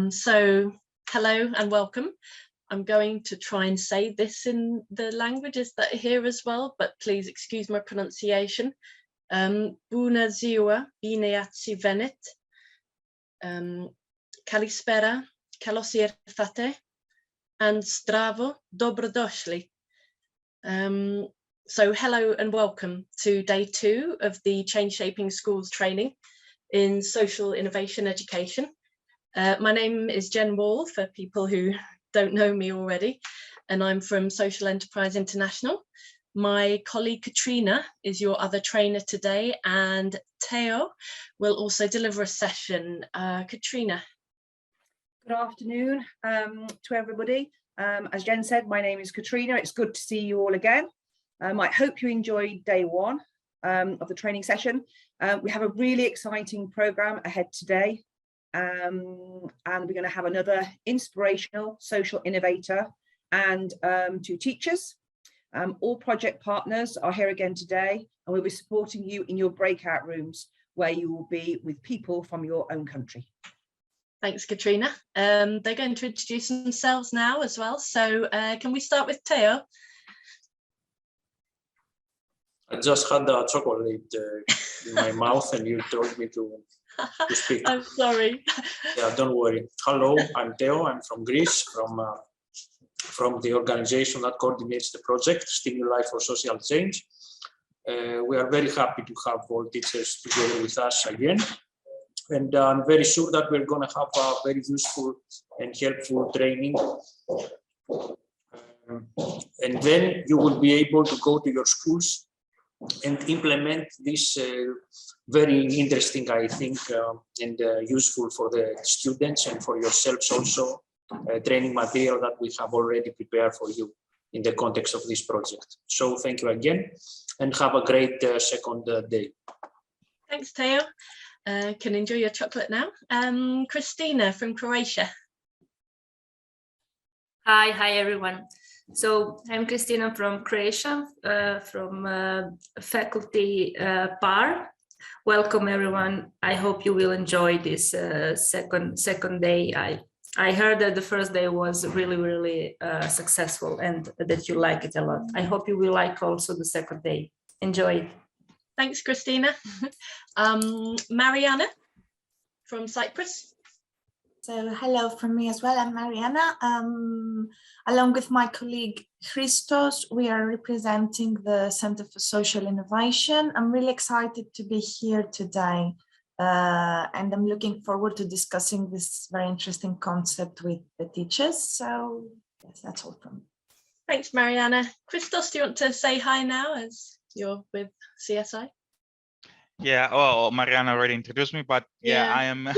So hello and welcome. I'm going to try and say this in the languages that are here as well, but please excuse my pronunciation. Bună ziua, bine ați venit. Kalispera, kalosir fate, and zdravo, dobrodošli. So hello and welcome to day 2 of the Change Shaping Schools training in social innovation education. My name is Jen Wall, for people who don't know me already, and I'm from Social Enterprise International. My colleague Katrina is your other trainer today, and Theo will also deliver a session. Katrina. Good afternoon to everybody. As Jen said, my name is Katrina. It's good to see you all again. I hope you enjoyed day 1 of the training session. We have a really exciting program ahead today. And we're going to have another inspirational social innovator and 2 teachers. All project partners are here again today, and we'll be supporting you in your breakout rooms where you will be with people from your own country. Thanks, Katrina. They're going to introduce themselves now as well. So can we start with Theo? I just had a chocolate in my mouth and you told me to speak. I'm sorry. Yeah, don't worry. Hello, I'm Theo. I'm from Greece, from the organization that coordinates the project, Stimuli for Social Change. We are very happy to have all teachers together with us again. And I'm very sure that we're going to have a very useful and helpful training. And then you will be able to go to your schools and implement this very interesting, I think, and useful for the students and for yourselves also, training material that we have already prepared for you in the context of this project. So thank you again and have a great second day. Thanks, Theo. Can enjoy your chocolate now. Christina from Croatia. Hi everyone. So I'm Christina from Croatia, from faculty PAR. Welcome everyone. I hope you will enjoy this second day. I heard that the first day was really successful and that you like it a lot. I hope you will like also the second day. Enjoy it. Thanks, Christina. Mariana from Cyprus. So hello from me as well. I'm Mariana. Along with my colleague Christos, we are representing the Center for Social Innovation. I'm really excited to be here today, and I'm looking forward to discussing this very interesting concept with the teachers. So yes, that's all from me. Thanks, Mariana. Christos, do you want to say hi now as you're with CSI? Yeah, well, Mariana already introduced me, but yeah. I am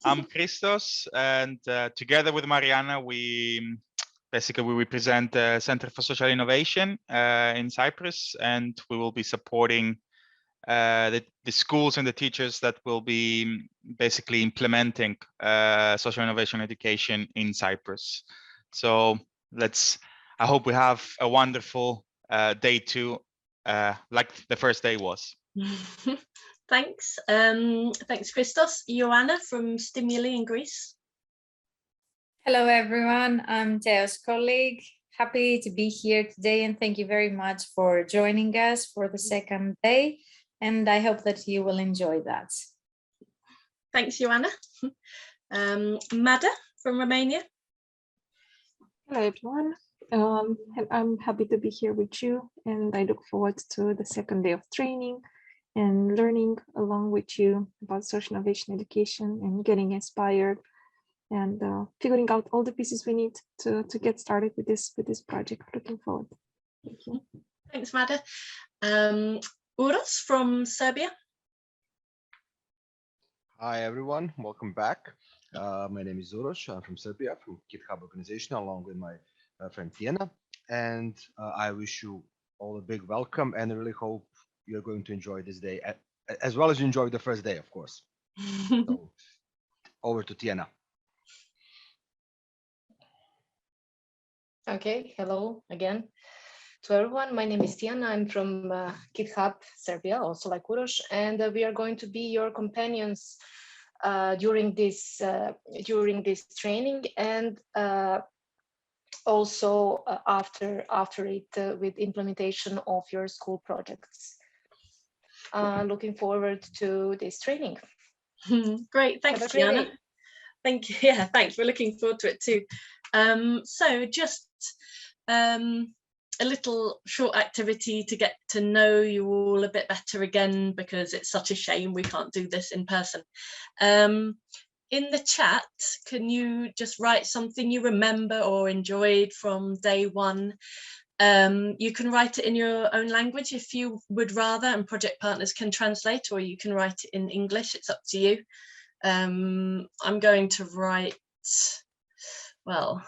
I'm Christos, and together with Mariana, we represent the Center for Social Innovation in Cyprus, and we will be supporting the schools and the teachers that will be basically implementing social innovation education in Cyprus. So I hope we have a wonderful day 2, like the first day was. Thanks. Thanks, Christos. Ioanna from Stimuli in Greece. Hello, everyone. I'm Theo's colleague. Happy to be here today, and thank you very much for joining us for the second day. And I hope that you will enjoy that. Thanks, Ioanna. Mada from Romania. Hello, everyone. I'm happy to be here with you, and I look forward to the second day of training and learning along with you about social innovation education and getting inspired and figuring out all the pieces we need to get started with this project. Looking forward. Thank you. Thanks, Mada. Uros from Serbia. Hi, everyone. Welcome back. My name is Uros. I'm from Serbia, from GitHub organization, along with my friend Tiana. And I wish you all a big welcome, and I really hope you're going to enjoy this day as well as you enjoyed the first day, of course. So, over to Tiana. Okay, hello again to everyone. My name is Tiana. I'm from GitHub Serbia, also like Uros, and we are going to be your companions during this training, and also after it with implementation of your school projects. Looking forward to this training. Great, thanks, Tiana. Thank you. Yeah, thanks. We're looking forward to it too. So just a little short activity to get to know you all a bit better again, because it's such a shame we can't do this in person. In the chat, can you just write something you remember or enjoyed from day one? You can write it in your own language if you would rather, and project partners can translate, or you can write it in English. It's up to you. I'm going to write, well,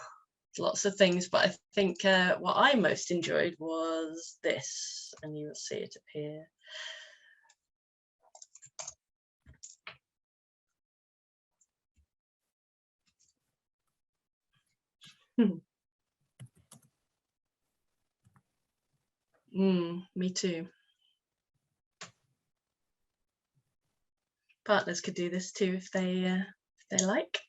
lots of things, but I think what I most enjoyed was this, and you will see it up here. Me too. Partners could do this too if they like.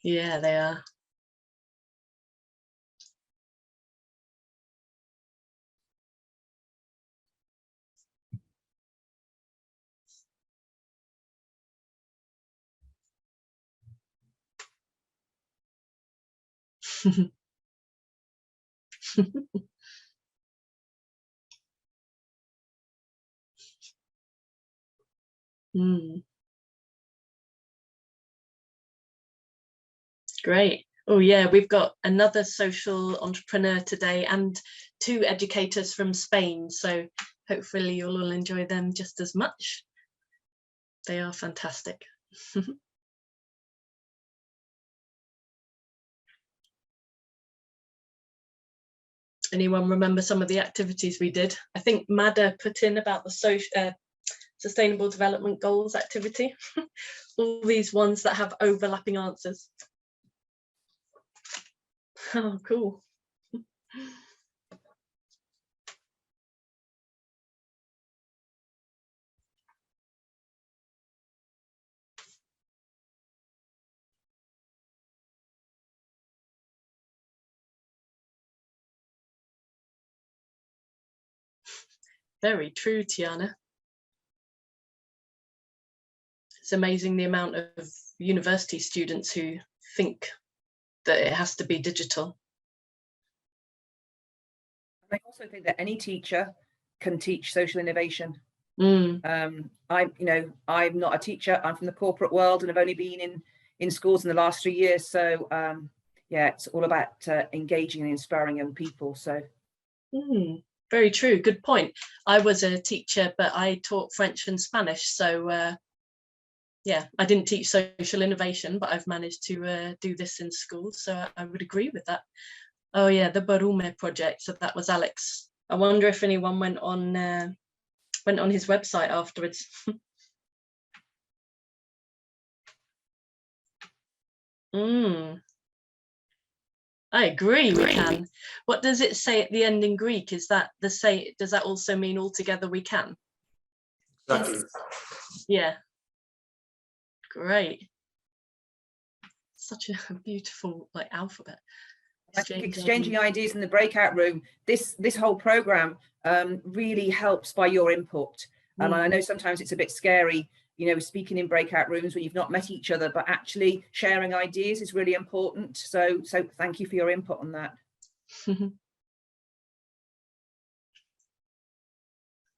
Yeah, they are. Great. Oh yeah, we've got another social entrepreneur today and 2 educators from Spain, so hopefully you'll all enjoy them just as much. They are fantastic. Anyone remember some of the activities we did? I think Mada put in about the Sustainable Development Goals activity. All these ones that have overlapping answers. Oh, cool. Very true, Tiana. It's amazing the amount of university students who think that it has to be digital. I also think that any teacher can teach social innovation. I'm not a teacher. I'm from the corporate world, and I've only been in schools in the last 3 years. So yeah, it's all about engaging and inspiring young people. So very true. Good point. I was a teacher, but I taught French and Spanish. So yeah, I didn't teach social innovation, but I've managed to do this in school. So I would agree with that. Oh yeah, the Barume project. So that was Alex. I wonder if anyone went on his website afterwards. I agree, we can. What does it say at the end in Greek? Is that does that also mean altogether we can? Exactly. Yeah. Great. Such a beautiful alphabet. I think exchanging ideas in the breakout room, this whole program really helps by your input. And I know sometimes it's a bit scary, speaking in breakout rooms when you've not met each other, but actually sharing ideas is really important. So thank you for your input on that.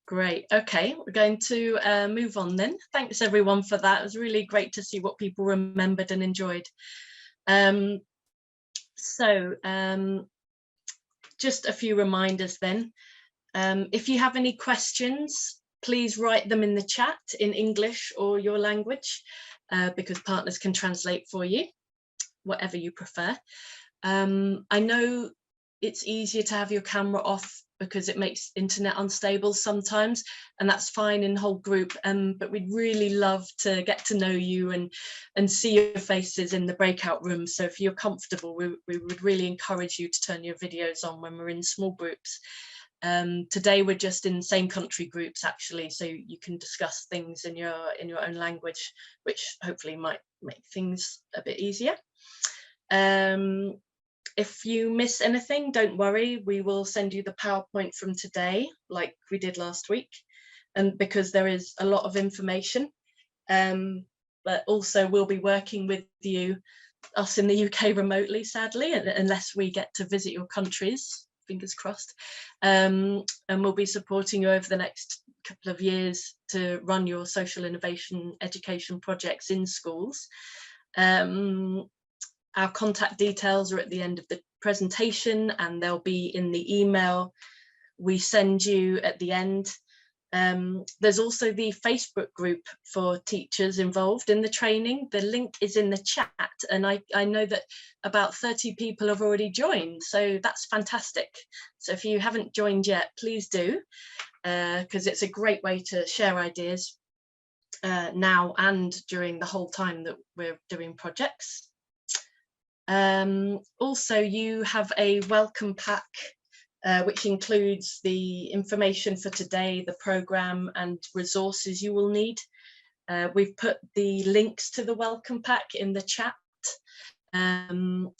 Great. Okay, we're going to move on then. Thanks everyone for that. It was really great to see what people remembered and enjoyed. Just a few reminders then. If you have any questions, please write them in the chat in English or your language, because partners can translate for you, whatever you prefer. I know it's easier to have your camera off because it makes internet unstable sometimes, and that's fine in whole group, but we'd really love to get to know you and see your faces in the breakout room. So if you're comfortable, we would really encourage you to turn your videos on when we're in small groups. Today we're just in same country groups actually, so you can discuss things in your own language, which hopefully might make things a bit easier. If you miss anything, don't worry, we will send you the PowerPoint from today like we did last week, and because there is a lot of information, but also we'll be working with you, us in the UK remotely, sadly, unless we get to visit your countries, fingers crossed, and we'll be supporting you over the next couple of years to run your social innovation education projects in schools. Our contact details are at the end of the presentation, and they'll be in the email we send you at the end. There's also the Facebook group for teachers involved in the training. The link is in the chat, and I know that about 30 people have already joined, so that's fantastic. So if you haven't joined yet, please do, because it's a great way to share ideas now and during the whole time that we're doing projects. Also, you have a welcome pack which includes the information for today, the programme and resources you will need. We've put the links to the welcome pack in the chat, and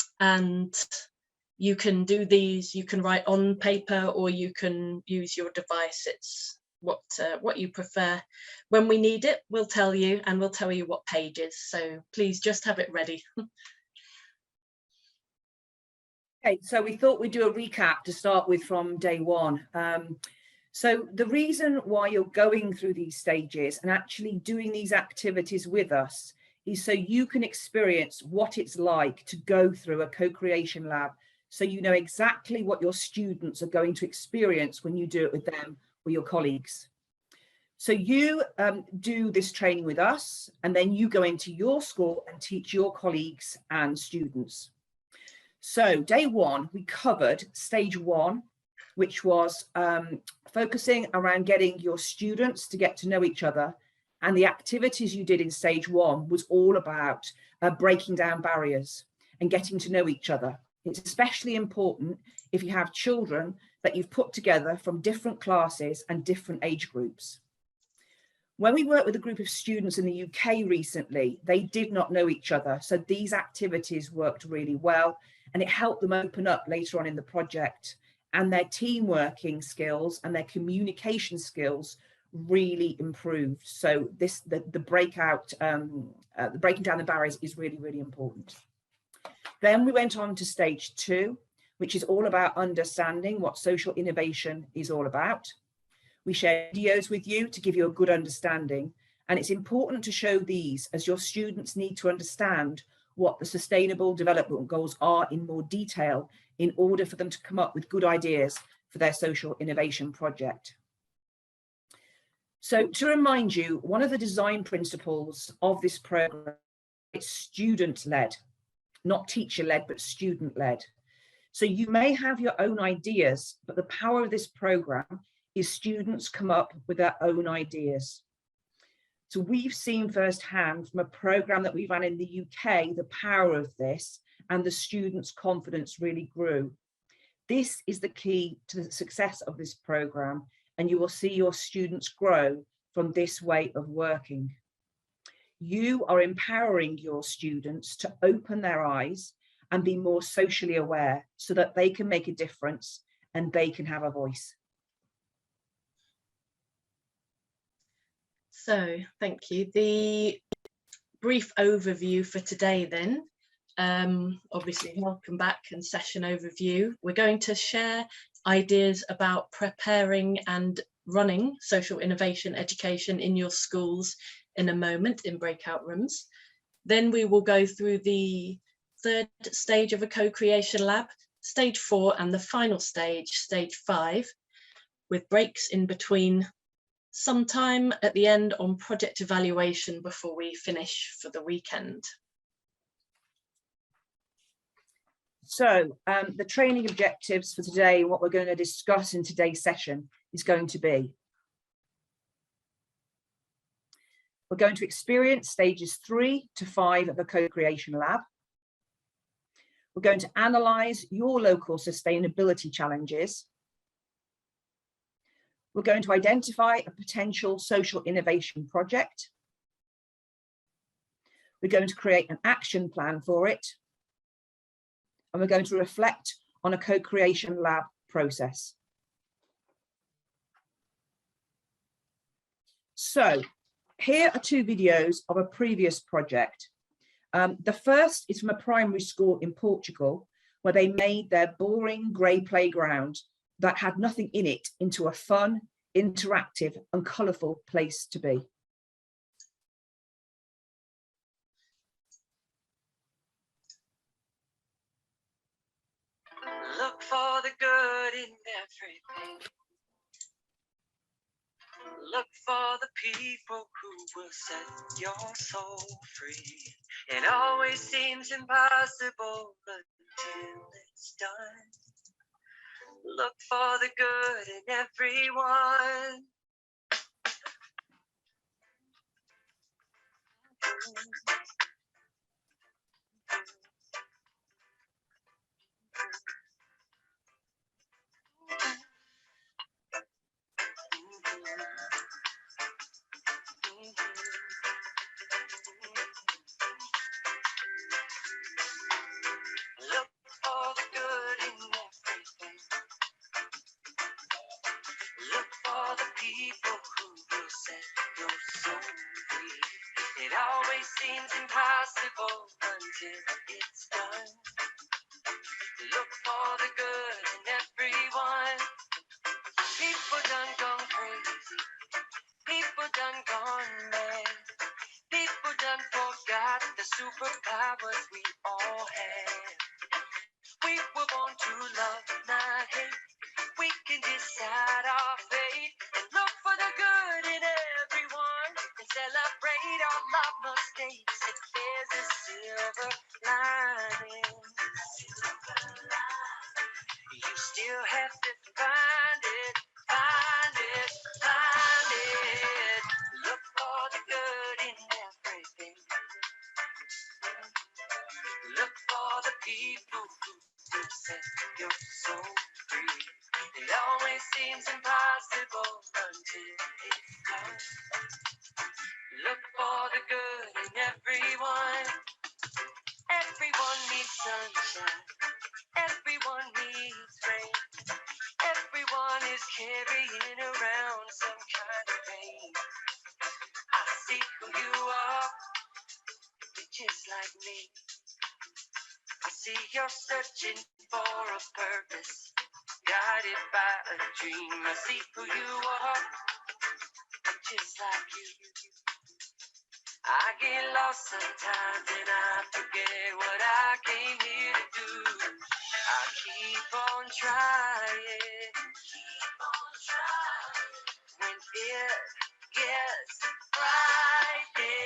you can do these, you can write on paper or you can use your device. It's what you prefer. When we need it, we'll tell you, and we'll tell you what pages, so please just have it ready. Okay, so we thought we'd do a recap to start with from day one. So the reason why you're going through these stages and actually doing these activities with us is so you can experience what it's like to go through a co-creation lab, so you know exactly what your students are going to experience when you do it with them or your colleagues. So you do this training with us, and then you go into your school and teach your colleagues and students. So day one, we covered stage one, which was focusing around getting your students to get to know each other. And the activities you did in stage one was all about breaking down barriers and getting to know each other. It's especially important if you have children that you've put together from different classes and different age groups. When we worked with a group of students in the UK recently, they did not know each other. So these activities worked really well, and it helped them open up later on in the project, and their team working skills and their communication skills really improved. So the breaking down the barriers is really, really important. Then we went on to stage two, which is all about understanding what social innovation is all about. We shared videos with you to give you a good understanding, and it's important to show these as your students need to understand what the Sustainable Development Goals are in more detail in order for them to come up with good ideas for their social innovation project. So to remind you, one of the design principles of this program is student-led, not teacher-led, but student-led. So you may have your own ideas, but the power of this program is students come up with their own ideas. So we've seen firsthand from a program that we ran in the UK, the power of this, and the students' confidence really grew. This is the key to the success of this program, and you will see your students grow from this way of working. You are empowering your students to open their eyes and be more socially aware so that they can make a difference and they can have a voice. So, thank you. The brief overview for today then, obviously welcome back and session overview. We're going to share ideas about preparing and running social innovation education in your schools in a moment in breakout rooms. Then we will go through the third stage of a co-creation lab, stage 4, and the final stage, stage 5, with breaks in between, sometime at the end on project evaluation before we finish for the weekend. So the training objectives for today, what we're going to discuss in today's session is going to be, we're going to experience stages 3 to 5 of a co-creation lab. We're going to analyse your local sustainability challenges. We're going to identify a potential social innovation project. We're going to create an action plan for it. And we're going to reflect on a co-creation lab process. So here are 2 videos of a previous project. The first is from a primary school in Portugal, where they made their boring grey playground that had nothing in it into a fun, interactive and colourful place to be. Look for the good in everything. Look for the people who will set your soul free. It always seems impossible until it's done. Look for the good in everyone. Look for the good in everything. Look for the people who will set your soul free. It always seems impossible until it's done. Look for the good in everyone. People done gone crazy. People done gone mad. People done forgot the superpowers we all had. We were born to love, not hate. We can decide our fate and look for the good in everyone and celebrate all our mistakes. If there's a silver lining, you still have to find it, find it, find it. Look for the good in everything. Look for the people who will set your soul free. It always seems impossible until it's done. Look for the good in everyone. Everyone needs sunshine. Everyone needs rain. Everyone is carrying around some kind of pain. I see who you are. You're just like me. I see you're searching for a purpose, guided by a dream. I see who you are, just like you. I get lost sometimes and I forget what I came here to do. I keep on trying, when it gets frightening.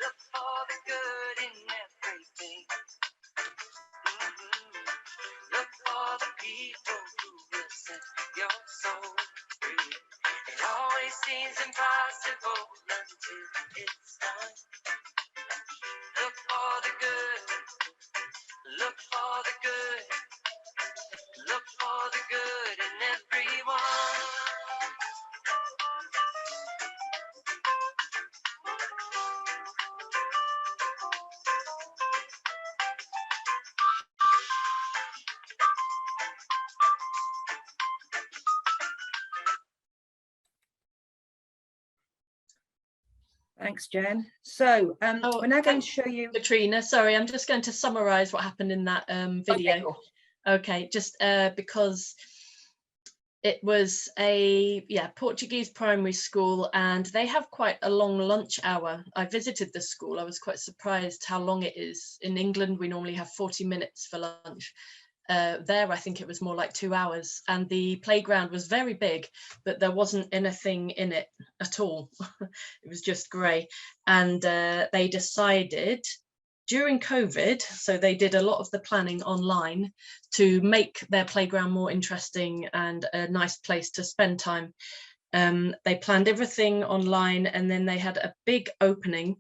Look for the good in everything. Look for the people who will set your soul free. It always seems impossible until it's done. Look for the good. Look for the good. Look for the good in everyone. Thanks, Jen. So we're now going to show you. Katrina, sorry, I'm just going to summarize what happened in that video. Okay, cool. Okay, just because it was a Portuguese primary school and they have quite a long lunch hour. I visited the school. I was quite surprised how long it is. In England, we normally have 40 minutes for lunch. There, I think it was more like 2 hours, and the playground was very big, but there wasn't anything in it at all. It was just grey. And they decided during COVID, so they did a lot of the planning online to make their playground more interesting and a nice place to spend time. They planned everything online, and then they had a big opening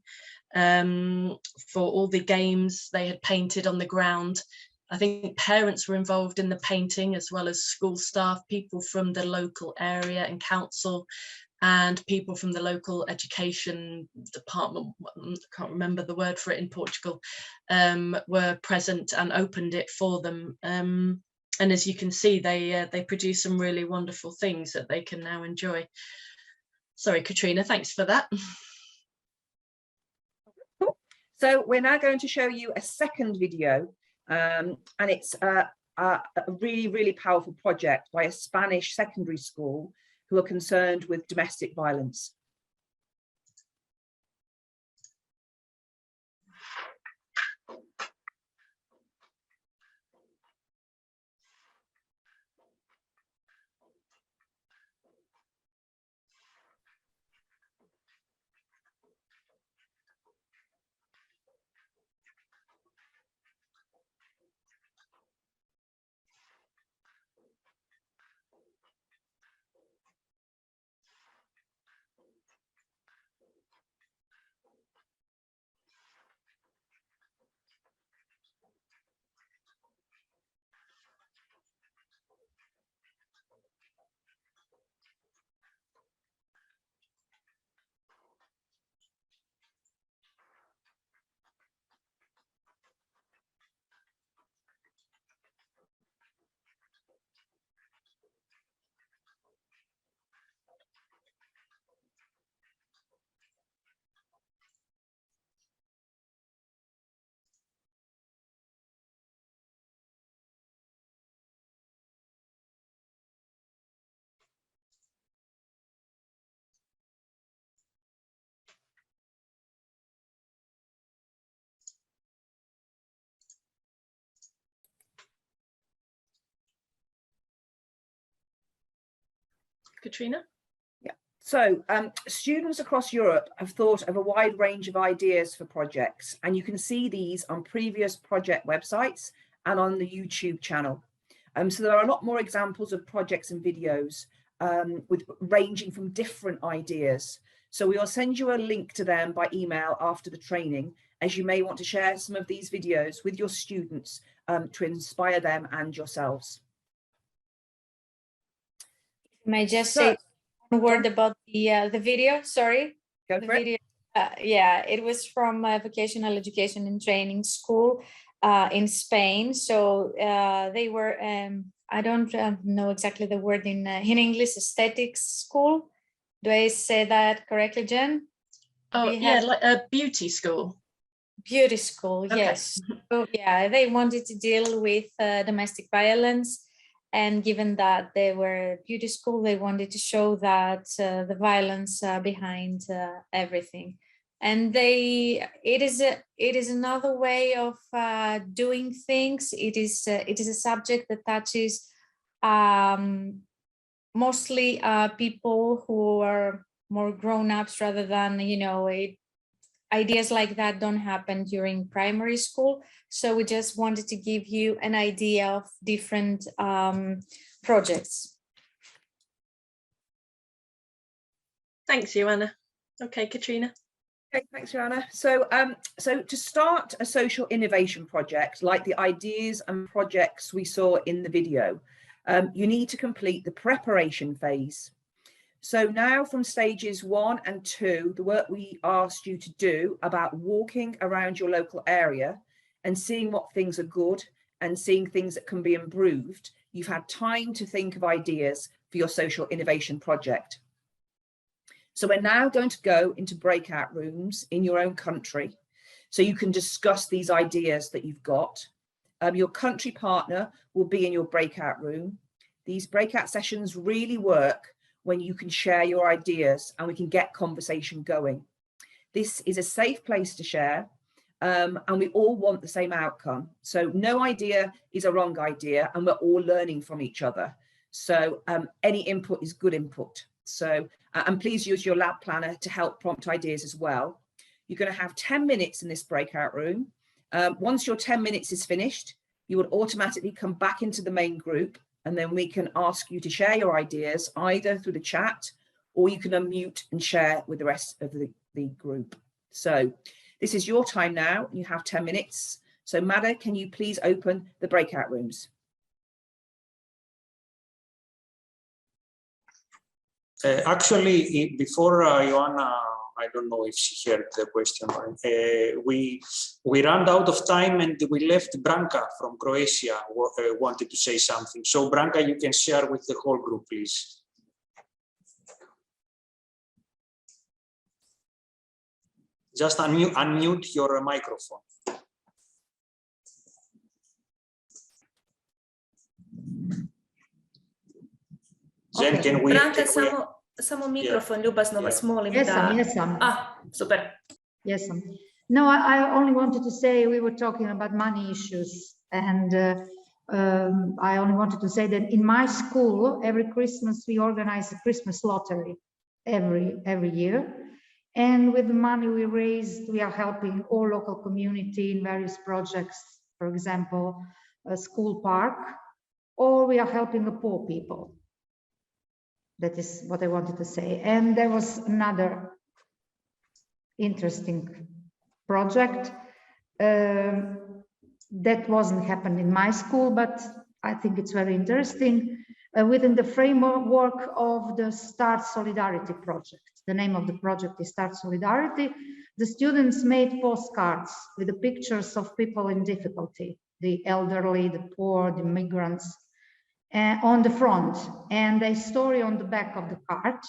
for all the games they had painted on the ground. I think parents were involved in the painting, as well as school staff, people from the local area and council, and people from the local education department, I can't remember the word for it in Portugal, were present and opened it for them. And as you can see, they produce some really wonderful things that they can now enjoy. Sorry, Katrina, thanks for that. Cool. So we're now going to show you a second video, and it's a really, really powerful project by a Spanish secondary school who are concerned with domestic violence. Katrina? Yeah. So students across Europe have thought of a wide range of ideas for projects, and you can see these on previous project websites and on the YouTube channel. So there are a lot more examples of projects and videos with ranging from different ideas. So we will send you a link to them by email after the training, as you may want to share some of these videos with your students to inspire them and yourselves. May I just say one word about the video? Sorry. Go for it. Video. Yeah, it was from Vocational Education and Training School in Spain. So they were, I don't know exactly the word in English, aesthetics school. Do I say that correctly, Jen? Oh, yeah, like a beauty school. Beauty school, Okay. yes. So, yeah, they wanted to deal with domestic violence. And given that they were beauty school, they wanted to show that the violence behind everything. And it is another way of doing things. It is a subject that touches mostly people who are more grown-ups, rather than, you know, ideas like that don't happen during primary school. So we just wanted to give you an idea of different projects. Thanks, Joanna. Okay, Katrina. Okay, thanks, Joanna. So, so to start a social innovation project, like the ideas and projects we saw in the video, you need to complete the preparation phase. So now from stages 1 and 2, the work we asked you to do about walking around your local area and seeing what things are good and seeing things that can be improved, you've had time to think of ideas for your social innovation project. So we're now going to go into breakout rooms in your own country so you can discuss these ideas that you've got. Your country partner will be in your breakout room. These breakout sessions really work when you can share your ideas and we can get conversation going. This is a safe place to share, and we all want the same outcome. So no idea is a wrong idea, and we're all learning from each other. So any input is good input. So, and please use your lab planner to help prompt ideas as well. You're going to have 10 minutes in this breakout room. Once your 10 minutes is finished, you will automatically come back into the main group, and then we can ask you to share your ideas either through the chat, or you can unmute and share with the rest of the group. So this is your time now. You have 10 minutes So Mada, can you please open the breakout rooms? Actually, before Joanna, I don't know if she heard the question. We ran out of time and we left Branka from Croatia wanted to say something. So Branka, you can share with the whole group, please. Just unmute your microphone. Then can we... Branka, samo mikrofon, ljubazno vas molim da... Jesam. Super. Jesam. No, I only wanted to say we were talking about money issues, and I only wanted to say that in my school, every Christmas we organize a Christmas lottery every year. And with the money we raised, we are helping all local community in various projects, for example, a school park, or we are helping the poor people. That is what I wanted to say. And there was another interesting project that wasn't happening in my school, but I think it's very interesting. Within the framework of the Start Solidarity project. The name of the project is Start Solidarity. The students made postcards with the pictures of people in difficulty, the elderly, the poor, the migrants, on the front, and a story on the back of the card.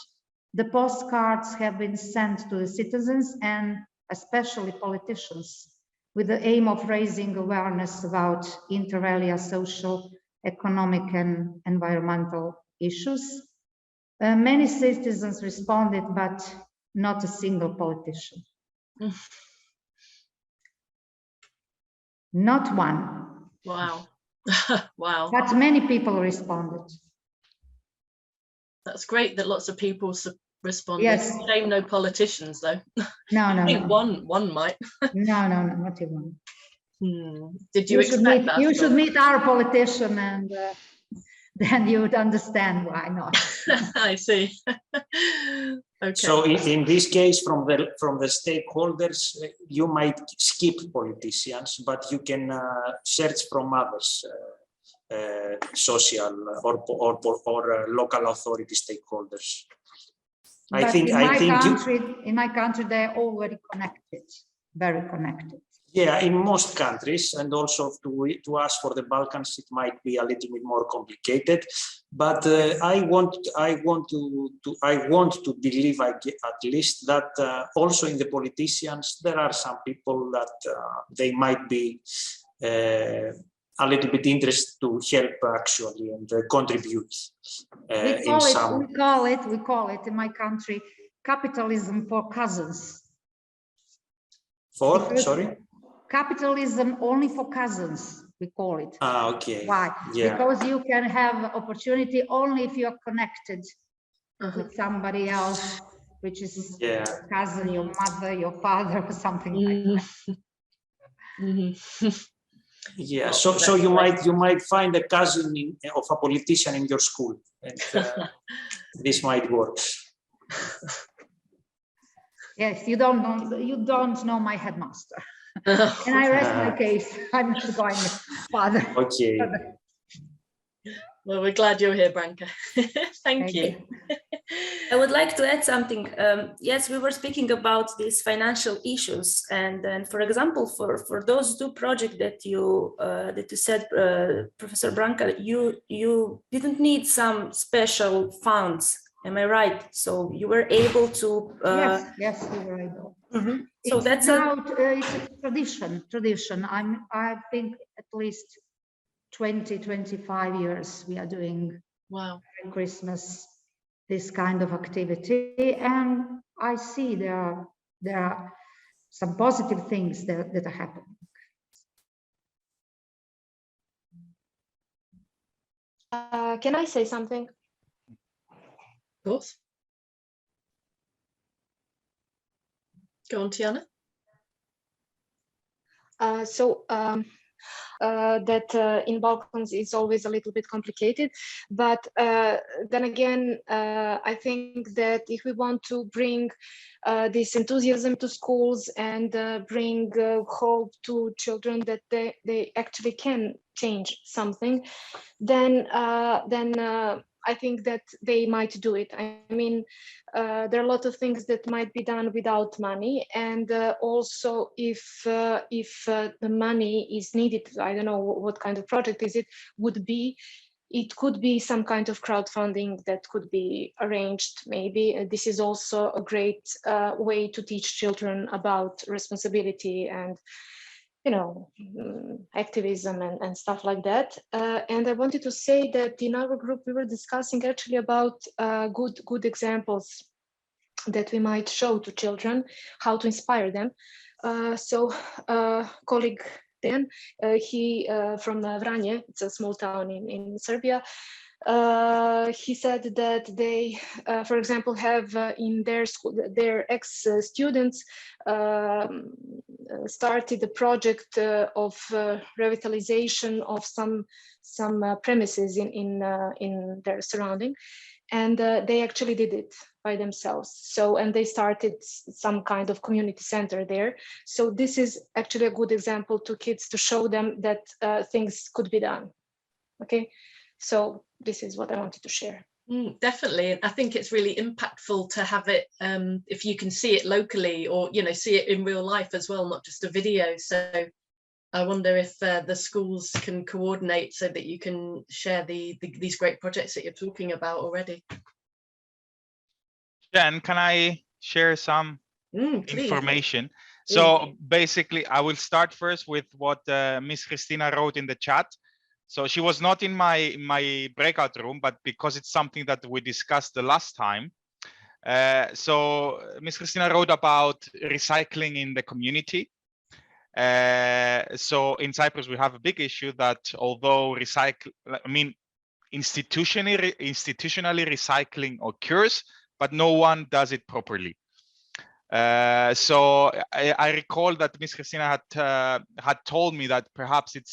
The postcards have been sent to the citizens and especially politicians with the aim of raising awareness about inter alia social, economic and environmental issues. Many citizens responded, but not a single politician. Not one. Wow. Wow. But many people responded. That's great that lots of people responded. Yes. Shame no politicians though. No, I think no. one might. No, not even. Did you expect that? You should meet our politician, and then you would understand why not. I see. Okay. So in this case, from the stakeholders, you might skip politicians, but you can search from others, social or local authority stakeholders. But in my country, they're already connected, very connected. Yeah, in most countries, and also to us for the Balkans, it might be a little bit more complicated. But I want to believe at least that also in the politicians there are some people that they might be a little bit interested to help actually and contribute. We call it in my country capitalism for cousins. Sorry? Capitalism only for cousins, we call it. Okay. Why? Yeah. Because you can have opportunity only if you are connected with somebody else, which is your cousin, your mother, your father, or something like that. Yeah. So you might find a cousin of a politician in your school, and this might work. Yes, you don't know my headmaster. And I rest my case. I'm not going further. Okay. Well, we're glad you're here, Branka. Thank you. I would like to add something. Yes, we were speaking about these financial issues, and then, for example, for those two projects that you said, Professor Branka, you didn't need some special funds. Am I right? So you were able to. Yes, we were able. So it's a tradition. I think at least 20-25 years we are doing Christmas this kind of activity, and I see there are some positive things that are happening. Can I say something? Of course. Go on, Tiana. that in Balkans is always a little bit complicated. But then again, I think that if we want to bring this enthusiasm to schools and bring hope to children that they actually can change something, then I think that they might do it. I mean, there are a lot of things that might be done without money, and also if the money is needed, I don't know what kind of project is it, it could be some kind of crowdfunding that could be arranged. Maybe this is also a great way to teach children about responsibility and, you know, activism and stuff like that. And I wanted to say that in our group we were discussing actually about good examples that we might show to children, how to inspire them. So colleague Dan, he from Vranje, it's a small town in Serbia. He said that they, for example, have in their school, their ex-students started a project of revitalization of some premises in their surrounding, and they actually did it by themselves. So, and they started some kind of community center there. So this is actually a good example to kids to show them that things could be done. Okay, so this is what I wanted to share. Definitely. I think it's really impactful to have it, if you can see it locally, or, you know, see it in real life as well, not just a video. So I wonder if the schools can coordinate so that you can share these great projects that you're talking about already. Jen, can I share some information? Please. So basically, I will start first with what Miss Christina wrote in the chat. So she was not in my breakout room, but because it's something that we discussed the last time. So Miss Christina wrote about recycling in the community. So in Cyprus, we have a big issue that although institutionally recycling occurs, but no one does it properly. So I recall that Miss Christina had told me that perhaps it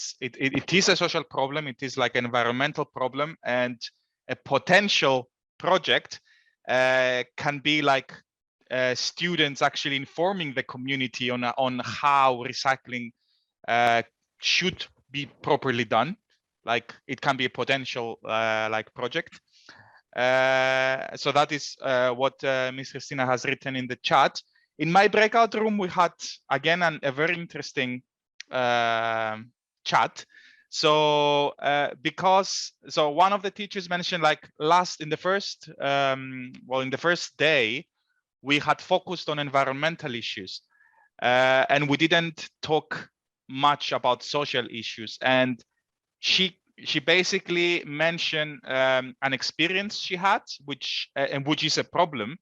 is a social problem, it is like an environmental problem, and a potential project can be like students actually informing the community on how recycling should be properly done. Like it can be a potential like project. So that is what Ms. Christina has written in the chat. In my breakout room, we had again a very interesting chat. So so one of the teachers mentioned, like in the first day, we had focused on environmental issues, and we didn't talk much about social issues. And she basically mentioned an experience she had, which is a problem,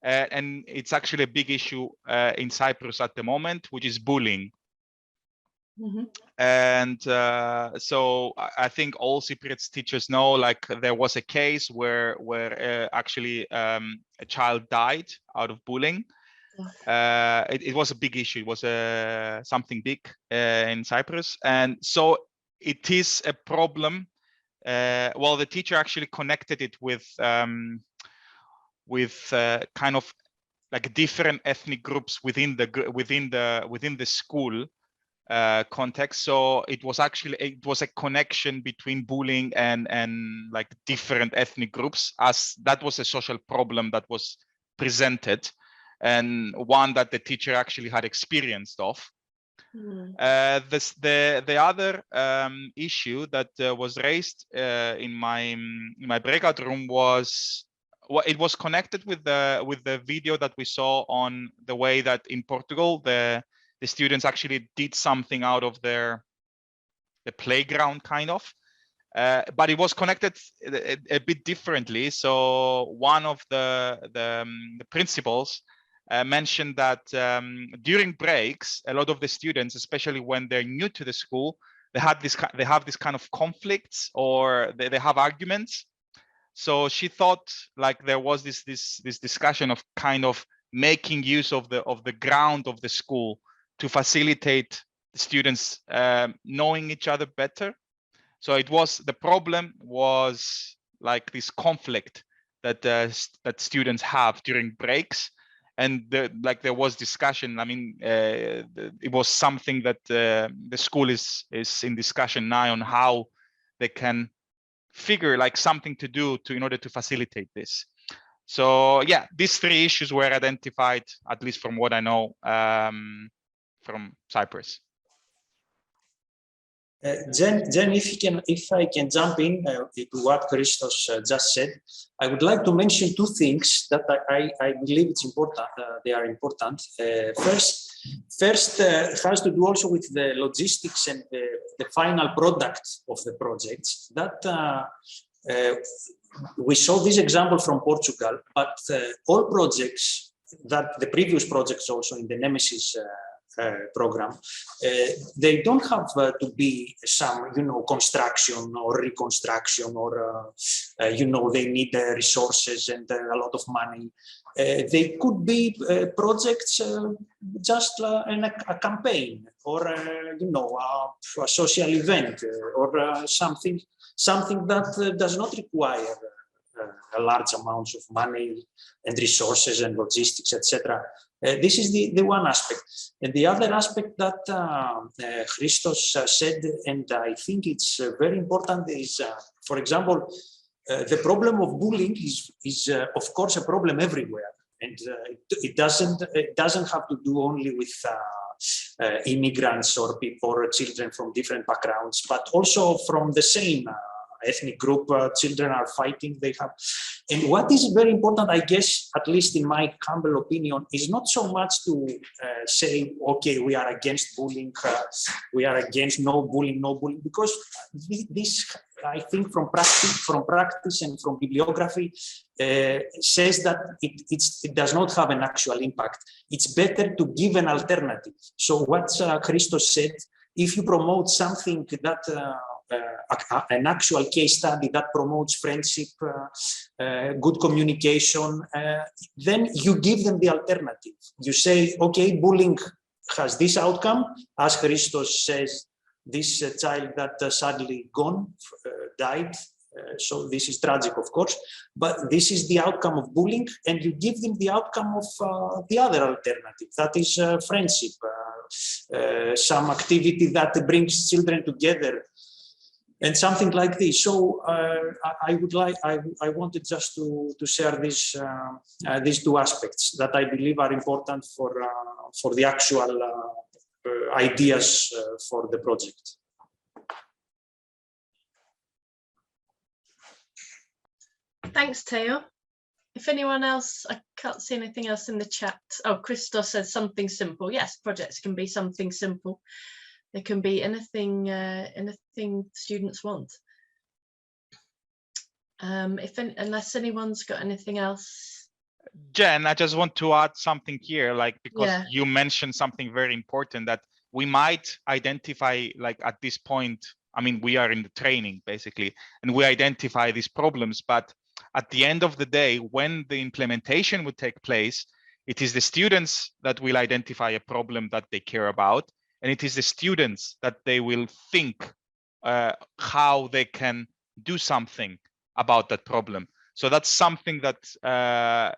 and it's actually a big issue in Cyprus at the moment, which is bullying. And so I think all Cypriots teachers know, like there was a case where actually a child died out of bullying. It was a big issue. It was something big in Cyprus, and so it is a problem. Well, the teacher actually connected it with kind of like different ethnic groups within the school context. So it was a connection between bullying and like different ethnic groups, as that was a social problem that was presented, and one that the teacher actually had experienced of. The other issue that was raised in my breakout room was, well, it was connected with the video that we saw on the way that in Portugal the students actually did something out of the playground, kind of, but it was connected a bit differently. So one of the principals mentioned that during breaks, a lot of the students, especially when they're new to the school, they have this kind of conflicts, or they have arguments. So she thought like there was this discussion of kind of making use of the ground of the school to facilitate students knowing each other better. So it was, the problem was like this conflict that that students have during breaks, and there was discussion. I mean, it was something that the school is in discussion now on how they can figure like something to do in order to facilitate this. So yeah, these three issues were identified, at least from what I know, from Cyprus. Jen, if I can jump in to what Christos just said, I would like to mention two things that I believe it's important. They are important. First has to do also with the logistics and the final product of the projects. That we saw this example from Portugal, but all projects that the previous projects also in the Nemesis program, they don't have to be some, construction or reconstruction or, they need resources and a lot of money. They could be projects just in a campaign or, a social event or something that does not require a large amounts of money and resources and logistics, etc. This is the one aspect. And the other aspect that Christos said, and I think it's very important, is, for example, the problem of bullying is of course, a problem everywhere. And it doesn't have to do only with immigrants or people or children from different backgrounds, but also from the same ethnic group. Children are fighting, they have. And what is very important, I guess, at least in my humble opinion, is not so much to say, okay, we are against bullying, we are against no bullying, because this, I think, from practice and from bibliography, says that it does not have an actual impact. It's better to give an alternative. So what Christos said, if you promote something that an actual case study that promotes friendship, good communication, then you give them the alternative. You say, okay, bullying has this outcome, as Christos says, this child that sadly died, so this is tragic, of course, but this is the outcome of bullying, and you give them the outcome of the other alternative, that is friendship, some activity that brings children together, and something like this. So I wanted just to share this, these two aspects that I believe are important for the actual ideas for the project. Thanks, Teo. If anyone else, I can't see anything else in the chat. Oh, Christos says something simple. Yes, projects can be something simple. They can be anything, anything students want. Unless anyone's got anything else. Jen, I just want to add something here, like, because you mentioned something very important, that we might identify, like, at this point, I mean, we are in the training basically, and we identify these problems, but at the end of the day, when the implementation would take place, it is the students that will identify a problem that they care about, and it is the students that they will think how they can do something about that problem. So that's something that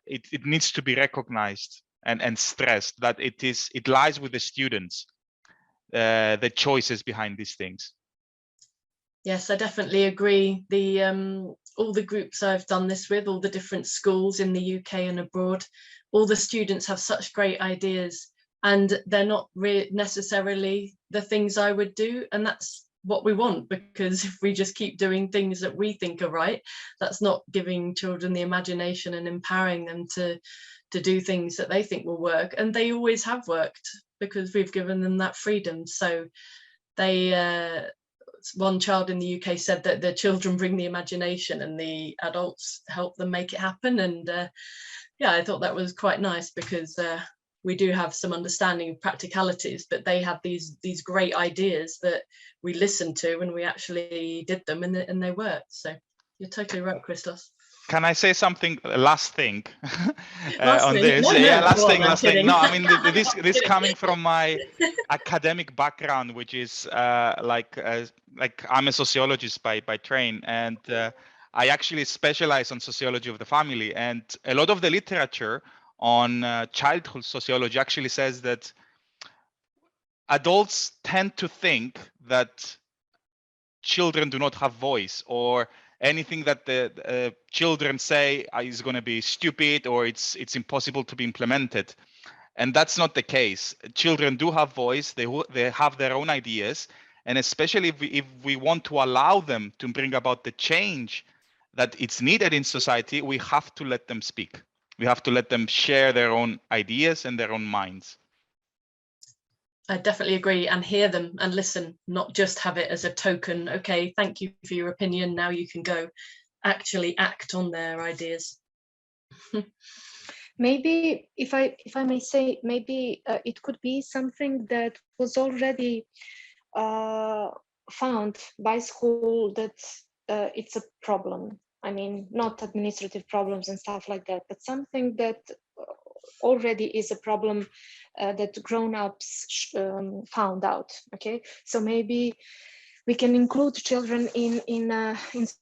it needs to be recognized and stressed, that it lies with the students, the choices behind these things. Yes, I definitely agree. All the groups I've done this with, all the different schools in the UK and abroad, all the students have such great ideas, and they're not necessarily the things I would do, and that's what we want, because if we just keep doing things that we think are right, that's not giving children the imagination and empowering them to do things that they think will work, and they always have worked because we've given them that freedom. So they one child in the UK said that the children bring the imagination and the adults help them make it happen, and yeah, I thought that was quite nice, because we do have some understanding of practicalities, but they have these great ideas that we listened to and we actually did them, and they worked. So you're totally right, Christos. Can I say something? Last thing Last on thing. this? No, Yeah, no, last go on, thing. I'm Last thing. kidding. No, I mean this I'm this kidding. coming from my academic background, which is like I'm a sociologist by train, and I actually specialize on sociology of the family, and a lot of the literature on childhood sociology actually says that adults tend to think that children do not have voice, or anything that the children say is going to be stupid, or it's impossible to be implemented. And that's not the case. Children do have voice. They have their own ideas, and especially if we want to allow them to bring about the change that it's needed in society, we have to let them speak. We have to let them share their own ideas and their own minds. I definitely agree, and hear them and listen, not just have it as a token. Okay, thank you for your opinion. Now you can go. Actually act on their ideas. Maybe if I may say, maybe it could be something that was already found by school, that it's a problem. I mean, not administrative problems and stuff like that, but something that already is a problem that grown-ups found out. Okay, so maybe we can include children in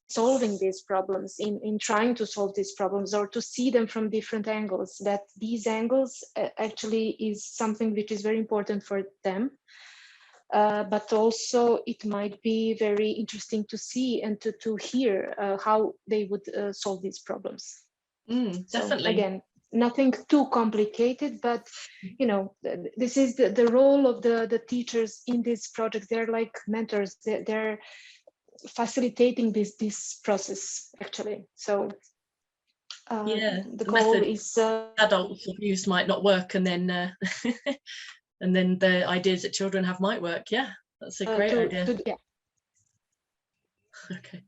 solving these problems, in trying to solve these problems, or to see them from different angles, that these angles actually is something which is very important for them. But also it might be very interesting to see and to hear how they would solve these problems. Definitely. So again, nothing too complicated, but you know, this is the role of the teachers in this project. They're like mentors. They're facilitating this process actually. So yeah, the goal is adults have used might not work, and then and then the ideas that children have might work. Yeah, that's a great idea. yeah. Okay.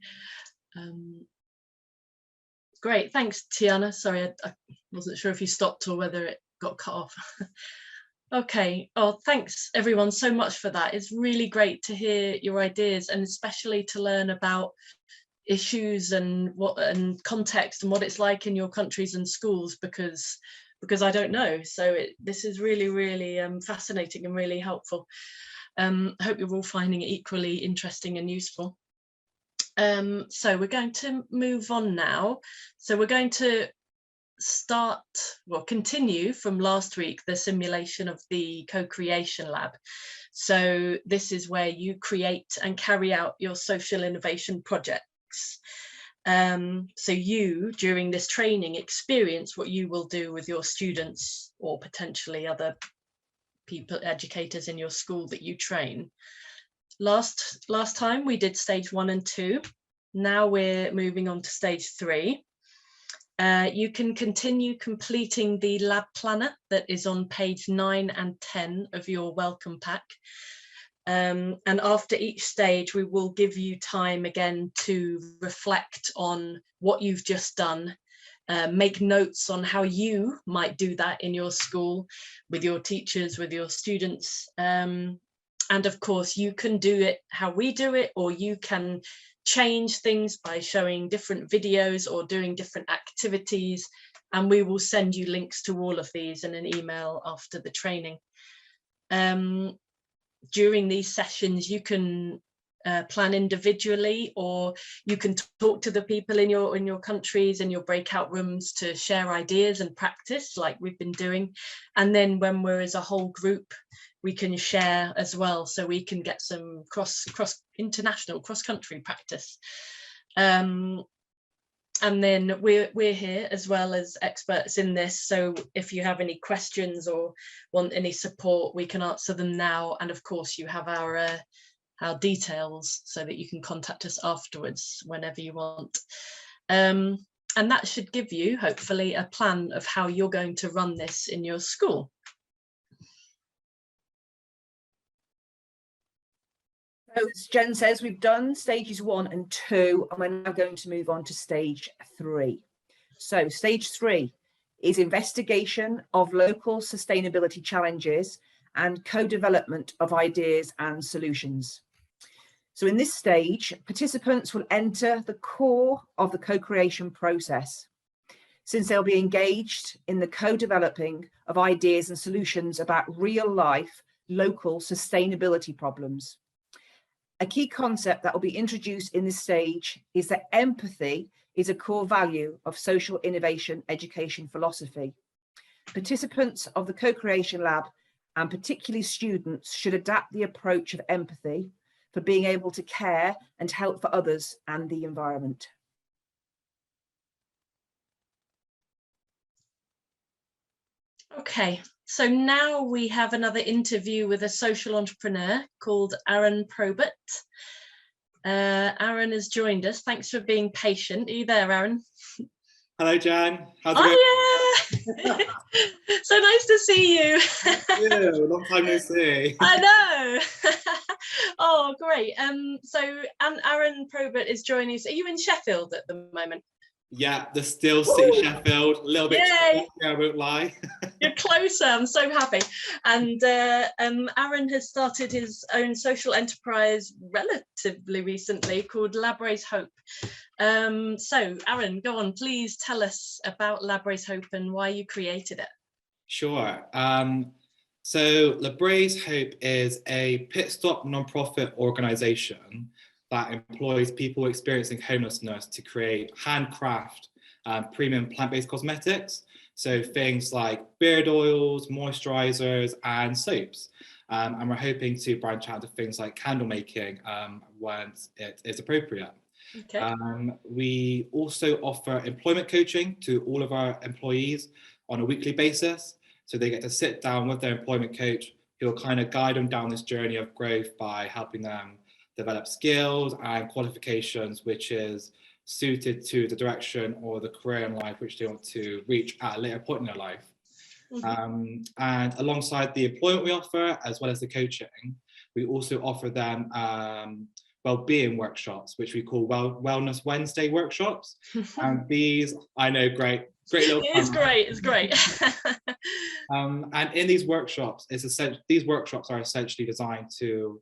Great, thanks, Tiana. Sorry, I wasn't sure if you stopped or whether it got cut off. Okay, oh, thanks everyone so much for that. It's really great to hear your ideas, and especially to learn about issues and context and what it's like in your countries and schools, because I don't know. So this is really fascinating and really helpful. I hope you're all finding it equally interesting and useful. So we're going to move on now. So we're going to continue from last week, the simulation of the co-creation lab. So this is where you create and carry out your social innovation projects. So you, during this training, experience what you will do with your students, or potentially other people, educators in your school that you train. Last time we did stage 1 and 2. Now we're moving on to stage 3. You can continue completing the lab planner that is on page 9 and 10 of your welcome pack. And after each stage, we will give you time again to reflect on what you've just done, make notes on how you might do that in your school, with your teachers, with your students. And of course, you can do it how we do it, or you can change things by showing different videos or doing different activities. And we will send you links to all of these in an email after the training. During these sessions, you can plan individually, or you can talk to the people in your countries and your breakout rooms to share ideas and practice, like we've been doing. And then when we're as a whole group, we can share as well, so we can get some international cross-country practice. And then we're here as well as experts in this, so if you have any questions or want any support, we can answer them now. And of course, you have our details so that you can contact us afterwards whenever you want. And that should give you, hopefully, a plan of how you're going to run this in your school. As Jen says, we've done stages 1 and 2, and we're now going to move on to stage 3. So stage 3 is investigation of local sustainability challenges and co-development of ideas and solutions. So in this stage, participants will enter the core of the co-creation process, since they'll be engaged in the co-developing of ideas and solutions about real life, local sustainability problems. A key concept that will be introduced in this stage is that empathy is a core value of social innovation education philosophy. Participants of the co-creation lab, and particularly students, should adapt the approach of empathy for being able to care and help for others and the environment. Okay, so now we have another interview with a social entrepreneur called Aaron Probert. Aaron has joined us. Thanks for being patient. Are you there, Aaron? Hello, Jan. How's it going? Oh, yeah! So nice to see you. Yeah, long time no see. I know. Oh, great. So Aaron Probert is joining us. Are you in Sheffield at the moment? Yeah, the still city Sheffield, a little bit Yay! I won't lie. You're closer, I'm so happy. And Aaron has started his own social enterprise relatively recently called Labrace Hope. So Aaron, go on, please tell us about Labrace Hope and why you created it. Sure. So Labrace Hope is a pit stop nonprofit organization that employs people experiencing homelessness to create handcraft premium plant-based cosmetics. So things like beard oils, moisturizers, and soaps. And we're hoping to branch out to things like candle making once it is appropriate. Okay. We also offer employment coaching to all of our employees on a weekly basis. So they get to sit down with their employment coach who will kind of guide them down this journey of growth by helping them develop skills and qualifications which is suited to the direction or the career in life which they want to reach at a later point in their life. Mm-hmm. And alongside the employment we offer, as well as the coaching, we also offer them well-being workshops, which we call Wellness Wednesday workshops. And these, I know, great little. It's great, it's great. And in these workshops, these workshops are essentially designed to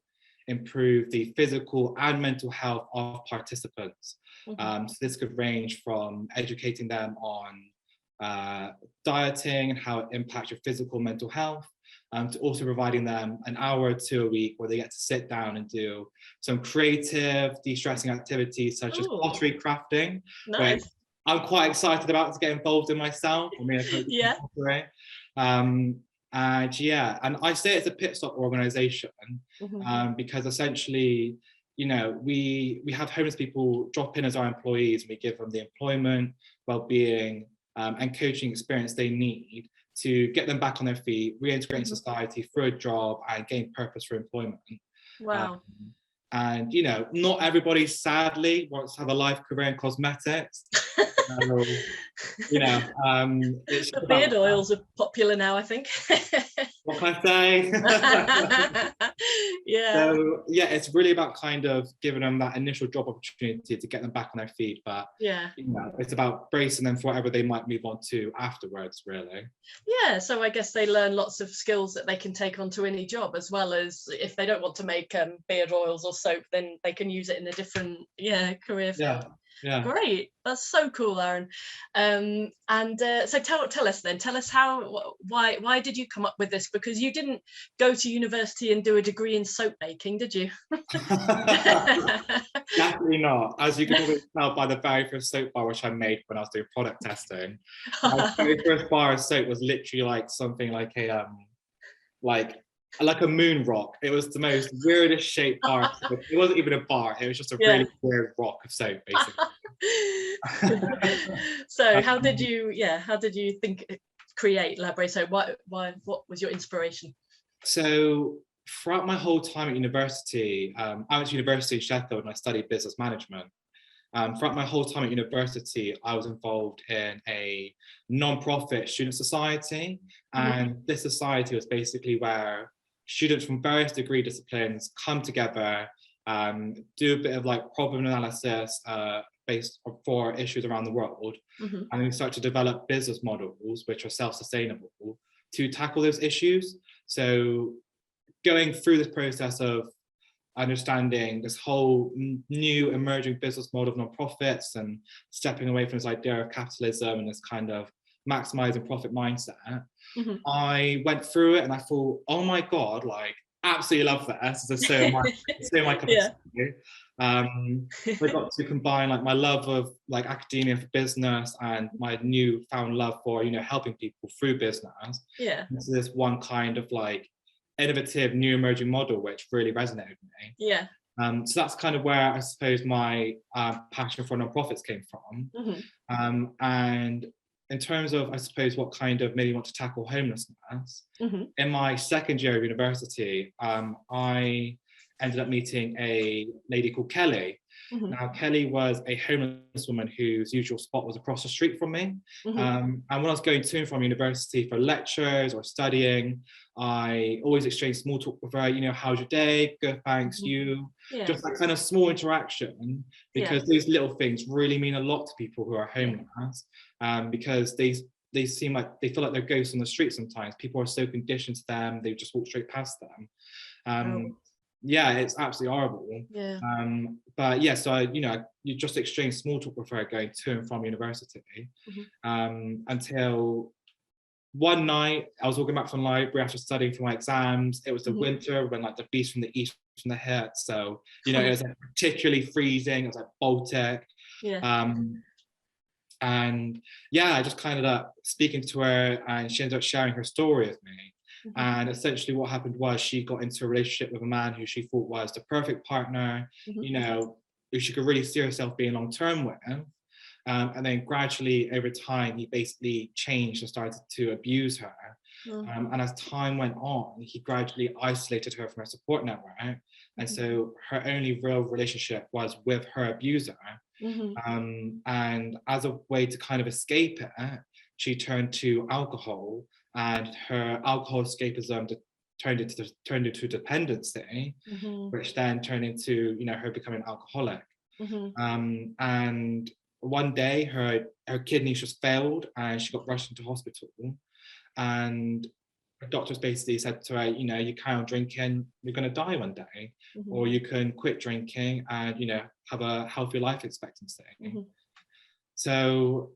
improve the physical and mental health of participants. So this could range from educating them on dieting and how it impacts your physical and mental health, to also providing them an hour or two a week where they get to sit down and do some creative, de-stressing activities such as pottery crafting. Nice. Which I'm quite excited about to get involved in myself. I mean, yeah. And yeah, and I say it's a pit stop organization because essentially, you know, we have homeless people drop in as our employees and we give them the employment, well-being, and coaching experience they need to get them back on their feet, reintegrate in society through a job and gain purpose for employment. Wow. And, you know, not everybody, sadly, wants to have a life career in cosmetics. You know, the beard oils are popular now, I think. What can I say? Yeah. So yeah, it's really about kind of giving them that initial job opportunity to get them back on their feet, but yeah, you know, it's about bracing them for whatever they might move on to afterwards, really. Yeah, so I guess they learn lots of skills that they can take onto any job, as well as if they don't want to make beard oils or soap, then they can use it in a different career field. Yeah. Great, that's so cool, Aaron. So tell us why did you come up with this? Because you didn't go to university and do a degree in soap making, did you? Definitely not. As you can probably tell by the very first soap bar which I made when I was doing product testing. My very first bar of soap was literally like something like a like a moon rock. It was the most weirdest shaped bar. It wasn't even a bar. It was just a really weird rock of soap, basically. So how did you think create Labrace Hope? What was your inspiration? So throughout my whole time at university, I went to university in Sheffield and I studied business management. Throughout my whole time at university, I was involved in a non-profit student society, and this society was basically where students from various degree disciplines come together, do a bit of like problem analysis based for issues around the world, and then we start to develop business models which are self-sustainable to tackle those issues. So going through this process of understanding this whole new emerging business model of nonprofits and stepping away from this idea of capitalism and this kind of maximizing profit mindset, I went through it and I thought, oh my God, like, absolutely love this. This is so my cup of tea. I got to combine like my love of like academia for business and my newfound love for, you know, helping people through business. Into this one kind of like innovative new emerging model, which really resonated with me. So that's kind of where I suppose my passion for nonprofits came from. And in terms of, I suppose, what kind of made me want to tackle homelessness, in my second year of university, I ended up meeting a lady called Kelly. Now, Kelly was a homeless woman whose usual spot was across the street from me. And when I was going to and from university for lectures or studying, I always exchanged small talk with her, you know, how's your day? Good, thanks, you. Just that kind of small interaction, because those little things really mean a lot to people who are homeless, because they seem like, they feel like they're ghosts on the street sometimes. People are so conditioned to them, they just walk straight past them. Yeah, it's absolutely horrible. But yeah, so you just exchange small talk with her going to and from university, until one night I was walking back from the library after studying for my exams. It was the winter when like the beast from the east from the hit, so you know, it was like particularly freezing. It was like Baltic. And yeah, I just kind of up speaking to her, and she ended up sharing her story with me. And essentially what happened was she got into a relationship with a man who she thought was the perfect partner, you know, who she could really see herself being long term with. And then gradually over time, he basically changed and started to abuse her. And as time went on, he gradually isolated her from her support network. And so her only real relationship was with her abuser. And as a way to kind of escape it, she turned to alcohol, and her alcohol escapism turned into dependency, which then turned into, you know, her becoming an alcoholic. And one day her kidneys just failed and she got rushed into hospital, and the doctors basically said to her, you know, you carry on drinking, you're going to die one day, or you can quit drinking and, you know, have a healthy life expectancy. So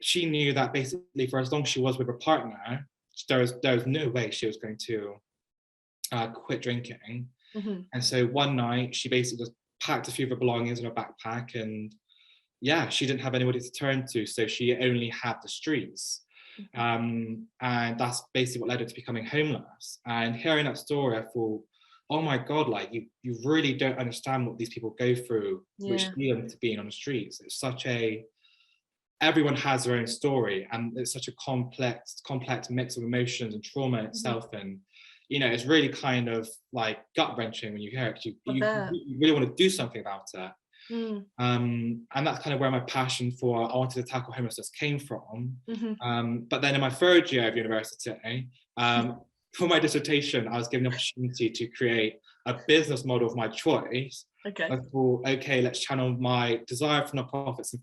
she knew that basically for as long as she was with her partner, there was no way she was going to quit drinking. And so one night she basically just packed a few of her belongings in her backpack, and yeah, she didn't have anybody to turn to, so she only had the streets. And that's basically what led her to becoming homeless. And hearing that story, I thought, oh my God, like you really don't understand what these people go through, which lead them to being on the streets. It's such a, everyone has their own story, and it's such a complex mix of emotions and trauma in itself. And you know, it's really kind of like gut wrenching when you hear it. You really want to do something about it. And that's kind of where my passion for I wanted to tackle homelessness came from. But then in my third year of university, for my dissertation, I was given the opportunity to create a business model of my choice. I thought, okay, let's channel my desire for nonprofits in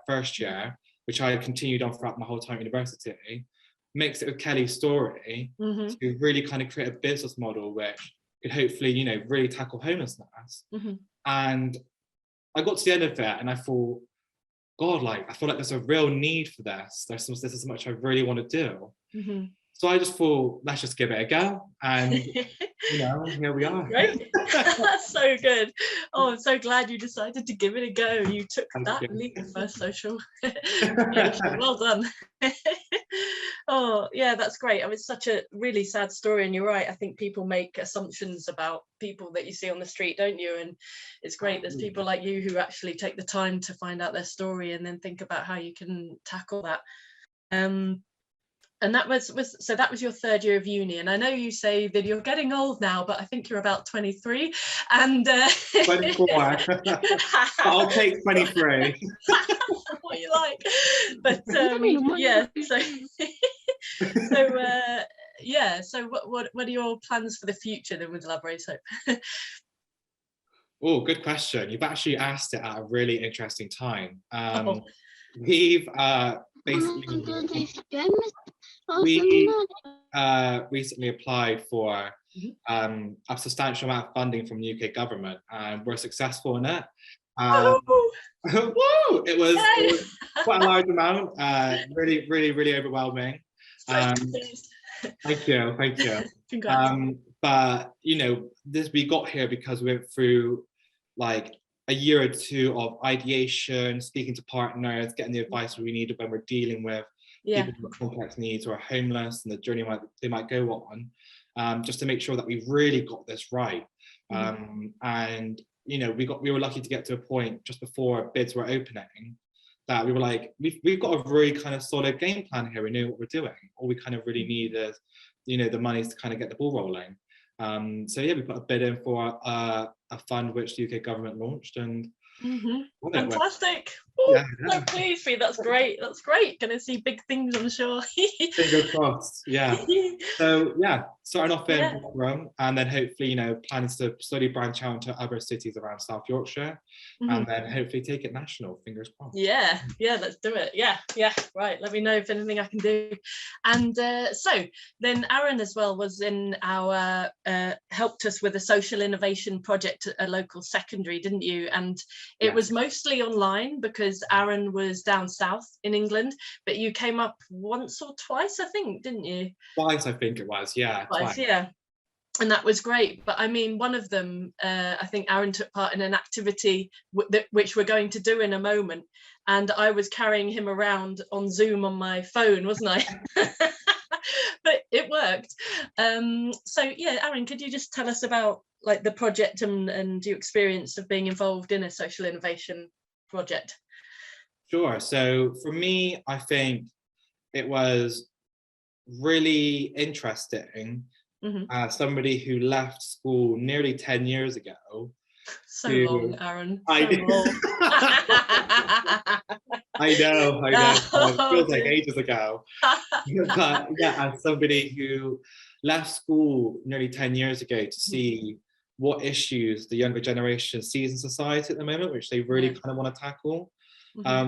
first year, which I continued on throughout my whole time at university, mix it with Kelly's story to really kind of create a business model which could hopefully, you know, really tackle homelessness. And I got to the end of it and I thought, God, like, I feel like there's a real need for this. This is much I really want to do. So I just thought, let's just give it a go. And, you know, here we are. Great. That's so good. Oh, I'm so glad you decided to give it a go. You took that leap for social innovation. Well done. Oh, yeah, that's great. I mean, it's such a really sad story. And you're right. I think people make assumptions about people that you see on the street, don't you? And it's great there's people like you who actually take the time to find out their story and then think about how you can tackle that. And that was so that was your third year of uni, and I know you say that you're getting old now, but I think you're about 23 and 24. I'll take 23. What you like, but yeah, so what are your plans for the future then with Labrato? Oh, good question. You've actually asked it at a really interesting time. We've basically recently applied for a substantial amount of funding from the UK government, and we're successful in it. Woo! It was quite a large amount, really, really, really overwhelming. Thank you, thank you. Congrats. But you know, we got here because we went through like a year or two of ideation, speaking to partners, getting the advice we needed when we're dealing with people with complex needs or are homeless and the journey they might go on, just to make sure that we really got this right. And you know, we were lucky to get to a point just before bids were opening that we were like, we've got a really kind of solid game plan here. We know what we're doing. All we kind of really need is, you know, the monies to kind of get the ball rolling. So yeah, we put a bid in for a fund which the UK government launched, and fantastic. Yeah, so pleased for you. That's great. That's great. Gonna see big things, I'm sure. Fingers crossed. Yeah. So yeah, starting off in Rome, and then hopefully, you know, planning to slowly branch out into other cities around South Yorkshire, and then hopefully take it national. Fingers crossed. Yeah, let's do it. Yeah, right. Let me know if anything I can do. And so then Aaron as well was in our helped us with a social innovation project at a local secondary, didn't you? And it was mostly online because Aaron was down south in England, but you came up once or twice, I think, didn't you? Twice, I think it was. Yeah, twice. Yeah. And that was great. But I mean, one of them, I think Aaron took part in an activity which we're going to do in a moment. And I was carrying him around on Zoom on my phone, wasn't I? But it worked. So yeah, Aaron, could you just tell us about like the project and your experience of being involved in a social innovation project? Sure. So for me, I think it was really interesting as somebody who left school nearly 10 years ago. So long, Aaron. So long. I know. It feels like ages ago. But yeah, as somebody who left school nearly 10 years ago to see what issues the younger generation sees in society at the moment, which they really kind of want to tackle.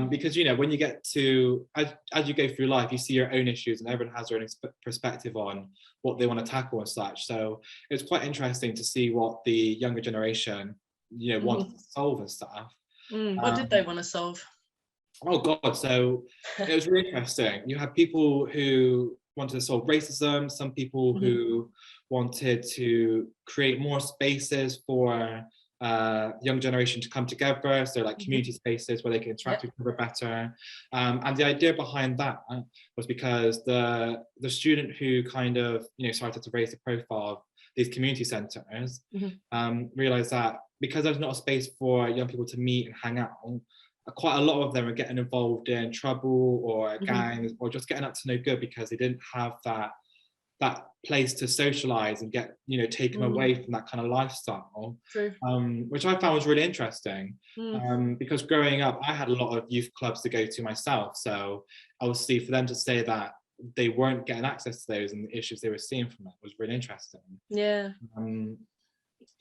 Because, you know, when you get to, as you go through life, you see your own issues and everyone has their own perspective on what they want to tackle and such. So it's quite interesting to see what the younger generation, you know, want to solve and stuff. What did they want to solve? Oh God, so it was really interesting. You had people who wanted to solve racism, some people who wanted to create more spaces for young generation to come together, so like community spaces where they can interact with each other better. And the idea behind that was because the student who kind of, you know, started to raise the profile of these community centers realized that because there's not a space for young people to meet and hang out, quite a lot of them are getting involved in trouble or gangs or just getting up to no good because they didn't have that place to socialize and get, you know, taken away from that kind of lifestyle. True. Which I found was really interesting. Because growing up, I had a lot of youth clubs to go to myself. So obviously for them to say that they weren't getting access to those and the issues they were seeing from it was really interesting. Yeah.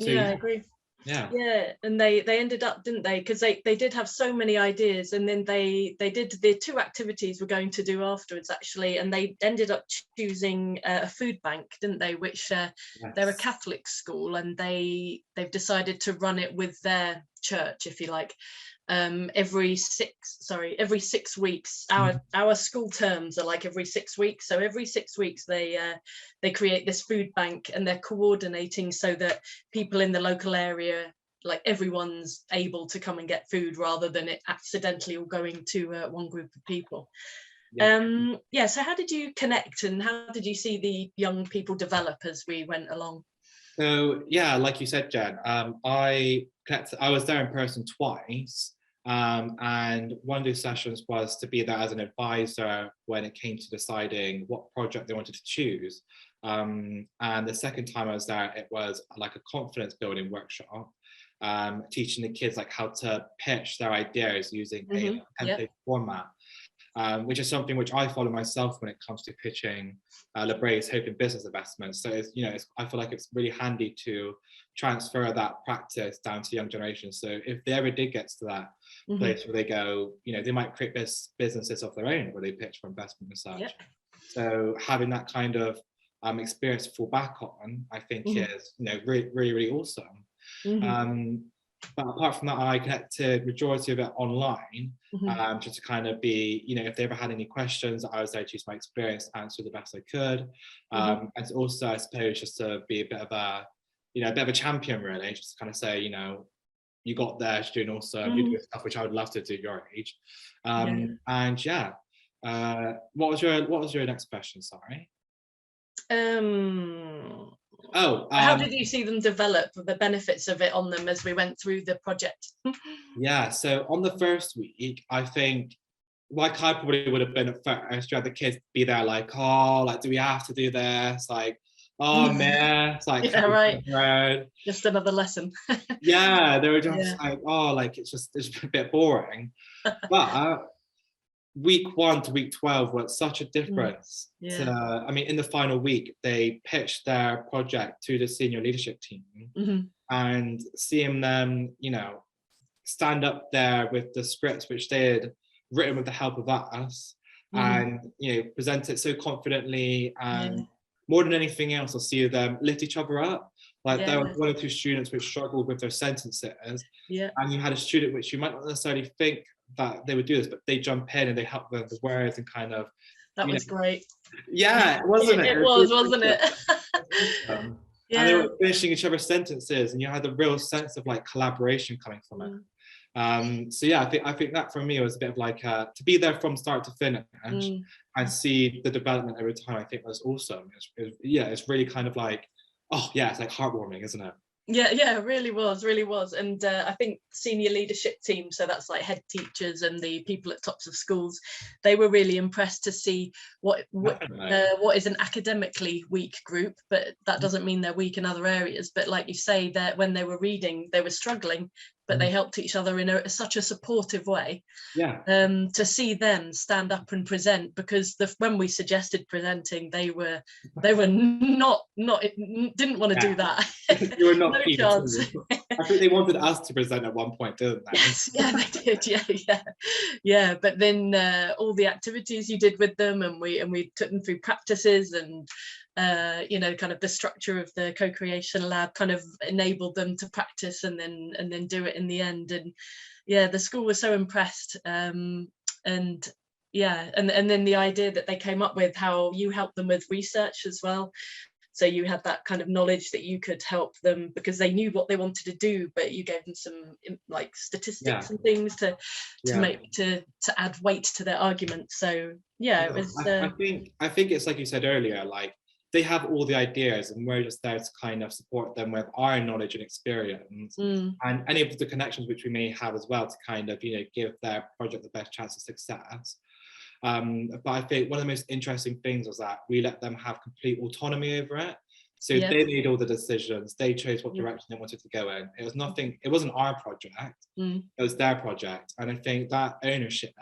So, I agree. Yeah, and they ended up, didn't they, because they did have so many ideas, and then they did the two activities we're going to do afterwards actually, and they ended up choosing a food bank, didn't they, which they're a Catholic school, and they've decided to run it with their church, if you like. Every 6 weeks. Our school terms are like every 6 weeks, so every 6 weeks they create this food bank, and they're coordinating so that people in the local area, like everyone's able to come and get food rather than it accidentally all going to one group of people. So how did you connect, and how did you see the young people develop as we went along? So yeah, like you said, Jen, I was there in person twice. And one of those sessions was to be there as an advisor when it came to deciding what project they wanted to choose. And the second time I was there, it was like a confidence building workshop, teaching the kids like how to pitch their ideas using a template format. Which is something which I follow myself when it comes to pitching Libre's Hope in Business Investments. So it's, you know, I feel like it's really handy to transfer that practice down to young generations. So if they ever did get to that place where they go, you know, they might create businesses of their own where they pitch for investment and such. So having that kind of experience to fall back on, I think Mhm. is, you know, really, really, really awesome. Mhm. But apart from that, I connected majority of it online, Mhm. just to kind of be, you know, if they ever had any questions, I was there to use my experience to answer the best I could. Mhm. And also, I suppose, just to be a bit of a, you know, a bit of a champion, really, just to kind of say, you know, you got there, you're doing awesome, you're Mhm. doing stuff which I would love to do at your age. Yeah. And yeah, what was your next question? Sorry. Oh, How did you see them develop, the benefits of it on them as we went through the project? yeah. So on the first week, I think like I probably would have been at first, you had the kids be there like, oh, like, do we have to do this? Like, oh man, it's like, Yeah, right. bread. Just another lesson. Yeah, they were just Yeah. like, oh, like it's just a bit boring. But week 1 to week 12 was such a difference. Yeah. I mean, in the final week, they pitched their project to the senior leadership team, Mhm. and seeing them, you know, stand up there with the scripts which they had written with the help of us, Mhm. and you know, present it so confidently, Yeah. and more than anything else, I'll see them lift each other up. Like there Yeah. was 1 or 2 students which struggled with their sentences, Yeah. and you had a student which you might not necessarily think that they would do this, but they jump in and they help with the words and kind of, That you was know, great. yeah, wasn't it? It was, wasn't it? Awesome. And they Yeah. were finishing each other's sentences, and you had a real sense of like collaboration coming from it. So yeah, I think that for me was a bit of like to be there from start to finish and see the development over time. I think was awesome. Yeah, it's really kind of like, oh yeah, it's like heartwarming, isn't it? Yeah, it really was. And I think senior leadership team, so that's like head teachers and the people at tops of schools, they were really impressed to see what is an academically weak group, but that doesn't mean they're weak in other areas. But like you say, that when they were reading, they were struggling, but they helped each other in such a supportive way. Yeah. To see them stand up and present, because when we suggested presenting, they were not didn't want to do that. You were not No keen chance. at all. I think they wanted us to present at one point, didn't they? Yes, yeah, they did. Yeah. But then all the activities you did with them, and we took them through practices, and you know, kind of the structure of the co-creation lab kind of enabled them to practice and then do it in the end. And yeah, the school was so impressed. And yeah, and then the idea that they came up with, how you helped them with research as well. So you had that kind of knowledge that you could help them, because they knew what they wanted to do, but you gave them some like statistics and things to add weight to their argument. So yeah, it was. I think it's like you said earlier, like they have all the ideas, and we're just there to kind of support them with our knowledge and experience, and any of the connections which we may have as well, to kind of, you know, give their project the best chance of success. But I think one of the most interesting things was that we let them have complete autonomy over it. So they made all the decisions. They chose what direction they wanted to go in. It was nothing. It wasn't our project. It was their project. And I think that ownership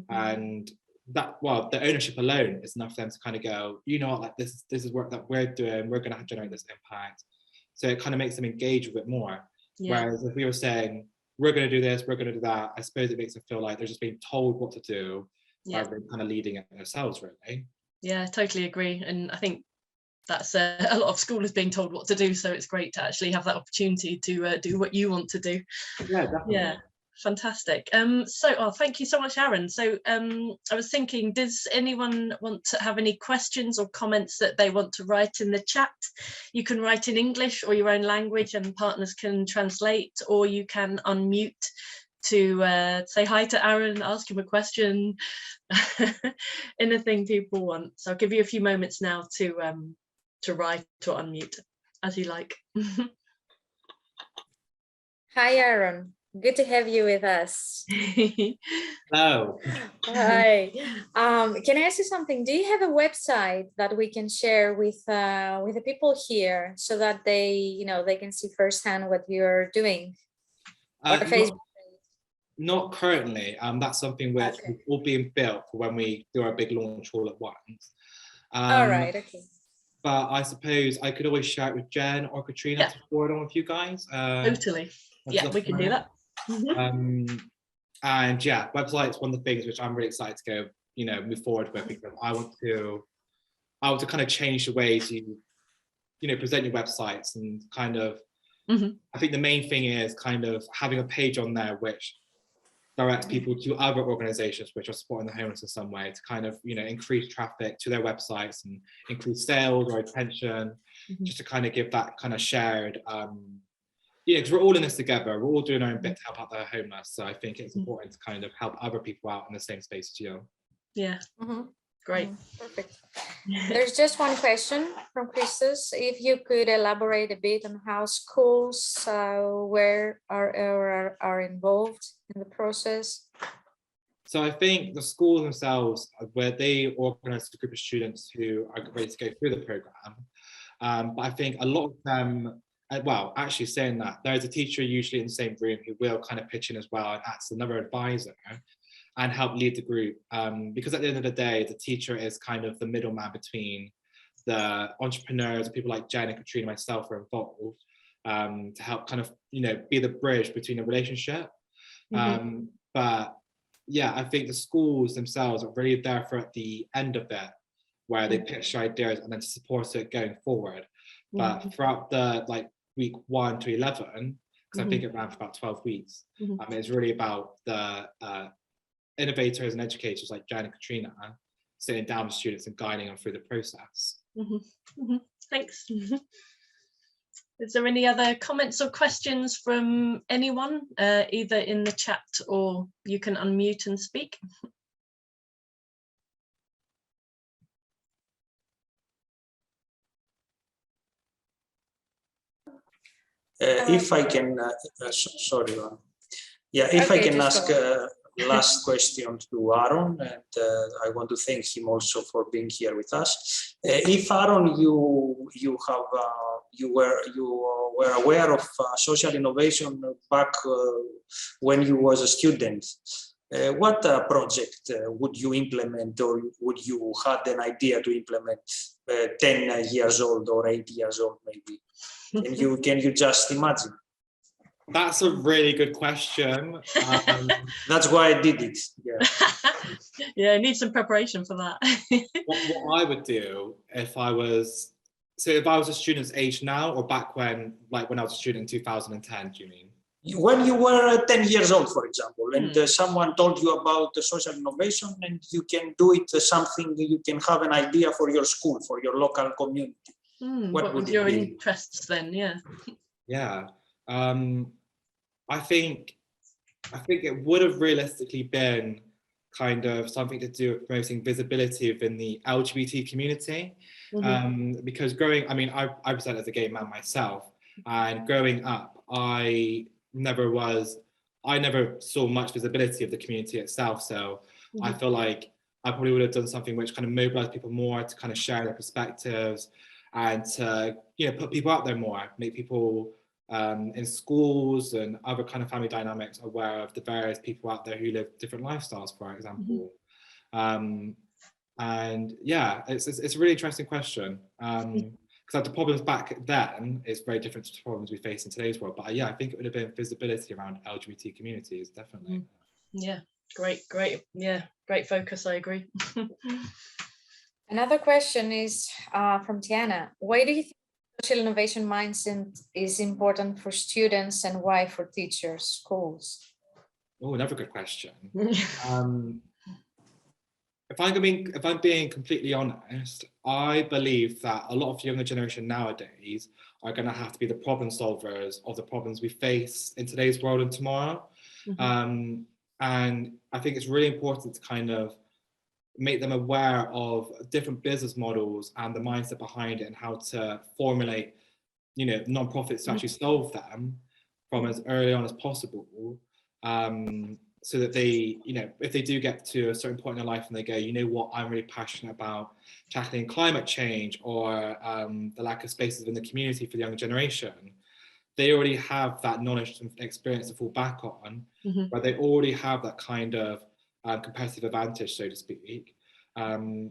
and that, well, the ownership alone is enough for them to kind of go, you know, like this is work that we're doing. We're going to generate this impact. So it kind of makes them engage with it more. Whereas if we were saying, we're going to do this, we're going to do that, I suppose it makes them feel like they're just being told what to do, rather than kind of leading it themselves, really. Yeah, totally agree. And I think that's a lot of school is being told what to do, so it's great to actually have that opportunity to do what you want to do. Yeah, definitely. Yeah, fantastic. So thank you so much, Aaron. So I was thinking, does anyone want to have any questions or comments that they want to write in the chat? You can write in English or your own language, and partners can translate, or you can unmute to say hi to Aaron, ask him a question, anything people want. So I'll give you a few moments now to write or unmute, as you like. Hi, Aaron. Good to have you with us. Hello. Hi. Can I ask you something? Do you have a website that we can share with the people here, so that they, you know, they can see firsthand what you're doing? Or Facebook? Not currently. That's something which is all being built for when we do our big launch all at once. All right. Okay. But I suppose I could always share it with Jen or Katrina to forward on with you guys. Totally. Yeah, we can do that. And yeah, website's one of the things which I'm really excited to go, you know, move forward with, because I want to I were to kind of change the ways you know, present your websites and kind of, I think the main thing is kind of having a page on there which directs people to other organizations which are supporting the homeless in some way to kind of, you know, increase traffic to their websites and increase sales or attention, just to kind of give that kind of shared, yeah, because we're all in this together. We're all doing our own bit to help out the homeless. So I think it's important to kind of help other people out in the same space as you. Yeah, great. Perfect. There's just one question from Christos. If you could elaborate a bit on how schools where are involved in the process. So I think the schools themselves, where they organize a group of students who are ready to go through the program. But I think a lot of them, well, actually saying that, there's a teacher usually in the same room who will kind of pitch in as well and act as another advisor and help lead the group. Because at the end of the day, the teacher is kind of the middleman between the entrepreneurs, people like Jen and Katrina, myself are involved to help kind of, you know, be the bridge between the relationship. But yeah, I think the schools themselves are really there for at the end of it, where they pitch ideas and then support it going forward. But throughout the like week 1 to 11, because I think it ran for about 12 weeks, it's really about the innovators and educators like Jan and Katrina sitting down with students and guiding them through the process. Thanks. Is there any other comments or questions from anyone, either in the chat or you can unmute and speak? If I can, sorry, yeah, if I can ask last question to Aaron, and I want to thank him also for being here with us. If Aaron, you were aware of social innovation back when you was a student, what project would you implement, or would you had an idea to implement 10 years old or 8 years old maybe? Can you just imagine? That's a really good question. That's why I did it. Yeah. Yeah, I need some preparation for that. what I would do if I was a student's age now, or back when, like when I was a student in 2010, do you mean? When you were 10 years old, for example, and someone told you about the social innovation, and you can do it something, you can have an idea for your school, for your local community. What would your interests then? Yeah. Yeah. I think it would have realistically been kind of something to do with promoting visibility within the LGBT community. Because I mean, I present as a gay man myself, and growing up, I never saw much visibility of the community itself. So I feel like I probably would have done something which kind of mobilized people more to kind of share their perspectives and to, you know, put people out there more, make people in schools and other kind of family dynamics aware of the various people out there who live different lifestyles, for example. And yeah, it's a really interesting question. Because the problems back then is very different to the problems we face in today's world. But yeah, I think it would have been visibility around LGBT communities, definitely. Yeah, great. Yeah, great focus, I agree. Another question is from Tiana. Why do you think social innovation mindset is important for students, and why for teachers, schools? Oh, another good question. If I'm being completely honest, I believe that a lot of younger generation nowadays are going to have to be the problem solvers of the problems we face in today's world and tomorrow. And I think it's really important to kind of make them aware of different business models and the mindset behind it, and how to formulate, you know, non-profits to actually solve them from as early on as possible. So that they, you know, if they do get to a certain point in their life and they go, you know what, I'm really passionate about tackling climate change or the lack of spaces in the community for the younger generation, they already have that knowledge and experience to fall back on, but they already have that kind of competitive advantage, so to speak. And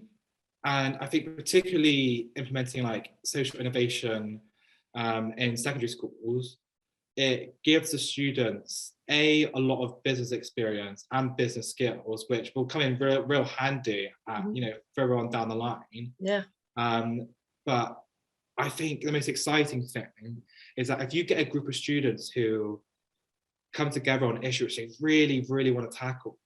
I think particularly implementing like social innovation in secondary schools, it gives the students a lot of business experience and business skills, which will come in real handy, you know, further on down the line. Yeah. But I think the most exciting thing is that if you get a group of students who come together on an issue which they really, really want to tackle,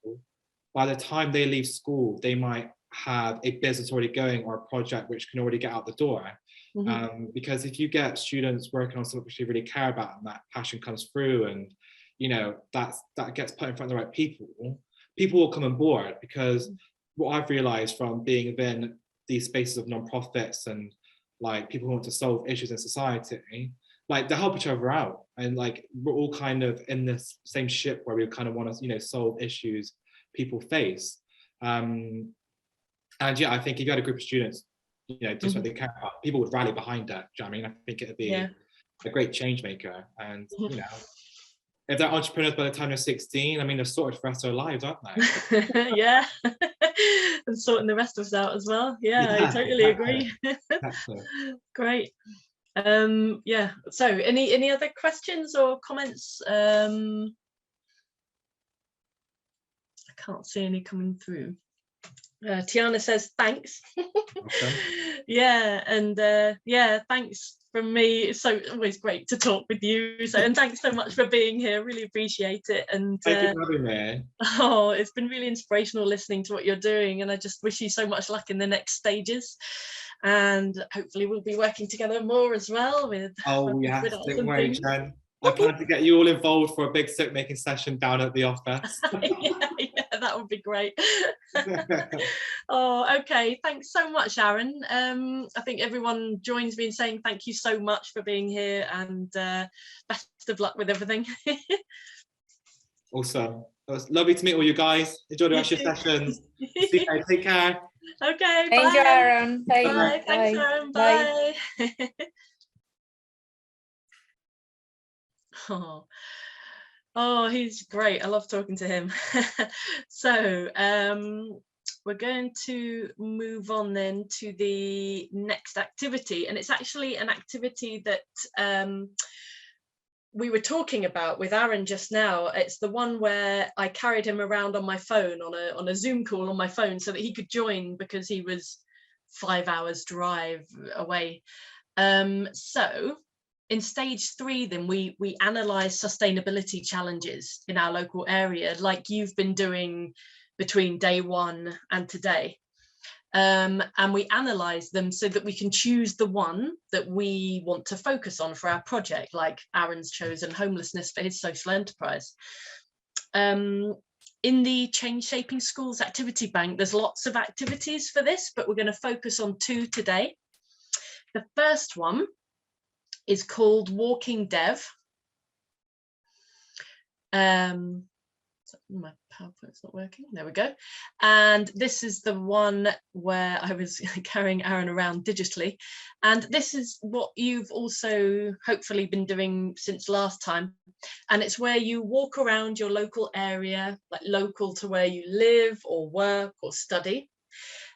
by the time they leave school, they might have a business already going or a project which can already get out the door. Because if you get students working on something which they really care about and that passion comes through, and that gets put in front of the right people will come on board. Because what I've realized from being within these spaces of nonprofits and like people who want to solve issues in society, like they help each other out, and like we're all kind of in this same ship where we kind of want to solve issues people face. And yeah, I think if you had a group of students just what they care about, people would rally behind that. Do you know what I mean? I think it would be a great change maker. And if they're entrepreneurs by the time they're 16, I mean, they're sorted for the rest of their lives, aren't they? Yeah. And sorting the rest of us out as well. Yeah, I totally agree. Great. Yeah, so any other questions or comments? I can't see any coming through. Tiana says thanks. Yeah, and yeah, thanks from me. It's always great to talk with you. And thanks so much for being here. Really appreciate it. And thank you for having me. Oh, it's been really inspirational listening to what you're doing, and I just wish you so much luck in the next stages. And hopefully we'll be working together more as well with. Oh yeah, don't worry, Jen. I plan to get you all involved for a big soap making session down at the office. Yeah, that would be great. Oh, okay. Thanks so much, Aaron. I think everyone joins me in saying thank you so much for being here, and best of luck with everything. Awesome. It was lovely to meet all you guys. Enjoy the rest of your sessions. See you guys. Take care. Okay. Thank you, Aaron. Bye. Bye. Thanks, Aaron. Bye. Oh, he's great. I love talking to him. So we're going to move on then to the next activity, and it's actually an activity that we were talking about with Aaron just now. It's the one where I carried him around on my phone on a Zoom call on my phone so that he could join, because he was 5 hours drive away. So in stage 3, then we analyze sustainability challenges in our local area, like you've been doing between day 1 and today. And we analyze them so that we can choose the one that we want to focus on for our project, like Aaron's chosen homelessness for his social enterprise. In the Change Shaping Schools Activity Bank, there's lots of activities for this, but we're going to focus on 2 today. The first one is called Walking Dev. My PowerPoint's not working. There we go. And this is the one where I was carrying Aaron around digitally. And this is what you've also hopefully been doing since last time. And it's where you walk around your local area, like local to where you live or work or study.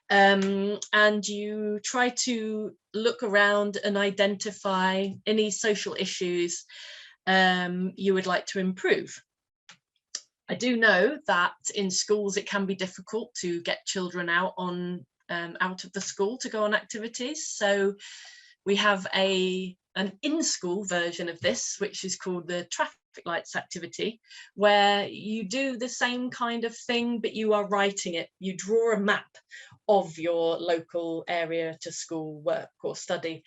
And you try to look around and identify any social issues you would like to improve. I do know that in schools it can be difficult to get children out of the school to go on activities. So we have an in-school version of this, which is called the traffic lights activity, where you do the same kind of thing, but you are writing it. You draw a map of your local area to school, work or study,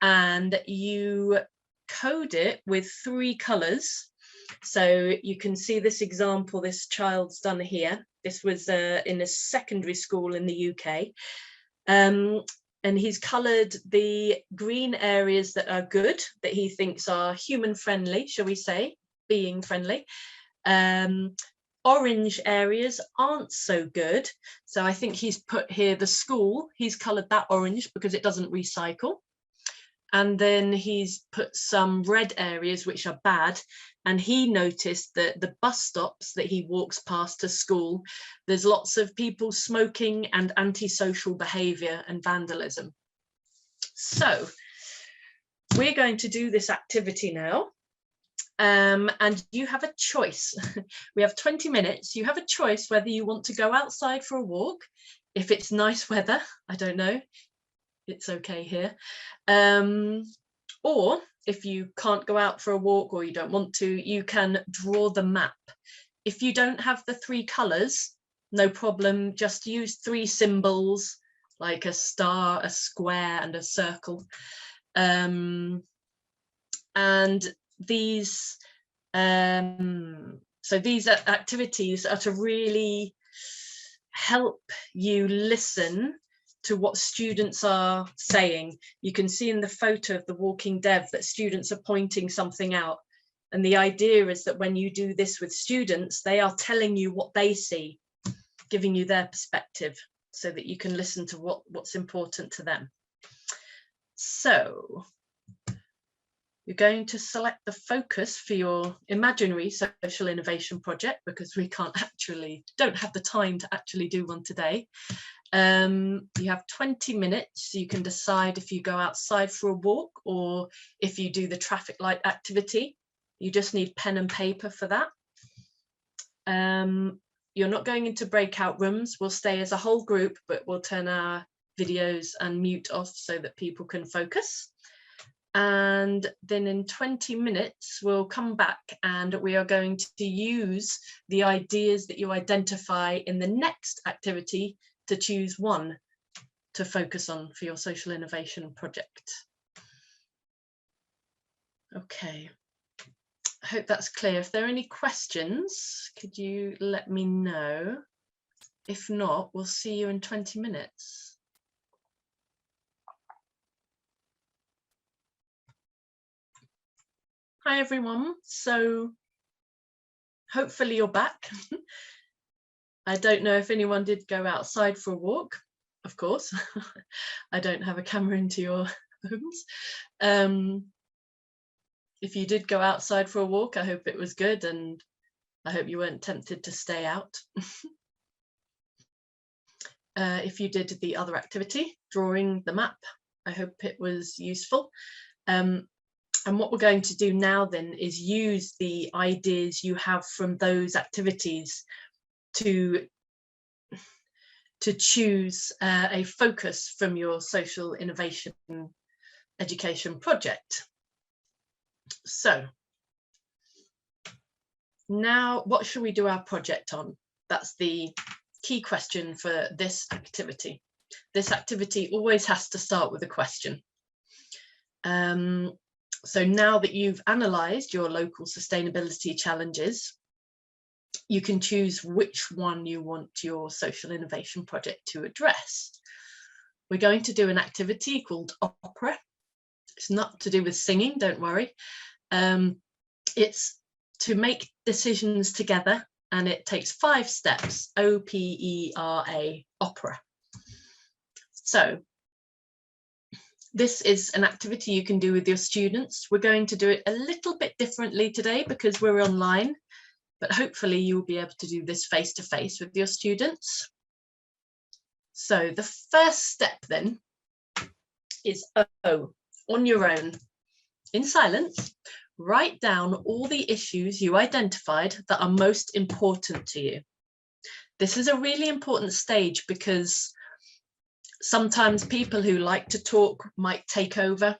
and you code it with 3 colors. So you can see this example this child's done here. This was in a secondary school in the UK. And he's coloured the green areas that are good, that he thinks are human friendly, shall we say, being friendly. Orange areas aren't so good. So I think he's put here the school, he's coloured that orange because it doesn't recycle. And then he's put some red areas which are bad. And he noticed that the bus stops that he walks past to school, there's lots of people smoking and antisocial behaviour and vandalism. So we're going to do this activity now. And you have a choice. We have 20 minutes. You have a choice whether you want to go outside for a walk, if it's nice weather, I don't know. it's okay here. Or if you can't go out for a walk or you don't want to, you can draw the map. If you don't have the 3 colors, no problem, just use 3 symbols like a star, a square and a circle. And these so these activities are to really help you listen to what students are saying. You can see in the photo of the walking dev that students are pointing something out. And the idea is that when you do this with students, they are telling you what they see, giving you their perspective so that you can listen to what's important to them. So you're going to select the focus for your imaginary social innovation project, because we don't have the time to actually do one today. You have 20 minutes. You can decide if you go outside for a walk or if you do the traffic light activity. You just need pen and paper for that. You're not going into breakout rooms. We'll stay as a whole group, but we'll turn our videos and mute off so that people can focus. And then in 20 minutes, we'll come back and we are going to use the ideas that you identify in the next activity to choose one to focus on for your social innovation project. Okay, I hope that's clear. If there are any questions, could you let me know? If not, we'll see you in 20 minutes. Hi everyone, so hopefully you're back. I don't know if anyone did go outside for a walk, of course. I don't have a camera into your homes. If you did go outside for a walk, I hope it was good and I hope you weren't tempted to stay out. If you did the other activity, drawing the map, I hope it was useful. And what we're going to do now then is use the ideas you have from those activities to choose a focus from your social innovation education project. So now what should we do our project on? That's the key question for this activity. This activity always has to start with a question. So now that you've analysed your local sustainability challenges, you can choose which one you want your social innovation project to address. We're going to do an activity called opera. It's not to do with singing, don't worry. It's to make decisions together, and it takes 5 steps, OPERA, opera. So this is an activity you can do with your students. We're going to do it a little bit differently today because we're online, but hopefully you will be able to do this face-to-face with your students. So the first step then is on your own, in silence, write down all the issues you identified that are most important to you. This is a really important stage because sometimes people who like to talk might take over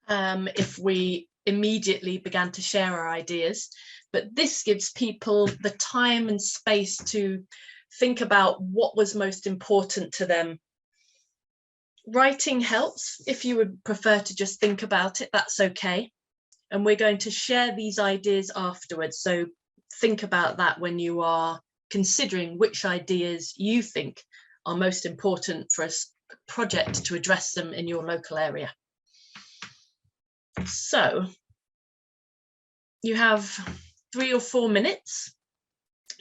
if we immediately began to share our ideas, but this gives people the time and space to think about what was most important to them. Writing helps. If you would prefer to just think about it, that's okay. And we're going to share these ideas afterwards, so think about that when you are considering which ideas you think are most important for a project to address them in your local area. So you have 3 or 4 minutes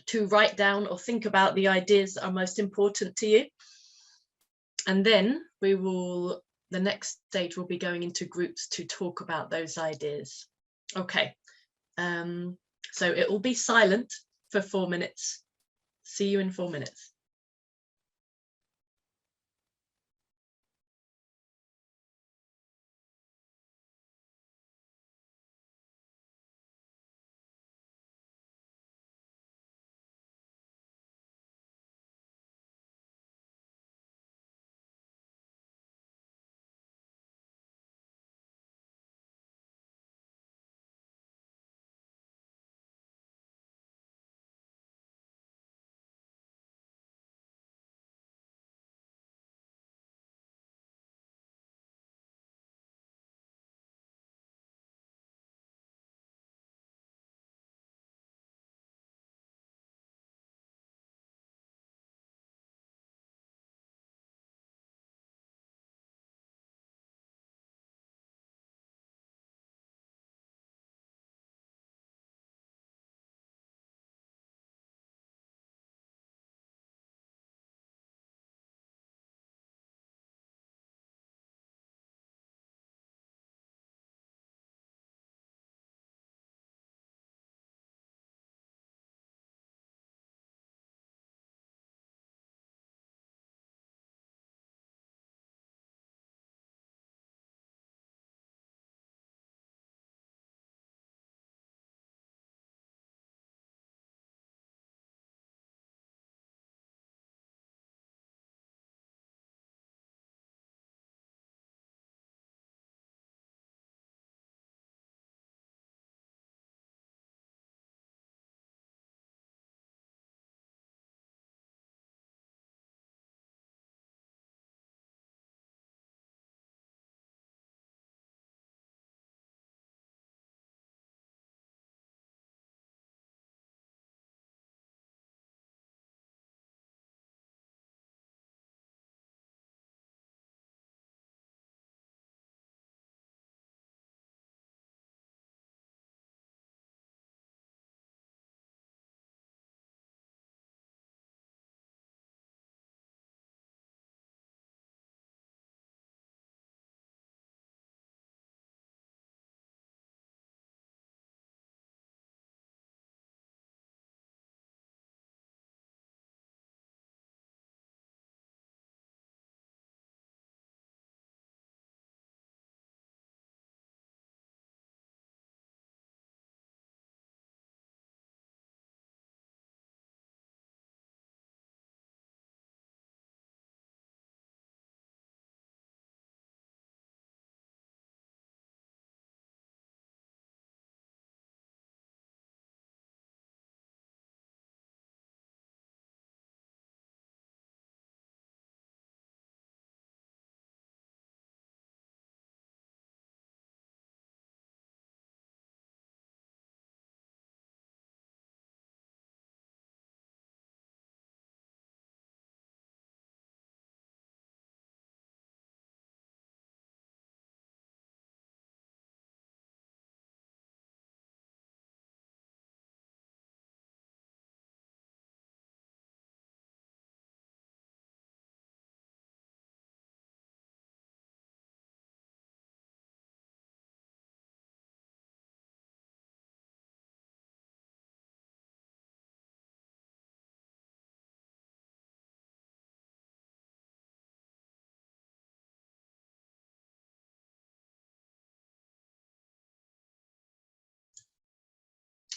to write down or think about the ideas that are most important to you. And then the next stage will be going into groups to talk about those ideas. Okay, so it will be silent for 4 minutes. See you in 4 minutes.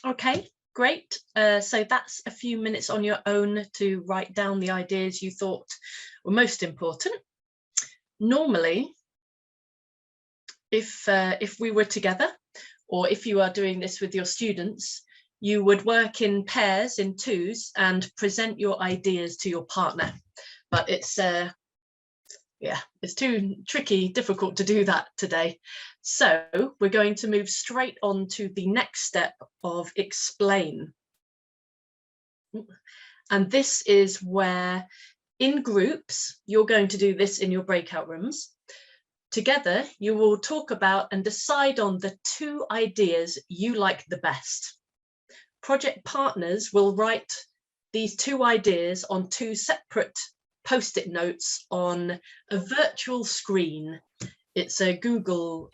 Okay, great. So that's a few minutes on your own to write down the ideas you thought were most important. Normally, if we were together, or if you are doing this with your students, you would work in pairs, in twos, and present your ideas to your partner. But it's too tricky, difficult to do that today. So we're going to move straight on to the next step of explain. And this is where, in groups, you're going to do this in your breakout rooms. Together, you will talk about and decide on the 2 ideas you like the best. Project partners will write these 2 ideas on 2 separate post-it notes on a virtual screen. It's a Google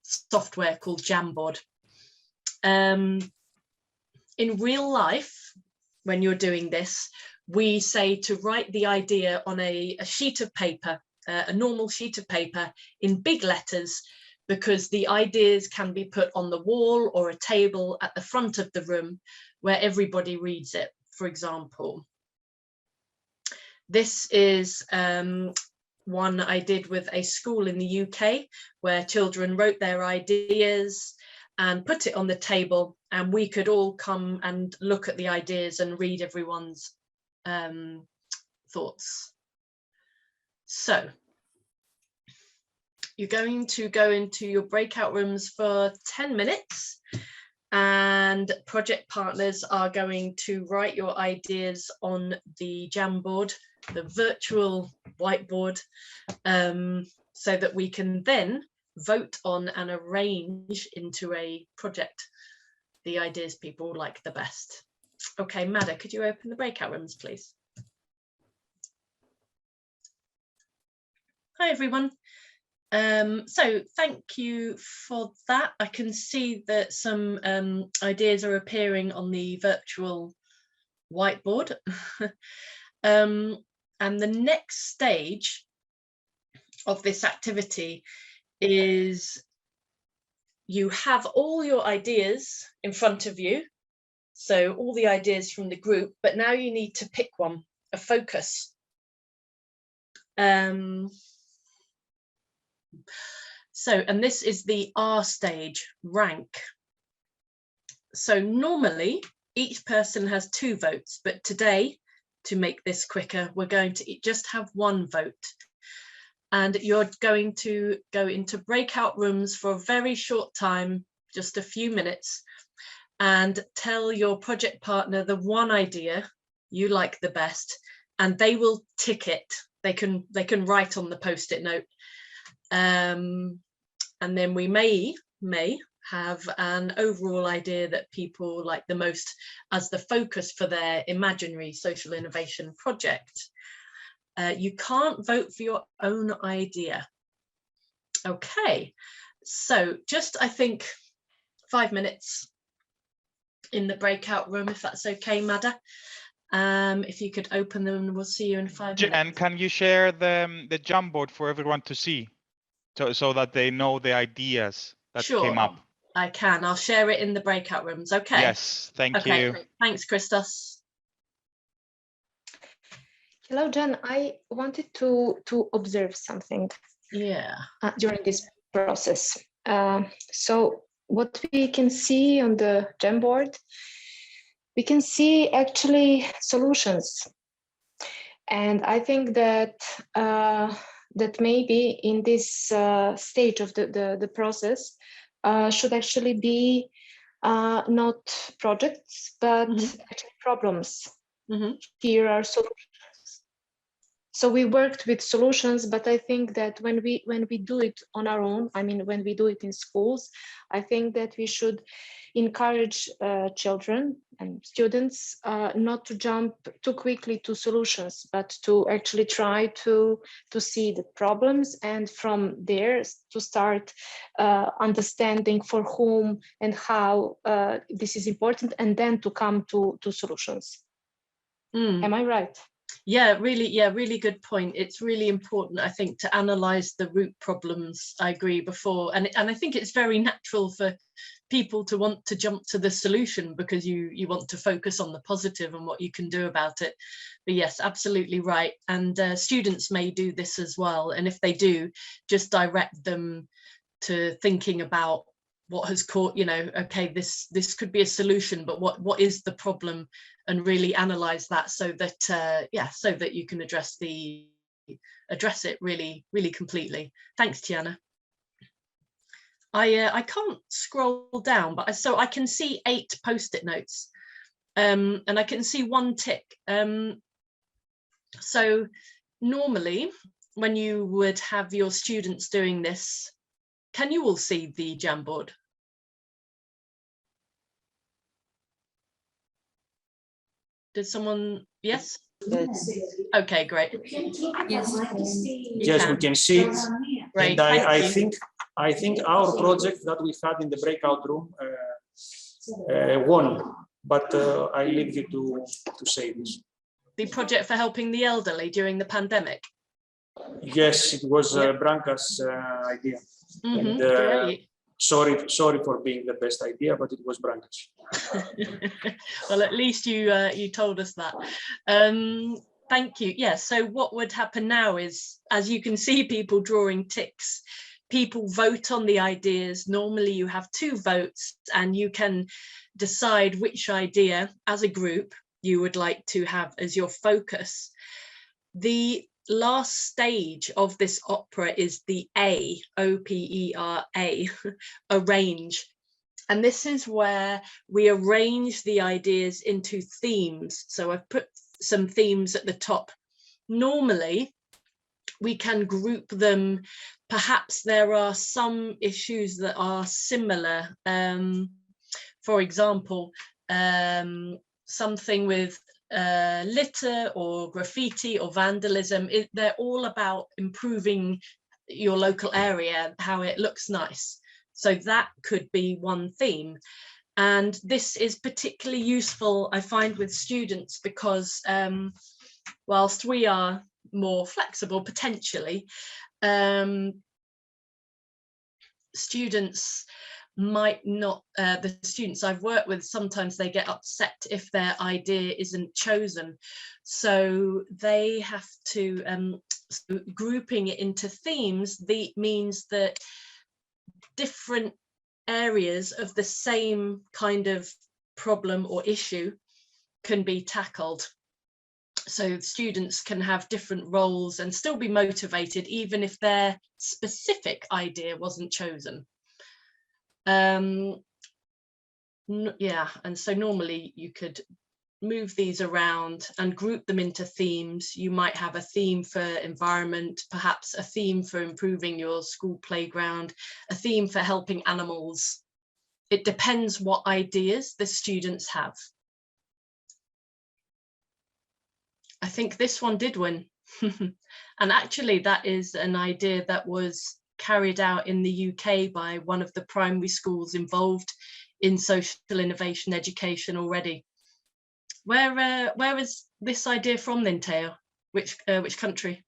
software called Jamboard. In real life, when you're doing this, we say to write the idea on a sheet of paper, a normal sheet of paper in big letters, because the ideas can be put on the wall or a table at the front of the room where everybody reads it, for example. This is one I did with a school in the UK where children wrote their ideas and put it on the table, and we could all come and look at the ideas and read everyone's thoughts. So you're going to go into your breakout rooms for 10 minutes, and project partners are going to write your ideas on the Jamboard, the virtual whiteboard, so that we can then vote on and arrange into a project the ideas people like the best. Okay, Madda, could you open the breakout rooms, please? Hi, everyone. So thank you for that. I can see that some ideas are appearing on the virtual whiteboard. And the next stage of this activity is you have all your ideas in front of you, so all the ideas from the group, but now you need to pick one, a focus. And this is the R stage, rank. So normally each person has 2 votes, but today, to make this quicker, we're going to just have 1 vote. And you're going to go into breakout rooms for a very short time, just a few minutes, and tell your project partner the 1 idea you like the best, and they will tick it. They can write on the post-it note. And then we may have an overall idea that people like the most as the focus for their imaginary social innovation project. You can't vote for your own idea. Okay, so just, I think, 5 minutes in the breakout room, if that's okay, Madda. If you could open them, we'll see you in 5 minutes. And can you share the Jamboard for everyone to see, so that they know the ideas that came up? I can. I'll share it in the breakout rooms. Okay. Yes, thank you. Thanks, Christos. Hello, Jen. I wanted to observe something. Yeah. During this process. So what we can see on the Jamboard, we can see actually solutions. And I think that that maybe in this stage of the process should actually be not projects, but actually problems. Here are solutions. So we worked with solutions, but I think that when we do it on our own, I mean, when we do it in schools, I think that we should encourage children and students not to jump too quickly to solutions, but to actually try to see the problems, and from there to start understanding for whom and how this is important, and then to come to solutions. Am I right? Yeah, really good point. It's really important, I think, to analyze the root problems. I agree before, and I think it's very natural for people to want to jump to the solution because you want to focus on the positive and what you can do about it. But yes, absolutely right. And students may do this as well, and if they do, just direct them to thinking about what has caught, okay, this could be a solution, but what is the problem, and really analyze that so that so that you can address it really completely. Thanks, Tiana. I can't scroll down, but so I can see 8 post-it notes, and I can see 1 tick. So normally when you would have your students doing this, can you all see the Jamboard? Did someone? Yes. Okay, great. Yes, we can see it. Great, And I think our project that we had in the breakout room won, but I leave you to say this. The project for helping the elderly during the pandemic. Yes, it was Branca's idea. And, great. Sorry for being the best idea, but it was Branca's. Well, at least you told us that. Thank you. Yeah, so what would happen now is, as you can see people drawing ticks, people vote on the ideas. Normally you have 2 votes and you can decide which idea as a group you would like to have as your focus. The last stage of this opera is the O-P-E-R-A, arrange. And this is where we arrange the ideas into themes. So I've put some themes at the top. Normally, we can group them. Perhaps there are some issues that are similar. For example, something with litter or graffiti or vandalism. They're all about improving your local area, how it looks nice. So that could be one theme. And this is particularly useful, I find, with students because whilst we are more flexible potentially, students might not, the students I've worked with, sometimes they get upset if their idea isn't chosen. So they have to, so grouping it into themes, means that different areas of the same kind of problem or issue can be tackled. So students can have different roles and still be motivated even if their specific idea wasn't chosen. Yeah, and so normally you could move these around and group them into themes. You might have a theme for environment, perhaps a theme for improving your school playground, a theme for helping animals. It depends what ideas the students have. I think this one did win. And actually that is an idea that was carried out in the UK by one of the primary schools involved in social innovation education already. Where is this idea from then, Teo? Which country?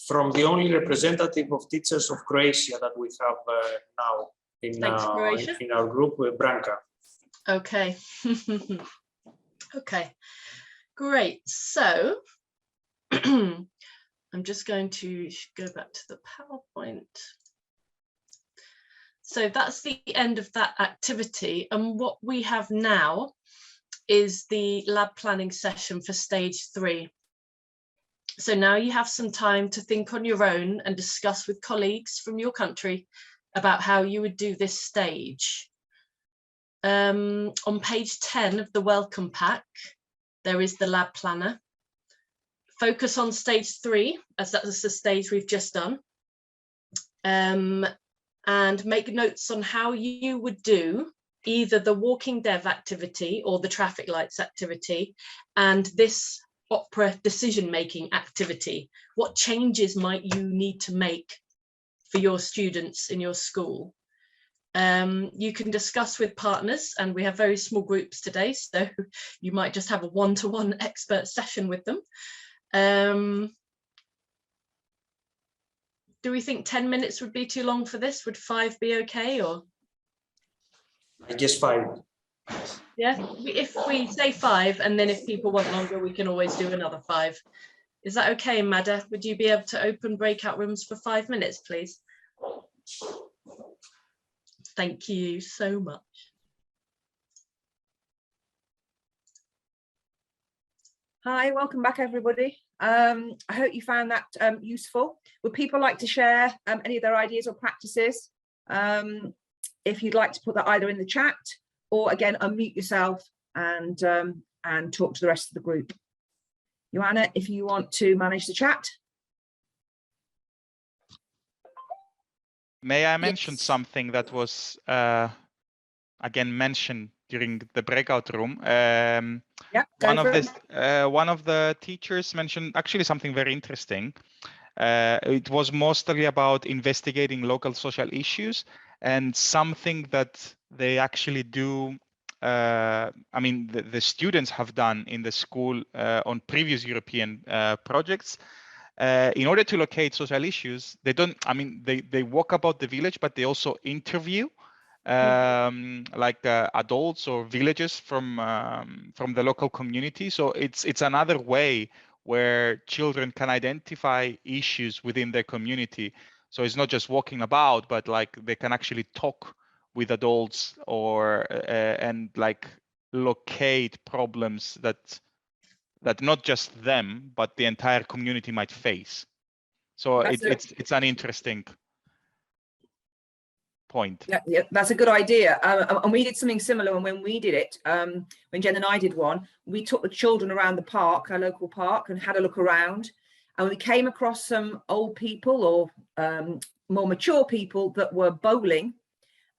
From the only representative of teachers of Croatia that we have now in our group, Branca. Okay. Okay, great. So I'm just going to go back to the PowerPoint. So that's the end of that activity. And what we have now is the lab planning session for stage 3. So now you have some time to think on your own and discuss with colleagues from your country about how you would do this stage. On page 10 of the welcome pack, there is the lab planner. Focus on stage 3, as that's the stage we've just done. And make notes on how you would do either the walking dev activity or the traffic lights activity and this opera decision-making activity. What changes might you need to make for your students in your school? You can discuss with partners, and we have very small groups today, so you might just have a one-to-one expert session with them. Do we think 10 minutes would be too long for this? Would 5 be okay, or? I guess 5. Yeah, if we say 5, and then if people want longer, we can always do another 5. Is that okay, Mada? Would you be able to open breakout rooms for 5 minutes, please? Thank you so much. Hi, welcome back, everybody. I hope you found that useful. Would people like to share any of their ideas or practices? If you'd like to put that either in the chat or again, unmute yourself and talk to the rest of the group. Joanna, if you want to manage the chat. May I mention something that was again mentioned during the breakout room? Yeah, one of the teachers mentioned actually something very interesting. It was mostly about investigating local social issues, and something that they actually do. I mean, the students have done in the school on previous European projects. In order to locate social issues, they don't. I mean, they walk about the village, but they also interview like adults or villagers from the local community. So it's another way where children can identify issues within their community. So it's not just walking about, but like they can actually talk with adults or and like locate problems that not just them, but the entire community might face. So it's an interesting point. Yeah, that's a good idea. And we did something similar when we did it. When Jen and I did one, we took the children around the park, our local park, and had a look around. And we came across some old people or more mature people that were bowling.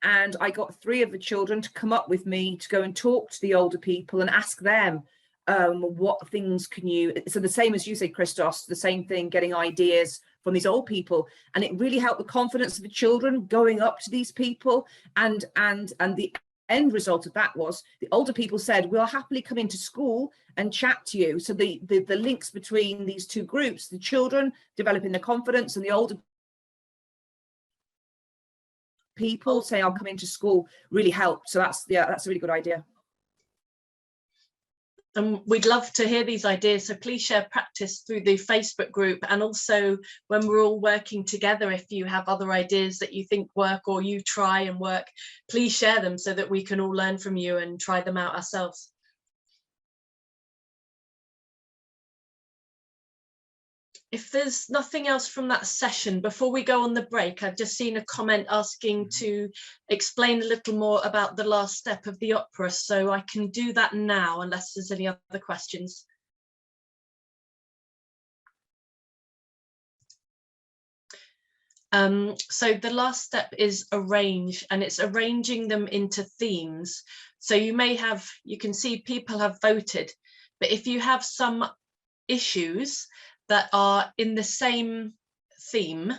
And I got 3 of the children to come up with me to go and talk to the older people and ask them what things can you, so the same as you say, Christos, the same thing, getting ideas from these old people. And it really helped the confidence of the children going up to these people. And the end result of that was the older people said, we'll happily come into school and chat to you. So the links between these two groups, the children developing their confidence and the older people say, I'll come into school, really helped. So that's a really good idea. And we'd love to hear these ideas, so please share practice through the Facebook group, and also when we're all working together, if you have other ideas that you think work or you try and work, please share them so that we can all learn from you and try them out ourselves. If there's nothing else from that session, before we go on the break, I've just seen a comment asking to explain a little more about the last step of the opera, so I can do that now unless there's any other questions. So the last step is arrange, and it's arranging them into themes. So you can see people have voted, but if you have some issues that are in the same theme,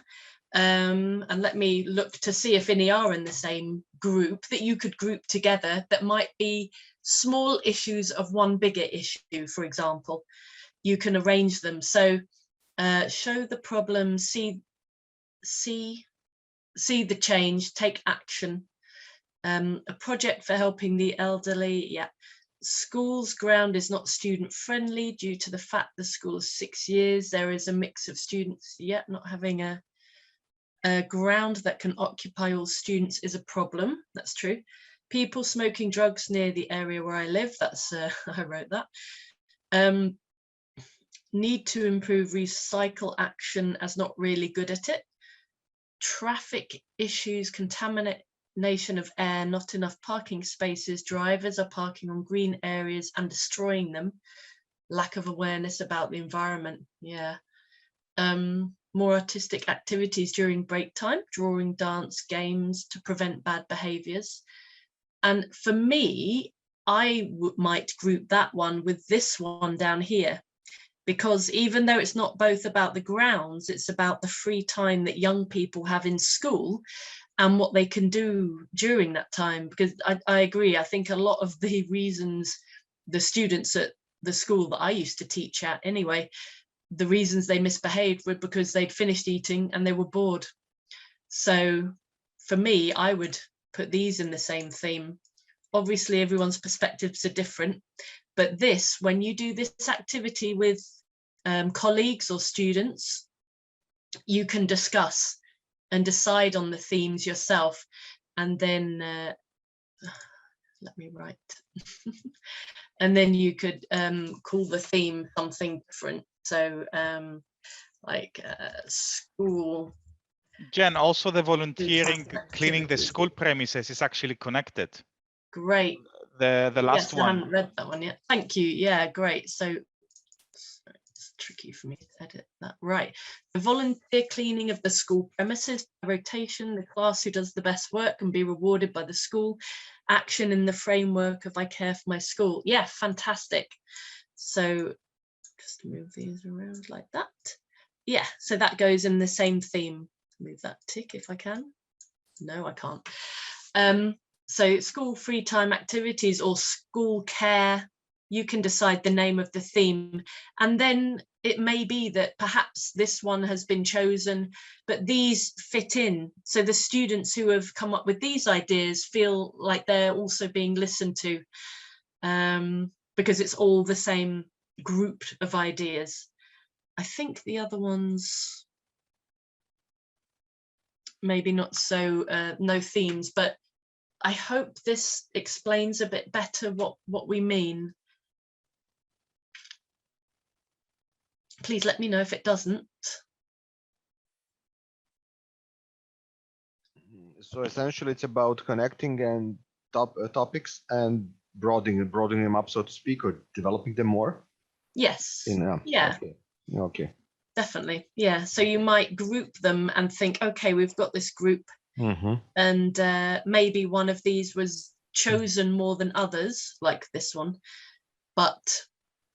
and let me look to see if any are in the same group that you could group together, that might be small issues of one bigger issue, for example. You can arrange them. So show the problem, see the change, take action. A project for helping the elderly, yeah. School's ground is not student friendly due to the fact the school is 6 years. There is a mix of students, yet not having a ground that can occupy all students is a problem. That's true. People smoking drugs near the area where I live. That's I wrote that. Need to improve recycle action as not really good at it. Traffic issues, contamination of air, not enough parking spaces, drivers are parking on green areas and destroying them, lack of awareness about the environment. Yeah. More artistic activities during break time, drawing, dance, games to prevent bad behaviors. And for me, I might group that one with this one down here, because even though it's not both about the grounds, it's about the free time that young people have in school and what they can do during that time. Because I agree, I think a lot of the reasons the students at the school that I used to teach at anyway, the reasons they misbehaved were because they'd finished eating and they were bored. So for me, I would put these in the same theme. Obviously, everyone's perspectives are different, but this, when you do this activity with colleagues or students, you can discuss and decide on the themes yourself, and then let me write and then you could call the theme something different. So like school. Jen, also the volunteering cleaning the school premises is actually connected. Great. The last yes, one. I haven't read that one yet. Thank you. Yeah, great. So it's tricky for me to edit that. Right. The volunteer cleaning of the school premises by rotation. The class who does the best work can be rewarded by the school. Action in the framework of I care for my school. Yeah, fantastic. So just move these around like that. Yeah, so that goes in the same theme. Move that tick if I can. No, I can't. So school free time activities or school care, you can decide the name of the theme, and then it may be that perhaps this one has been chosen, but these fit in. So the students who have come up with these ideas feel like they're also being listened to, because it's all the same group of ideas. I think the other ones maybe not so, no themes, but I hope this explains a bit better what we mean. Please let me know if it doesn't. So essentially it's about connecting and topics and broadening them up, so to speak, or developing them more. Yes. Yeah. Okay. Definitely. Yeah. So you might group them and think, okay, we've got this group, and maybe one of these was chosen more than others, like this one, but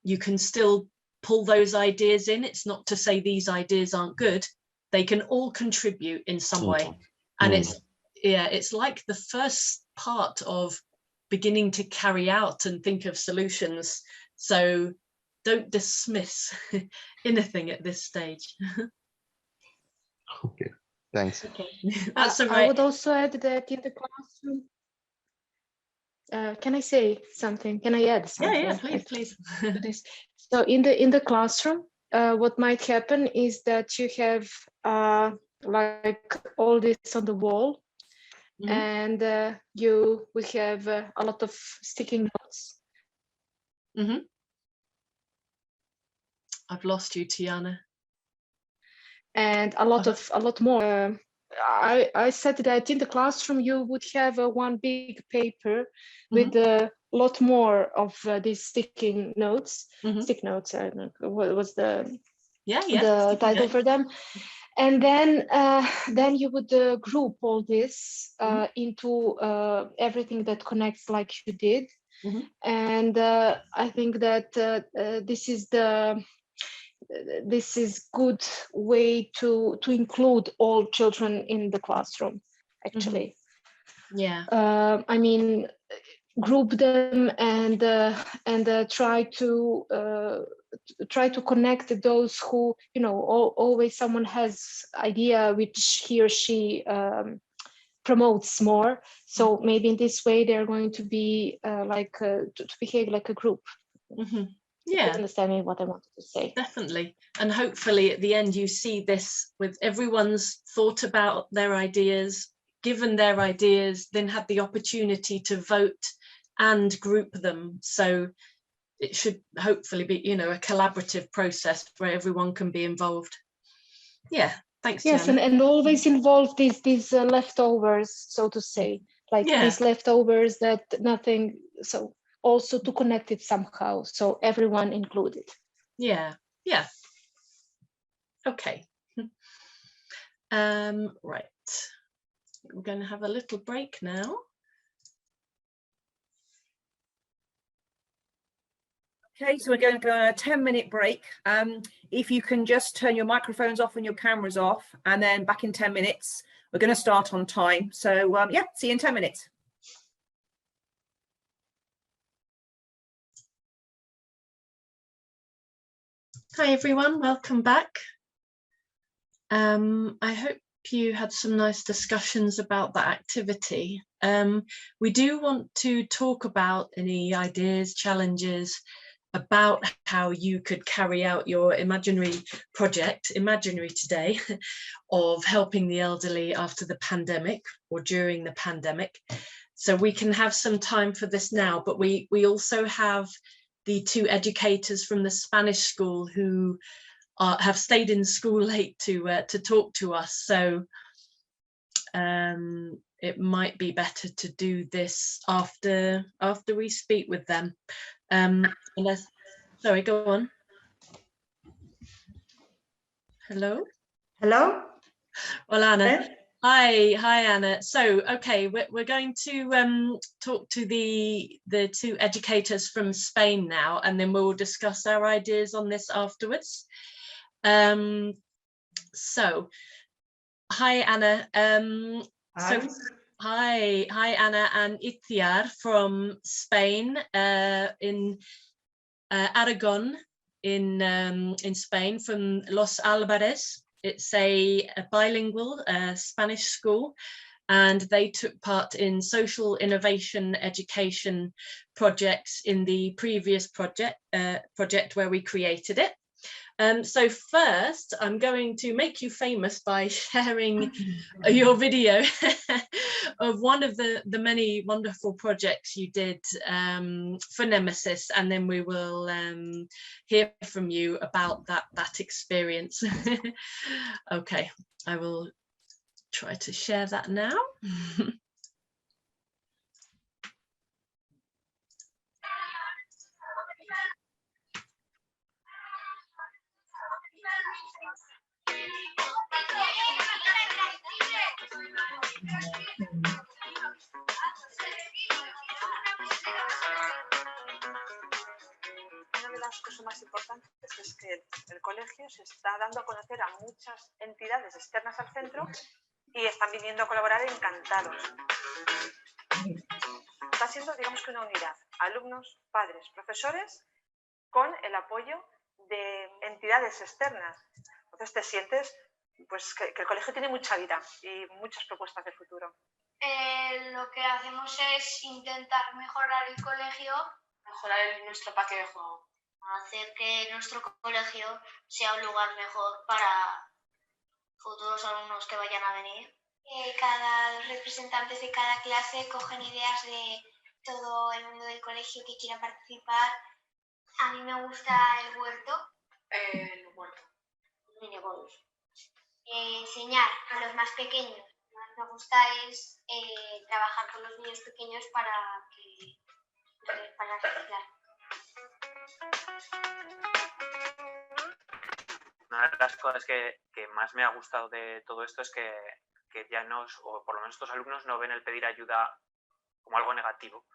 you can still pull those ideas in. It's not to say these ideas aren't good. They can all contribute in some way. And it's like the first part of beginning to carry out and think of solutions. So don't dismiss anything at this stage. Okay, thanks. Okay, that's all right. I would also add that in the classroom, can I say something? Can I add something? Yeah, please. To this? So in the classroom, what might happen is that you have like all this on the wall, and we have a lot of sticky notes. I've lost you, Tiana. And a lot more. I said that in the classroom you would have one big paper with a lot more of these sticky notes. Stick notes. I don't know what was the title for them. And then you would group all this into everything that connects, like you did. And I think that this is good way to include all children in the classroom, actually. Yeah. I mean, group them and try to connect those who, you know, always someone has idea which he or she promotes more. So maybe in this way they're going to be to behave like a group. Yeah, understanding what I wanted to say. Definitely. And hopefully at the end you see this with everyone's thought about their ideas, given their ideas, then had the opportunity to vote and group them. So it should hopefully be, you know, a collaborative process where everyone can be involved. Yeah, thanks. Yes, Tiana. and always involve these leftovers, so to say, like these leftovers that nothing, so also to connect it somehow, so everyone included. Yeah. Okay. Right. We're going to have a little break now. Okay, so we're going to go on a 10-minute break. If you can just turn your microphones off and your cameras off, and then back in 10 minutes. We're going to start on time. So yeah, see you in 10 minutes. Hi everyone, welcome back. I hope you had some nice discussions about that activity. We do want to talk about any ideas, challenges about how you could carry out your imaginary project, imaginary today, of helping the elderly after the pandemic or during the pandemic. So we can have some time for this now, but we also have the two educators from the Spanish school who have stayed in school late to talk to us. So it might be better to do this after we speak with them. Unless, sorry, go on. Hello. Hello. Well, Anna. Hi, Anna. So, okay, we're going to talk to the two educators from Spain now, and then we'll discuss our ideas on this afterwards. So, hi, Anna. Hi. So, hi, Anna and Itziar from Spain, in Aragon, in Spain, from Los Albares. It's a bilingual Spanish school, and they took part in social innovation education projects in the previous project where we created it. So first, I'm going to make you famous by sharing your video of one of the many wonderful projects you did for Nemesis, and then we will hear from you about that experience. Okay, I will try to share that now. Una de las cosas más importantes es que el colegio se está dando a conocer a muchas entidades externas al centro y están viniendo a colaborar encantados. Está siendo, digamos que una unidad, alumnos, padres, profesores, con el apoyo de entidades externas. Entonces te sientes pues, que el colegio tiene mucha vida y muchas propuestas de futuro. Lo que hacemos es intentar mejorar el colegio, mejorar nuestro patio de juego, hacer que nuestro colegio sea un lugar mejor para futuros alumnos que vayan a venir. Cada representantes de cada clase cogen ideas de todo el mundo del colegio que quiera participar. A mí me gusta el huerto. El huerto. Minijuegos. Enseñar a los más pequeños. Lo que más me gusta es trabajar con los niños pequeños para reciclar. Una de las cosas que más me ha gustado de todo esto es que ya o por lo menos estos alumnos no ven el pedir ayuda como algo negativo,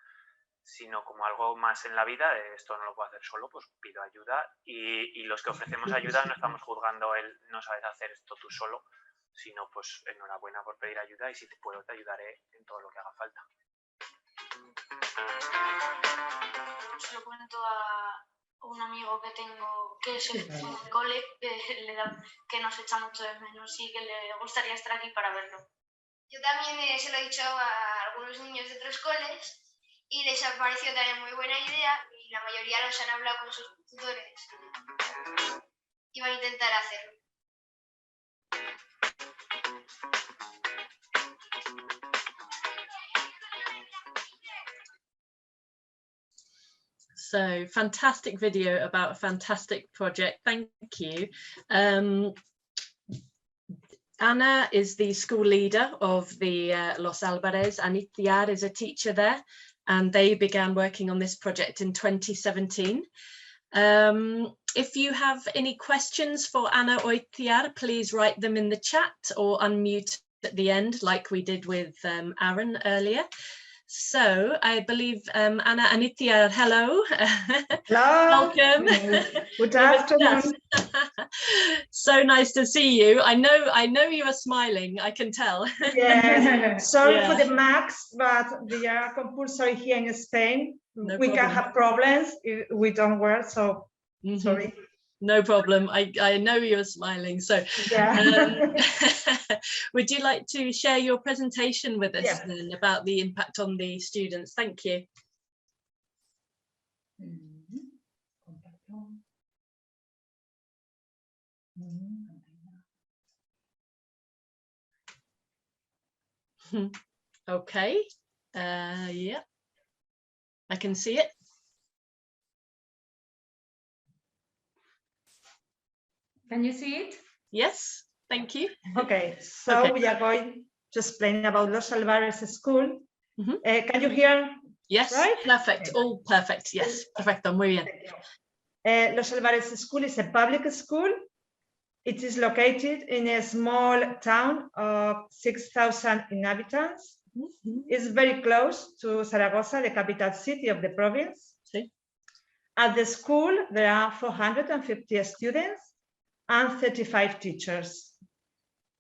sino como algo más en la vida, de esto no lo puedo hacer solo, pues pido ayuda, y los que ofrecemos ayuda no estamos juzgando el no sabes hacer esto tú solo, sino pues enhorabuena por pedir ayuda y si te puedo te ayudaré en todo lo que haga falta. Se lo cuento a un amigo que tengo que es el cole, que nos echa mucho de menos y que le gustaría estar aquí para verlo. Yo también se lo he dicho a algunos niños de otros coles y les ha parecido también muy buena idea y la mayoría los han hablado con sus tutores y van a intentar hacerlo. So fantastic video about a fantastic project. Thank you. Anna is the school leader of the Los Albares, and Itziar is a teacher there, and they began working on this project in 2017. If you have any questions for Anna or Itziar, please write them in the chat or unmute at the end like we did with Aaron earlier. So I believe Anna Anitya, hello. Hello. Welcome. Good afternoon. So nice to see you. I know you are smiling, I can tell. Yes. Sorry Yeah. for the marks, but they are compulsory here in Spain. No we problem. can have problems if we don't wear, so sorry. No problem. I know you're smiling. So yeah. would you like to share your presentation with us then about the impact on the students? Thank you. Okay. Yeah, I can see it. Can you see it? Yes, thank you. Okay, so we are going to explain about Los Alvarez School. Can you hear? Yes, right? Perfect. All perfect. Yes, perfecto. Muy bien. Los Alvarez School is a public school. It is located in a small town of 6,000 inhabitants. It's very close to Zaragoza, the capital city of the province. At the school, there are 450 students and 35 teachers.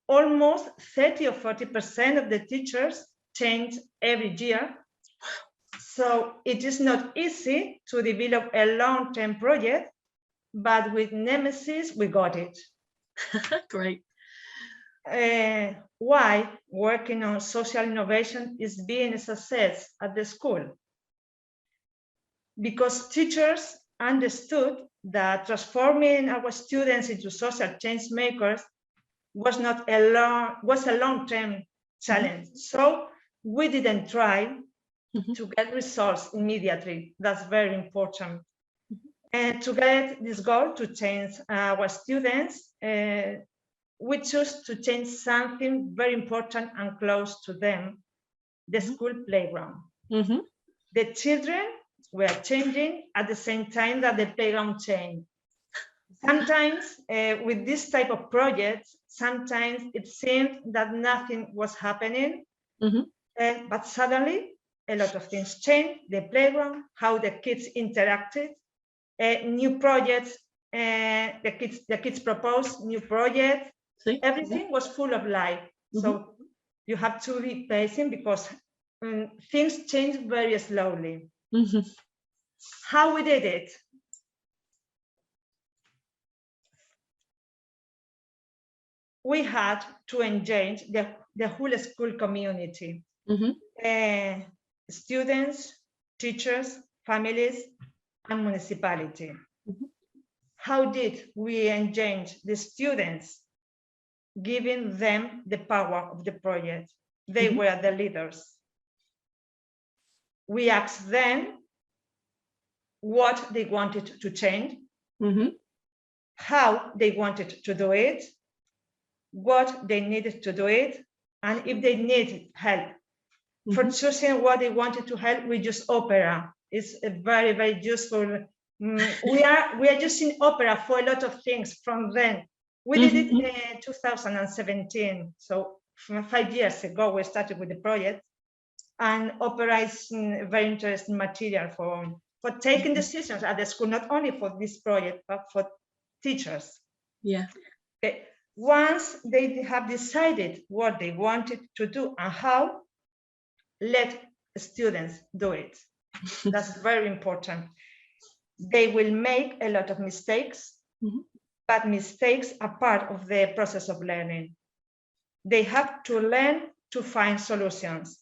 Almost 30 or 40% of the teachers change every year. So it is not easy to develop a long-term project, but with Nemesis, we got it. Great. Why working on social innovation is being a success at the school? Because teachers understood that transforming our students into social change makers was a long-term challenge. So we didn't try to get results immediately. That's very important. And to get this goal to change our students, we choose to change something very important and close to them, the school playground. The children were changing at the same time that the playground changed. Sometimes with this type of projects, sometimes it seemed that nothing was happening, but suddenly a lot of things changed, the playground, how the kids interacted, new projects, the kids proposed new projects, everything was full of life. So you have to be patient because things change very slowly. How we did it? We had to engage the whole school community, students, teachers, families, and municipality. How did we engage the students, giving them the power of the project? They were the leaders. We asked them what they wanted to change, how they wanted to do it, what they needed to do it, and if they needed help. For choosing what they wanted to help, we use Opera. It's a very, very useful. We are using Opera for a lot of things from then. We did it in 2017. So 5 years ago, we started with the project. And Opera is a very interesting material for taking decisions at the school, not only for this project, but for teachers. Yeah. Okay. Once they have decided what they wanted to do and how, let students do it. That's very important. They will make a lot of mistakes, but mistakes are part of the process of learning. They have to learn to find solutions.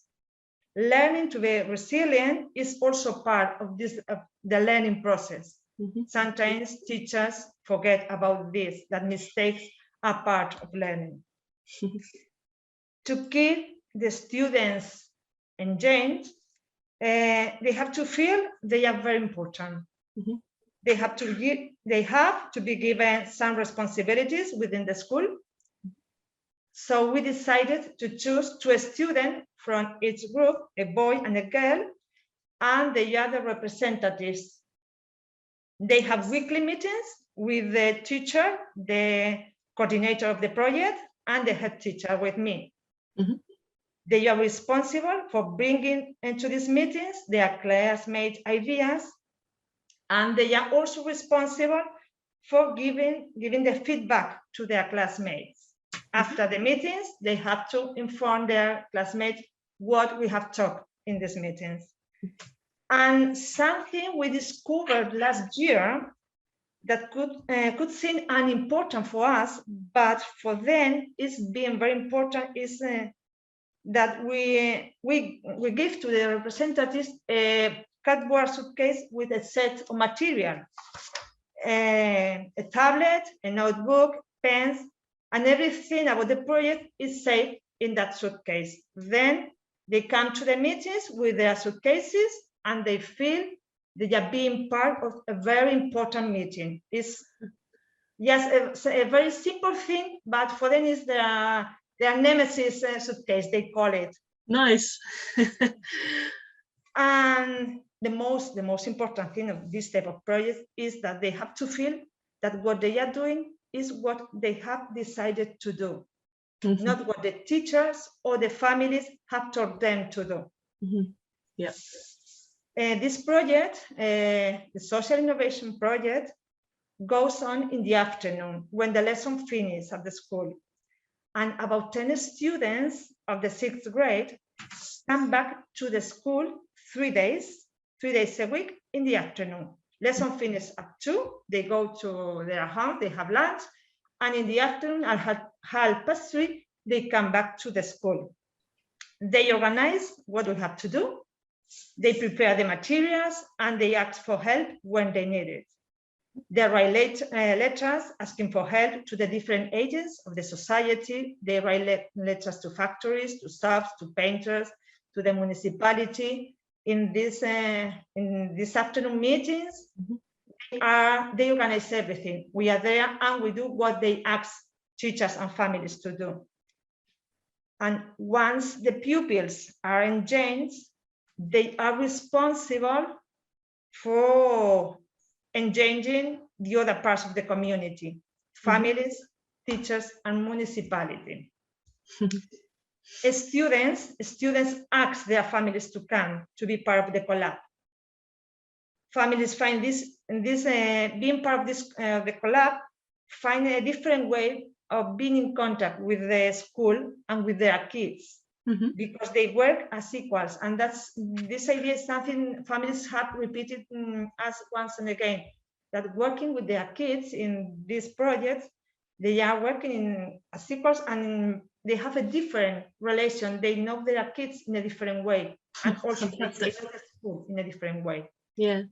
Learning to be resilient is also part of this the learning process. Sometimes teachers forget about this, that mistakes are part of learning. To keep the students engaged, they have to feel they are very important. They have to be given some responsibilities within the school. So we decided to choose 2 students from each group, a boy and a girl, and the other representatives. They have weekly meetings with the teacher, the coordinator of the project, and the head teacher with me. They are responsible for bringing into these meetings their classmate ideas, and they are also responsible for giving the feedback to their classmates. After the meetings, they have to inform their classmates what we have talked in these meetings. And something we discovered last year that could seem unimportant for us, but for them is being very important, is that we give to the representatives a cardboard suitcase with a set of material, a tablet, a notebook, pens, and everything about the project is safe in that suitcase. Then they come to the meetings with their suitcases and they feel they are being part of a very important meeting. It's just a very simple thing, but for them is their nemesis suitcase, they call it. Nice. And the most important thing of this type of project is that they have to feel that what they are doing is what they have decided to do, not what the teachers or the families have told them to do. Yeah. This project, the social innovation project, goes on in the afternoon when the lesson finishes at the school. And about 10 students of the 6th grade come back to the school 3 days a week in the afternoon. Lesson finishes at 2, they go to their home, they have lunch, and in the afternoon at 3:30, they come back to the school. They organize what we have to do, they prepare the materials, and they ask for help when they need it. They write letters asking for help to the different agents of the society. They write letters to factories, to staff, to painters, to the municipality. In this afternoon meetings, they organize everything. We are there and we do what they ask teachers and families to do. And once the pupils are engaged, they are responsible for engaging the other parts of the community, families, teachers, and municipality. Students ask their families to come to be part of the collab. Families find being part of the collab, find a different way of being in contact with the school and with their kids, because they work as equals. And this idea is something families have repeated us once and again, that working with their kids in this project, they are working as equals and they have a different relation. They know their kids in a different way, and also they know the school in a different way. Yeah.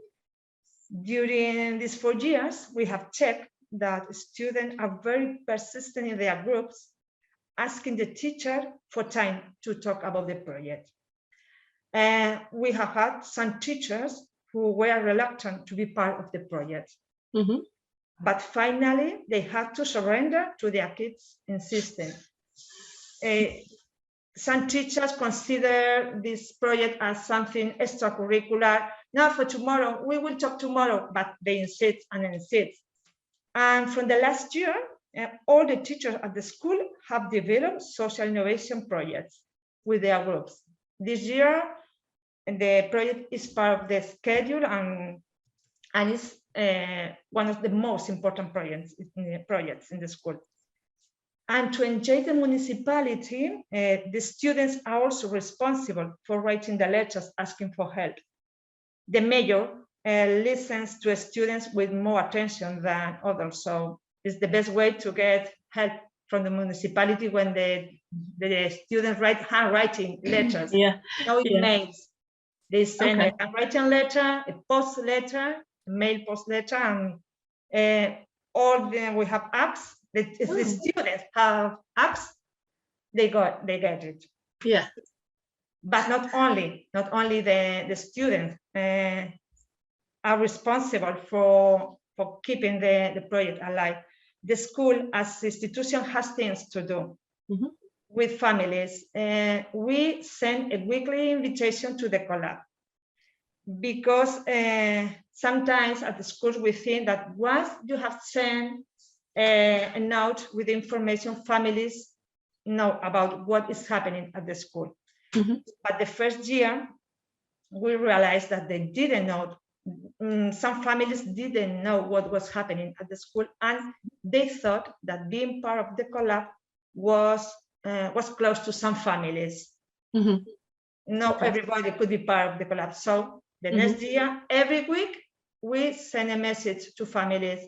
During these 4 years, we have checked that students are very persistent in their groups, asking the teacher for time to talk about the project. We have had some teachers who were reluctant to be part of the project. But finally, they had to surrender to their kids' insistence. Some teachers consider this project as something extracurricular. Now for tomorrow, we will talk tomorrow, but they insist and insist. And from the last year, all the teachers at the school have developed social innovation projects with their groups. This year, the project is part of the schedule and is one of the most important projects in the school. And to engage the municipality, the students are also responsible for writing the letters asking for help. The mayor listens to students with more attention than others, so it's the best way to get help from the municipality when the students write handwriting letters, no emails. They send a handwritten letter, a post letter, a mail post letter, and we have apps. If the students have apps, they get it. Yeah. But not only the students are responsible for keeping the project alive. The school as institution has things to do with families. We send a weekly invitation to the collab, because sometimes at the schools we think that once you have sent a note with information, families know about what is happening at the school. But the first year, we realized that they didn't know. Some families didn't know what was happening at the school, and they thought that being part of the collab was close to some families. Not everybody could be part of the collab. So the next year, every week, we send a message to families.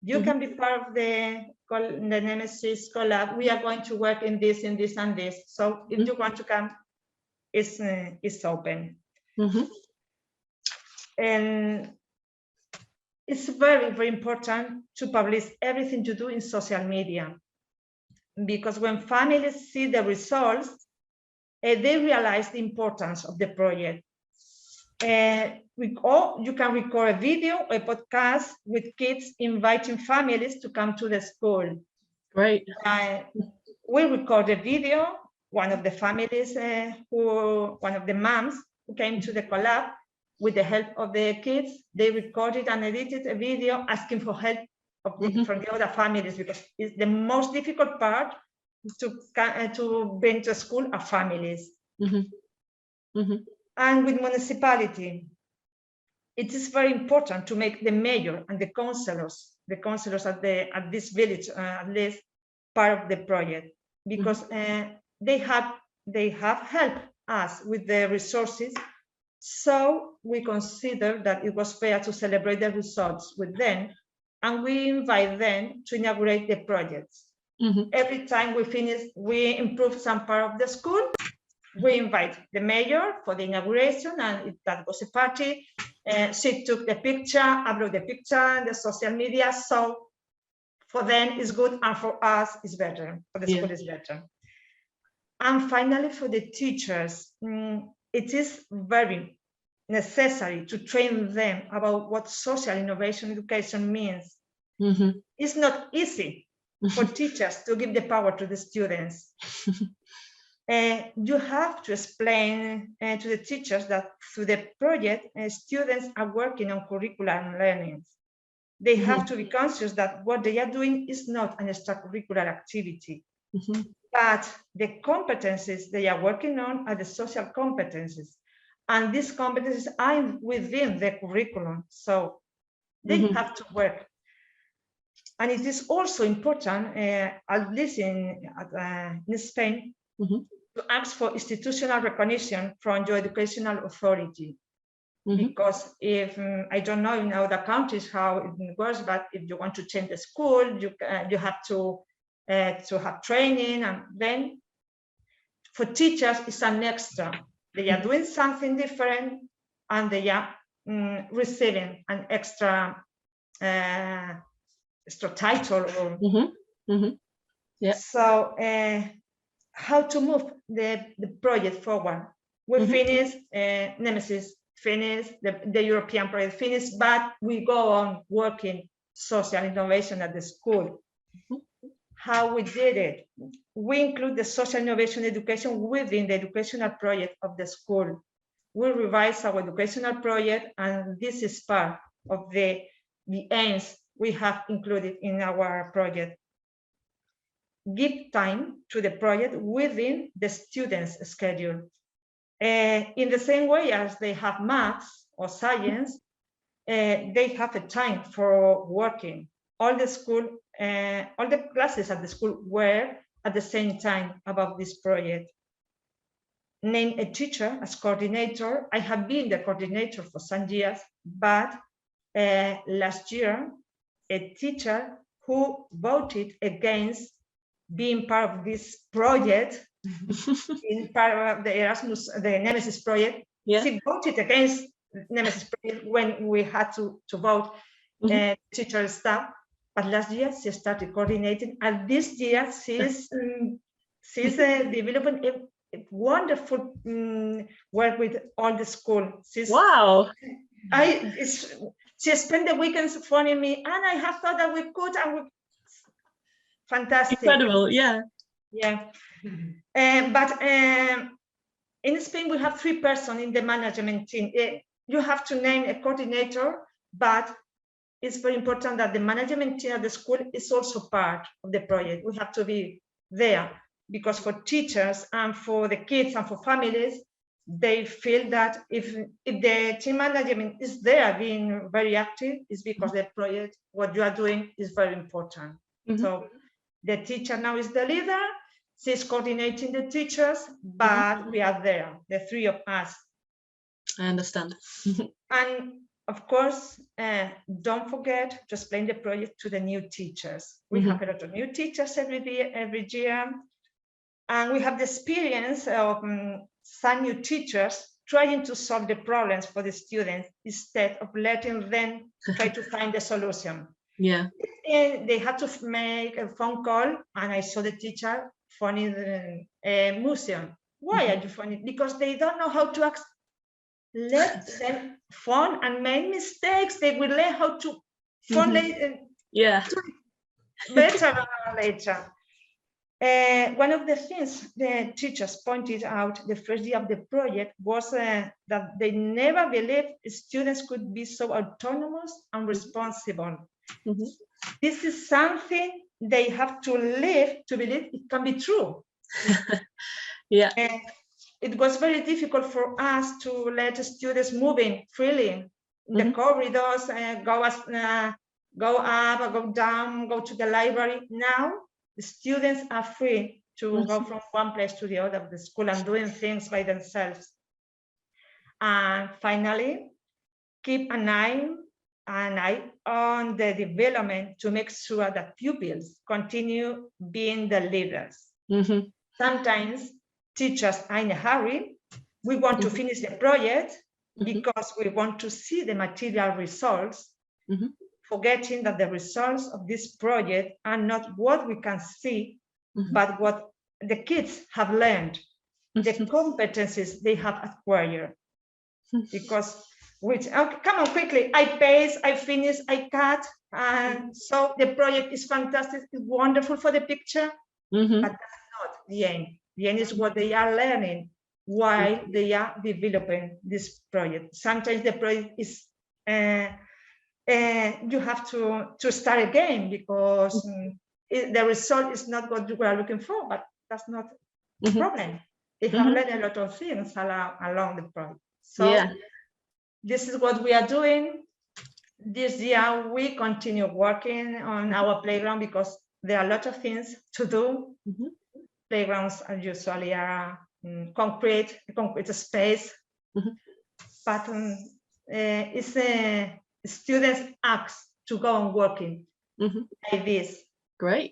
You can be part of the Nemesis collab. We are going to work in this, and this, and this. So if you want to come, it's open. And it's very, very important to publish everything you do in social media, because when families see the results, they realize the importance of the project. You can record a video, a podcast with kids inviting families to come to the school. Great. We record a video. One of the families, one of the moms who came to the collab, with the help of the kids, they recorded and edited a video asking for help from the other families, because it's the most difficult part to bring to school are families. And with municipality, it is very important to make the mayor and the councillors at this village at least part of the project, because they have helped us with the resources. So we consider that it was fair to celebrate the results with them, and we invite them to inaugurate the projects. Every time we improve some part of the school, we invite the mayor for the inauguration, and if that was a party, she took the picture, upload the picture in the social media. So for them it's good, and for us it's better, for the school is better. And finally, for the teachers, it is very necessary to train them about what social innovation education means. It's not easy for teachers to give the power to the students. You have to explain to the teachers that through the project, students are working on curriculum learning. They have to be conscious that what they are doing is not an extracurricular activity, but the competencies they are working on are the social competencies. And these competencies are within the curriculum, so they have to work. And it is also important, at least in Spain, to ask for institutional recognition from your educational authority. Because if, I don't know in other countries how it works, but if you want to change the school, you have to have training, and then for teachers it's an extra. They are doing something different, and they are receiving an extra title. So how to move the project forward? We finished Nemesis, finished the European project, finished, but we go on working social innovation at the school. How we did it? We include the social innovation education within the educational project of the school. We revise our educational project, and this is part of the aims we have included in our project. Give time to the project within the students' schedule. In the same way as they have maths or science, they have a time for working. All the classes at the school were at the same time about this project. Name a teacher as coordinator. I have been the coordinator for some years, but last year, a teacher who voted against being part of this project, in part of the the Nemesis project, she voted against Nemesis project when we had to vote teacher staff. But last year she started coordinating, and this year she's developing a wonderful work with all the school. Wow! She spent the weekends phoning me, and I have thought that we could, and we fantastic. Incredible, yeah. But in Spain we have 3 persons in the management team. You have to name a coordinator, but it's very important that the management team at the school is also part of the project. We have to be there. because for teachers and for the kids and for families, they feel that if the team management is there being very active, it's because the project, what you are doing is very important. So the teacher now is the leader, she's coordinating the teachers, but we are there, the three of us. I understand. And of course, don't forget to explain the project to the new teachers. We have a lot of new teachers every year. And we have the experience of some new teachers trying to solve the problems for the students instead of letting them try to find the solution. Yeah. And they had to make a phone call, and I saw the teacher phoning the museum. Why are you phoning? Because they don't know how to ask. Let them phone and make mistakes. They will learn how to phone later. Yeah. Better later. One of the things the teachers pointed out the first day of the project was that they never believed students could be so autonomous and responsible. This is something they have to live to believe it can be true. Yeah. It was very difficult for us to let students moving freely in the corridors, go up, go down, go to the library. Now the students are free to go from one place to the other of the school and doing things by themselves. And finally, keep an eye on the development to make sure that pupils continue being the leaders. Sometimes teachers are in a hurry. We want to finish the project because we want to see the material results, forgetting that the results of this project are not what we can see, but what the kids have learned, the competencies they have acquired. Because come on quickly, I paste, I finish, I cut, and so the project is fantastic, it's wonderful for the picture, but that's not the end. The end is what they are learning while they are developing this project. Sometimes the project is you have to start again because the result is not what you were looking for, but that's not the problem. They have learned a lot of things along the project. So this is what we are doing. This year we continue working on our playground because there are a lot of things to do. Playgrounds are usually concrete space, but it's students ask to go on working like this. Great.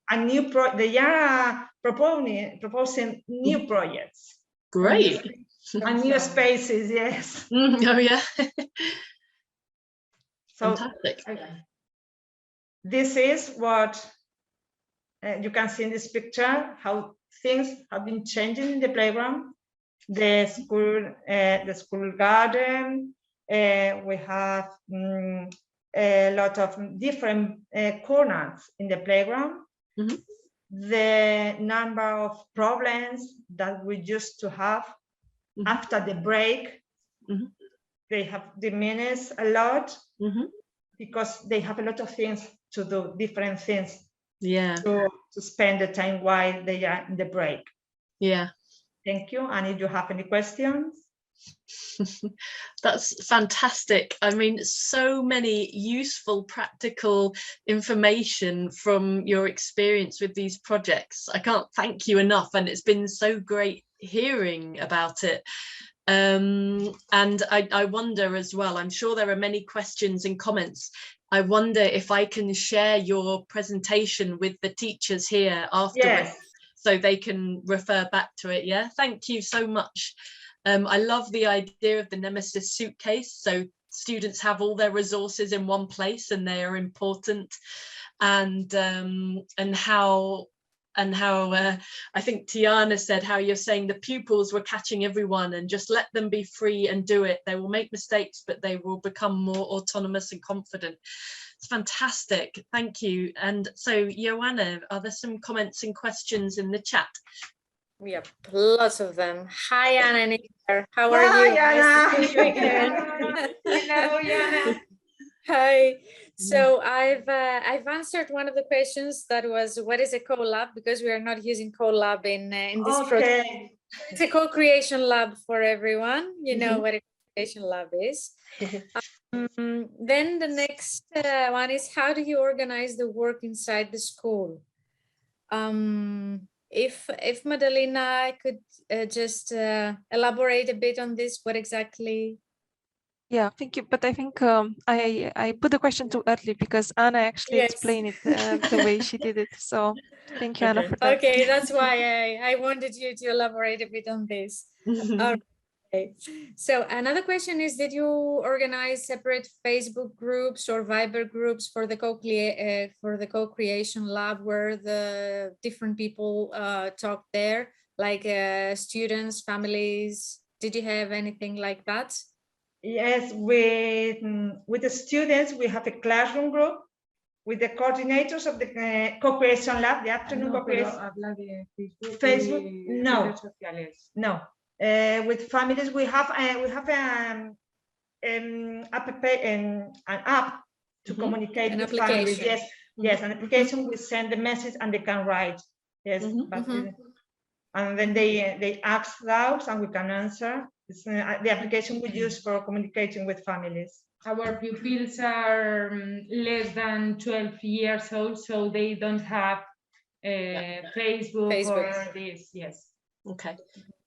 A new they are proposing new projects. Great. And new spaces, yes. Oh yeah. So fantastic. This is what you can see in this picture, how things have been changing in the playground. The school garden, we have a lot of different corners in the playground. The number of problems that we used to have after the break, they have diminished a lot because they have a lot of things to do, different things to spend the time while they are in the break. Yeah. Thank you. And if you have any questions. That's fantastic. I mean, so many useful, practical information from your experience with these projects. I can't thank you enough, and it's been so great hearing about it. And I wonder as well, I'm sure there are many questions and comments. I wonder if I can share your presentation with the teachers here afterwards, so they can refer back to it. Yeah, thank you so much. I love the idea of the Nemesis suitcase, so students have all their resources in one place and they are important, and how I think Tiana said how you're saying the pupils were catching everyone, and just let them be free and do it. They will make mistakes, but they will become more autonomous and confident. It's fantastic. Thank you. And so, Joanna, are there some comments and questions in the chat? We have lots of them. Hi, Anna and Iker. How are you? Anna. Nice to see you again. Hello, Anna. Hi. So I've answered one of the questions that was, what is a co-lab? Because we are not using co-lab in this project. It's a co-creation lab for everyone. You know what a co-creation lab is. Then the next one is, how do you organize the work inside the school? If Madalena could just elaborate a bit on this, what exactly? Yeah, thank you. But I think I put the question too early because Anna actually explained it the way she did it. So thank you, Anna, for that. Okay, that's why I wanted you to elaborate a bit on this. Okay. So another question is, did you organize separate Facebook groups or Viber groups for the co-creation lab where the different people talk there, like students, families? Did you have anything like that? Yes, with the students, we have a classroom group with the coordinators of the co-creation lab, the afternoon co-creation. Facebook, no, no. With families, we have an app to communicate with families. Yes, yes, an application. We send the message and they can write. Yes, but and then they ask doubts and we can answer. It's the application we use for communicating with families. Our pupils are less than 12 years old, so they don't have Facebook or this. Yes. Okay.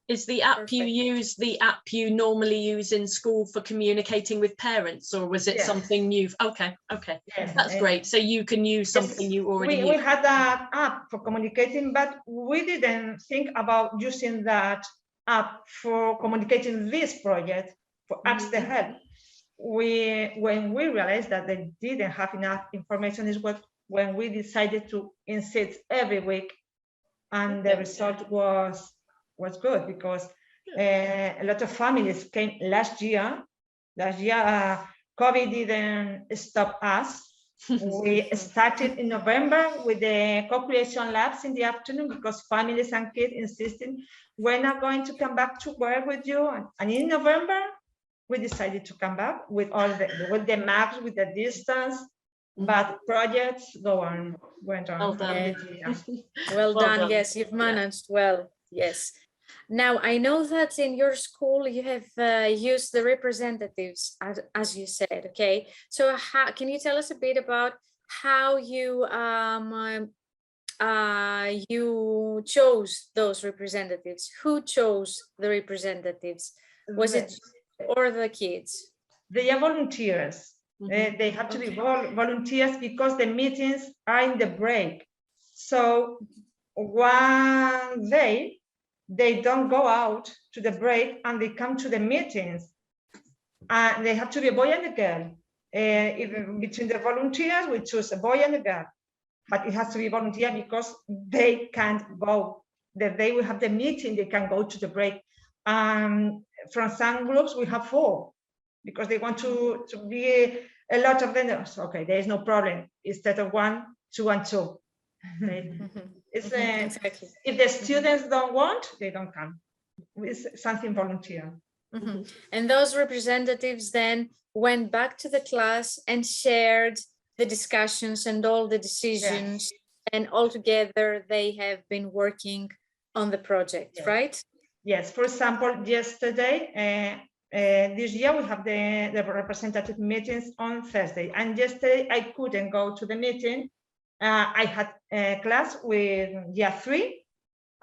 Is the app you use the app you normally use in school for communicating with parents, or was it something new? Okay, okay, that's great. So you can use something you already use. We had that app for communicating, but we didn't think about using that app for communicating this project, for Ask the Help. When we realized that they didn't have enough information is when we decided to insist every week, and the result was good because a lot of families came last year. COVID didn't stop us. We started in November with the co-creation labs in the afternoon because families and kids insisted, we're not going to come back to work with you. And in November, we decided to come back with all the maps, with the distance, but projects went on. Well done. Well done. Yes, you've managed well. Yes. Now, I know that in your school you have used the representatives, as you said, okay? So can you tell us a bit about how you you chose those representatives? Who chose the representatives? Was it or the kids? They are volunteers. They have to be volunteers because the meetings are in the break. So one day, they don't go out to the break and they come to the meetings. And they have to be a boy and a girl. Even between the volunteers, we choose a boy and a girl. But it has to be volunteer because they can't go. The day we have the meeting, they can go to the break. From some groups, we have 4 because they want to be a lot of vendors. Okay, there is no problem. Instead of 1, 2 and 2. It's exactly. If the students don't want, they don't come. It's something volunteer. And those representatives then went back to the class and shared the discussions and all the decisions, and all together they have been working on the project, right? Yes. For example, yesterday, this year we have the representative meetings on Thursday, and yesterday I couldn't go to the meeting. I had a class with year 3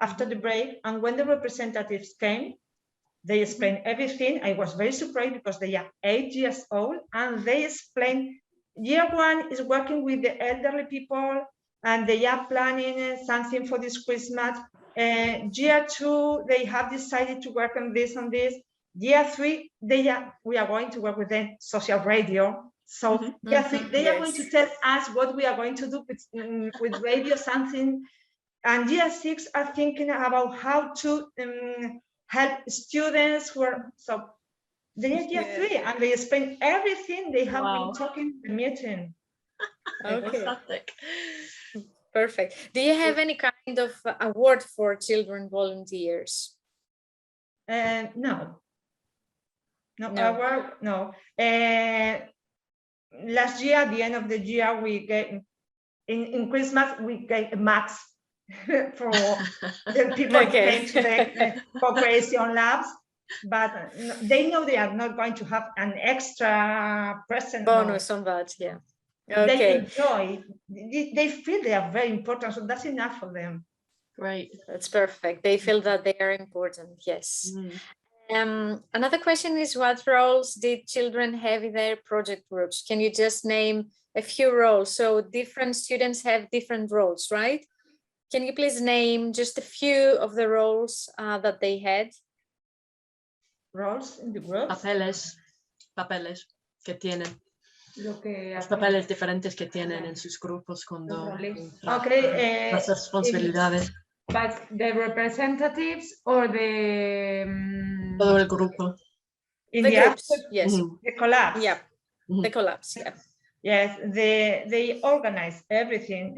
after the break, and when the representatives came, they explained everything. I was very surprised because they are 8 years old, and they explained year 1 is working with the elderly people, and they are planning something for this Christmas. Year 2, they have decided to work on this and this. Year 3, we are going to work with the social radio. So year 3, they are going to tell us what we are going to do with radio, something. And year 6 are thinking about how to help students who are, so they are year 3 and they explain everything they have been talking in the meeting. Okay. Perfect. Do you have any kind of award for children volunteers? No. No. No. last year, at the end of the year, we get in Christmas, we get a max for the people who came to the co-creation labs, but they know they are not going to have an extra present bonus on that. Yeah. They Okay. enjoy, they feel they are very important, so that's enough for them. Right, that's perfect. They feel that they are important. Yes. Another question is, what roles did children have in their project groups? Can you just name a few roles? So different students have different roles, right? Can you please name just a few of the roles that they had? Roles in the group? Papeles que tienen. Los papeles diferentes que tienen en sus grupos cuando las responsabilidades. But the representatives or the todo el grupo. In the groups, after, yes. The collapse. Yeah, the collapse, yeah. Yes, they organize everything.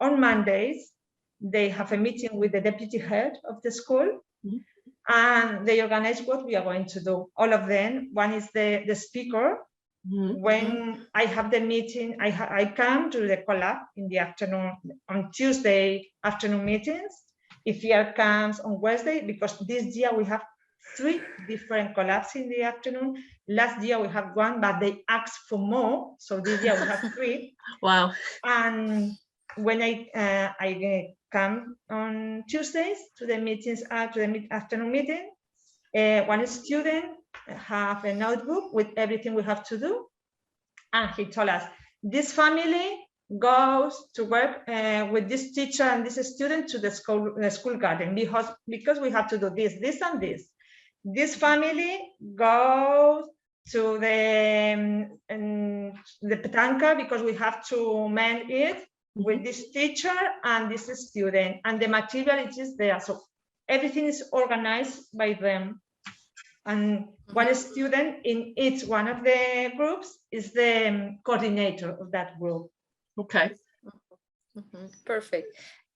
On Mondays, they have a meeting with the deputy head of the school, and they organize what we are going to do. All of them. One is the speaker. When I have the meeting, I come to the collab in the afternoon, on Tuesday afternoon meetings. If he comes on Wednesday, because this year we have 3 different collabs in the afternoon. Last year we had 1, but they asked for more, so this year we have 3. Wow! And when I come on Tuesdays to the meetings, to the afternoon meeting, one student have a notebook with everything we have to do, and he told us, this family goes to work with this teacher and this student to the school garden because we have to do this and this. This family goes to the petanca because we have to mend it with this teacher and this student, and the material is there. So everything is organized by them. And one student in each one of the groups is the coordinator of that group. Okay. Perfect.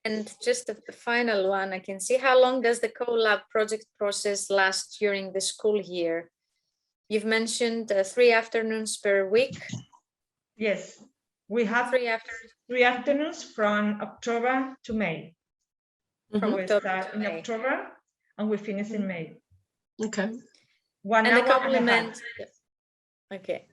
And just the final one, I can see, how long does the collab project process last during the school year? You've mentioned 3 afternoons per week. Yes, we have 3 afternoons from October to May. From we October start in October and we finish in May. Okay. 1 and hour a compliment. and a half. Okay.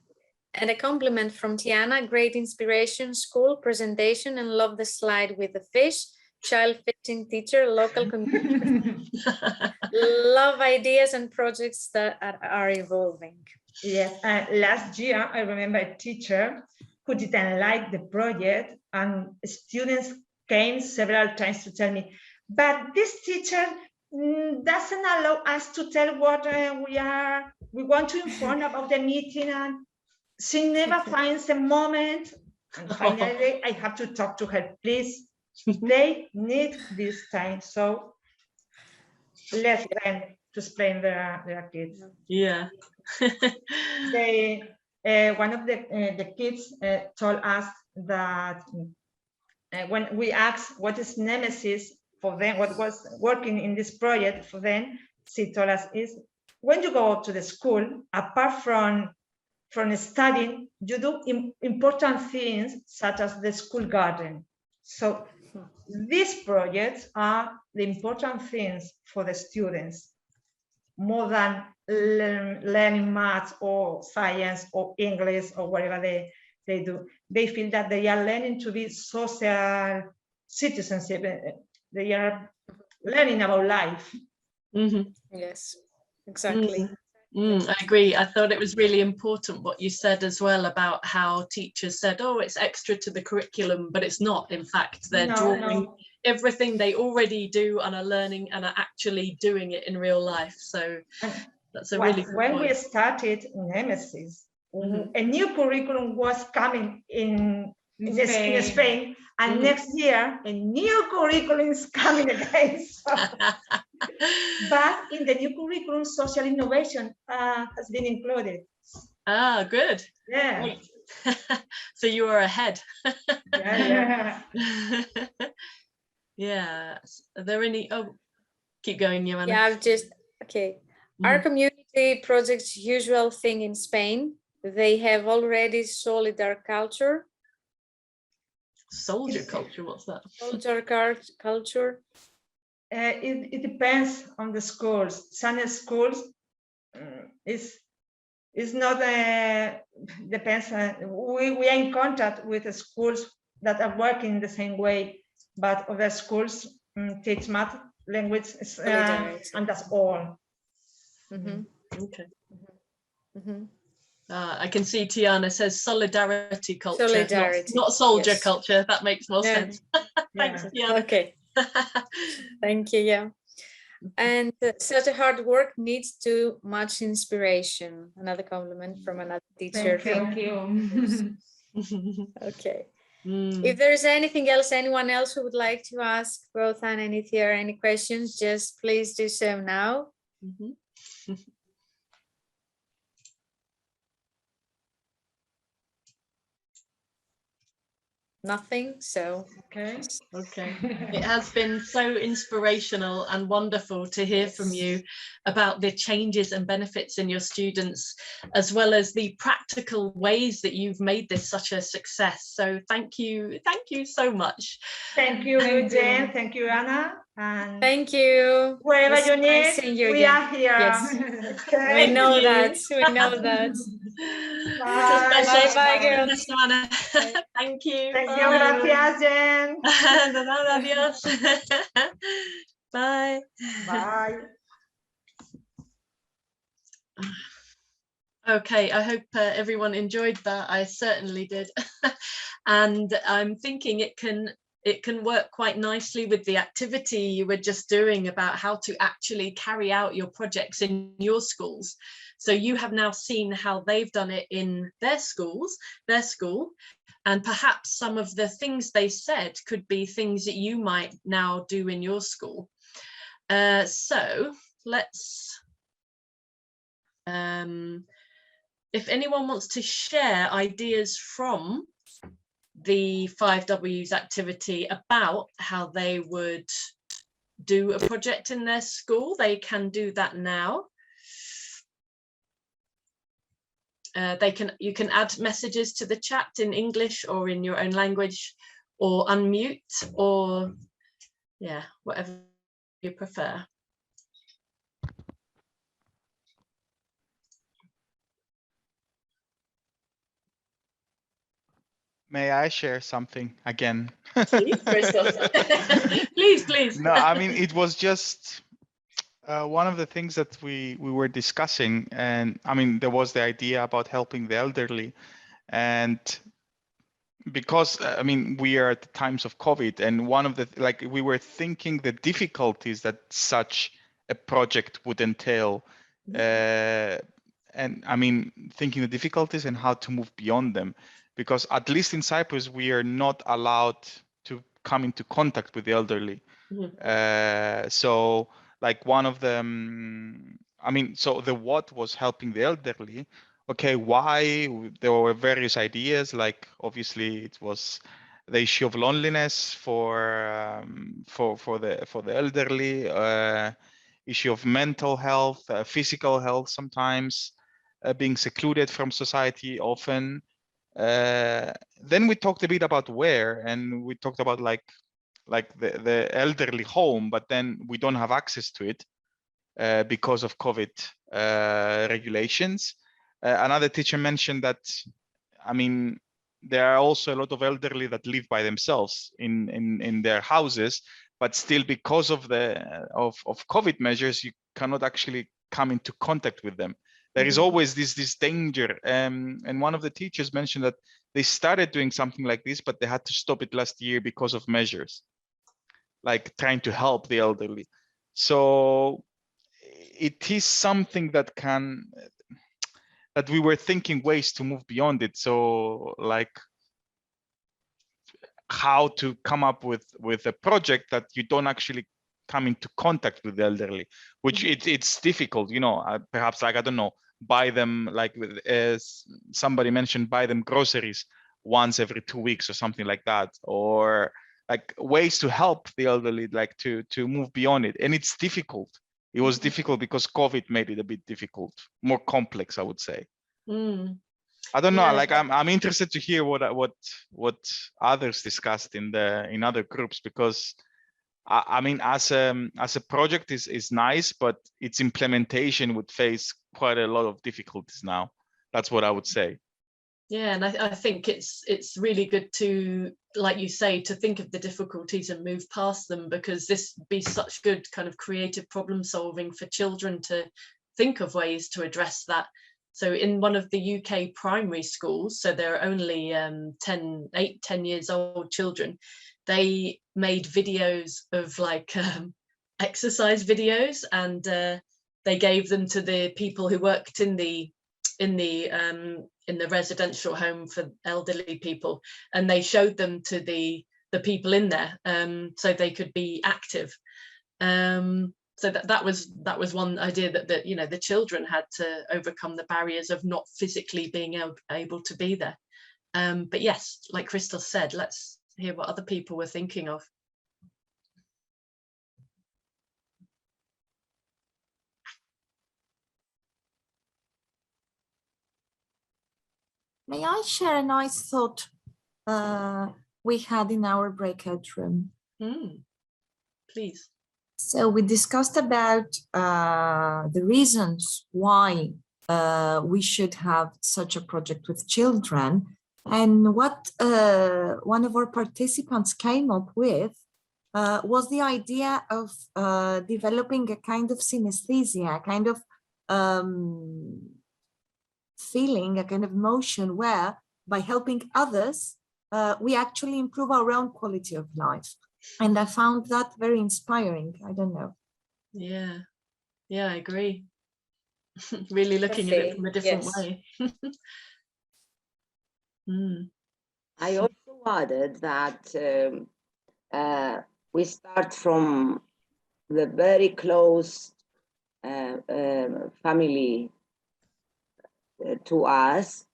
And a compliment from Tiana: great inspiration, school presentation, and love the slide with the fish. Child fishing teacher, local community. Love ideas and projects that are evolving. Yes, last year I remember a teacher who didn't like the project, and students came several times to tell me, but this teacher doesn't allow us to tell what we want to inform about the meeting, and she never finds a moment. And finally, I have to talk to her, please. They need this time, so let them to explain their kids. Yeah. One of the kids told us that when we asked what is Nemesis for them, what was working in this project for them, she told us is when you go to the school, apart from studying, you do important things such as the school garden. So these projects are the important things for the students, more than learning math or science or English or whatever they do. They feel that they are learning to be social citizenship. They are learning about life. Yes, exactly. I agree. I thought it was really important what you said as well about how teachers said, oh, it's extra to the curriculum, but it's not. In fact, they're drawing everything they already do and are learning and are actually doing it in real life. So that's a really good when point. we started Nemesis, a new curriculum was coming in Spain, and next year a new curriculum is coming again. So. But in the new curriculum, social innovation has been included. Ah, good. Yeah. Great. So you are ahead. Yeah. Yeah. Are there any? Oh, keep going, Joanna. Yeah, I've just okay. Our community project's usual thing in Spain. they have already solidar culture. Soldier culture, what's that? Soldier culture. It depends on the schools. Some schools is not depends. We are in contact with the schools that are working the same way, but other schools teach math, language, and that's all. Okay. I can see Tiana says solidarity culture, Solidarity, not soldier yes. culture. That makes more sense. Thanks, Tiana. Okay. Thank you. Yeah. And such a hard work needs too much inspiration. Another compliment from another teacher. Thank you. Okay. If there's anything else, anyone else who would like to ask both Anna and Ithia any questions, just please do so now. Nothing, so okay. It has been so inspirational and wonderful to hear from you about the changes and benefits in your students, as well as the practical ways that you've made this such a success. So thank you so much. Thank you, Jen. Thank you, Anna. And thank you. Wherever It's you nice need, seeing you we again. are here. Yes. Okay. We know that. We know that. Bye Bye, girls. Thank you. Thank you. Gracias, Jen. De nada, adiós. Bye. Bye. Okay, I hope everyone enjoyed that. I certainly did. And I'm thinking it can work quite nicely with the activity you were just doing about how to actually carry out your projects in your schools. So you have now seen how they've done it in their school, and perhaps some of the things they said could be things that you might now do in your school. So let's, if anyone wants to share ideas from the 5Ws activity about how they would do a project in their school, they can do that now. You can add messages to the chat in English or in your own language, or unmute, or yeah, whatever you prefer. May I share something again? Please, Christoph. Please. No, I mean, it was just one of the things that we were discussing, and I mean, there was the idea about helping the elderly, and because I mean, we are at the times of COVID, and one of the we were thinking the difficulties that such a project would entail, and I mean, thinking the difficulties and how to move beyond them, because at least in Cyprus we are not allowed to come into contact with the elderly. So like one of them, I mean, so the what was helping the elderly. Okay, why? There were various ideas, like obviously it was the issue of loneliness for the elderly, issue of mental health, physical health sometimes, being secluded from society often. Then we talked a bit about where, and we talked about like the elderly home, but then we don't have access to it because of COVID regulations. Another teacher mentioned that, I mean, there are also a lot of elderly that live by themselves in their houses, but still because of the of COVID measures, you cannot actually come into contact with them. There is always this danger. And one of the teachers mentioned that they started doing something like this, but they had to stop it last year because of measures, like trying to help the elderly. So it is something that that we were thinking ways to move beyond it. So like how to come up with a project that you don't actually come into contact with the elderly, which it's difficult, you know, perhaps like, I don't know, buy them, like as somebody mentioned, buy them groceries once every 2 weeks or something like that, or like ways to help the elderly, like to move beyond it. And it's difficult. It was difficult because COVID made it a bit difficult, more complex, I would say. I don't know. Yeah. Like I'm interested to hear what others discussed in other groups, because I mean, as a project is nice, but its implementation would face quite a lot of difficulties now. That's what I would say. Yeah, and I think it's really good to, like you say, to think of the difficulties and move past them, because this would be such good kind of creative problem solving for children to think of ways to address that. So in one of the UK primary schools, so there are only 10 years old children, they made videos of like exercise videos, and they gave them to the people who worked in the residential home for elderly people, and they showed them to the people in there, so they could be active. So that was one idea, that you know, the children had to overcome the barriers of not physically being able to be there. But yes, like Christos said, let's hear what other people were thinking of. May I share a nice thought we had in our breakout room? Please. So we discussed about the reasons why we should have such a project with children, and what one of our participants came up with was the idea of developing a kind of synesthesia, a kind of feeling, a kind of emotion where by helping others, we actually improve our own quality of life. And I found that very inspiring. I don't know. Yeah, I agree. Really looking at it from a different way. I also added that we start from the very close family to us,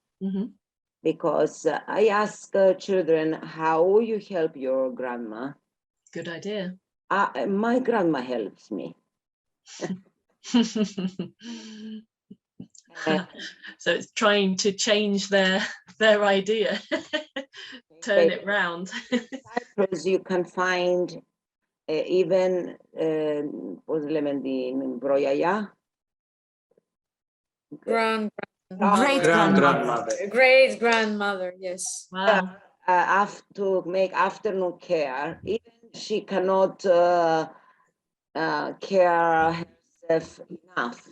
because I ask children, how you help your grandma? Good idea. My grandma helps me. So it's trying to change their idea, turn it round. Cyprus, you can find even great grandmother, yes. Wow. Have to make afternoon care. Even she cannot care herself enough.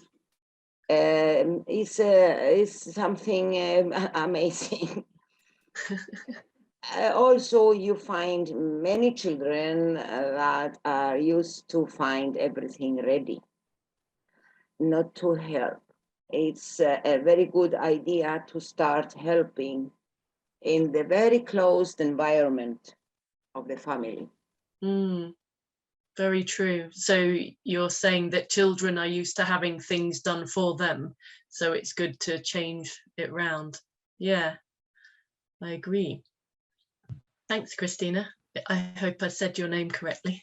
It's something amazing. Also, you find many children that are used to find everything ready, not to help. It's a very good idea to start helping in the very closed environment of the family. Very true. So you're saying that children are used to having things done for them, so it's good to change it round. Yeah, I agree. Thanks, Christina. I hope I said your name correctly.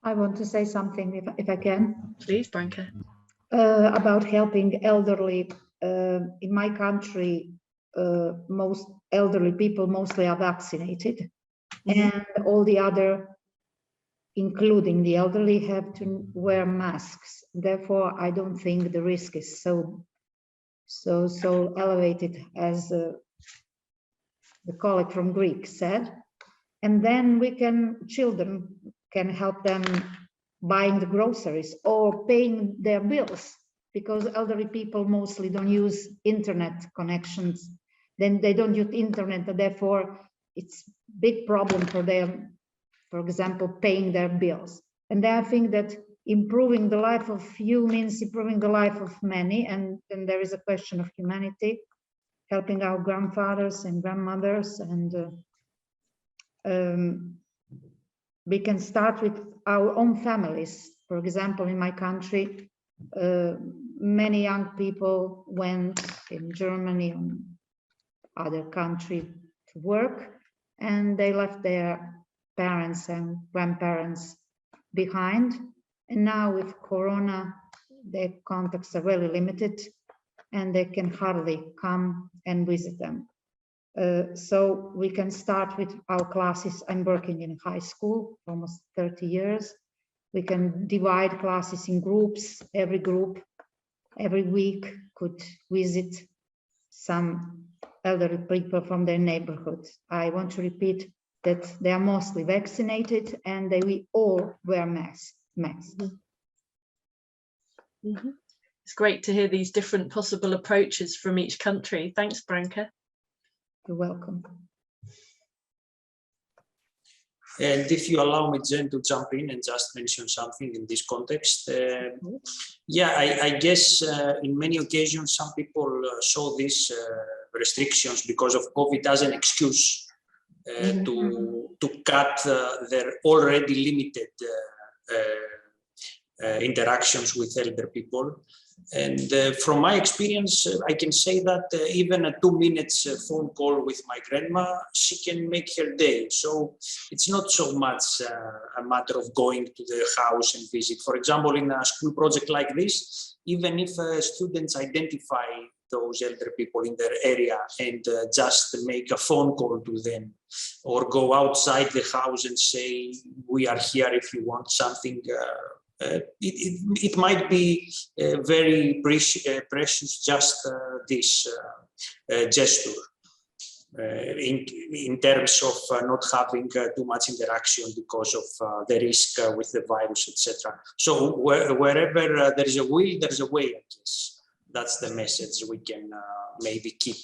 I want to say something, if I can. Please, Branka. About helping elderly. In my country, most elderly people mostly are vaccinated, and all the other, including the elderly, have to wear masks. Therefore, I don't think the risk is so elevated as the colleague from Greek said. And then children can help them buying the groceries or paying their bills, because elderly people mostly don't use internet connections. Then they don't use internet, and therefore it's a big problem for them, for example, paying their bills. And I think that improving the life of few means improving the life of many, and then there is a question of humanity, helping our grandfathers and grandmothers, and we can start with our own families. For example, in my country, many young people went in Germany or other country to work, and they left their parents and grandparents behind. And now with Corona, their contacts are really limited. and they can hardly come and visit them. So we can start with our classes. I'm working in high school almost 30 years. We can divide classes in groups. Every group, every week could visit some elderly people from their neighborhood. I want to repeat that they are mostly vaccinated and we all wear masks. It's great to hear these different possible approaches from each country. Thanks, Branka. You're welcome. And if you allow me, Jen, to jump in and just mention something in this context. Yeah, I guess in many occasions, some people saw these restrictions because of COVID as an excuse to cut their already limited interactions with elder people. And from my experience, I can say that even a 2 minutes phone call with my grandma, she can make her day. So it's not so much a matter of going to the house and visit. For example, in a school project like this, even if students identify those elder people in their area and just make a phone call to them or go outside the house and say, we are here if you want something, it might be very precious, just this gesture in terms of not having too much interaction because of the risk with the virus, etc. So wherever there is a will, there is a way, I guess. That's the message we can maybe keep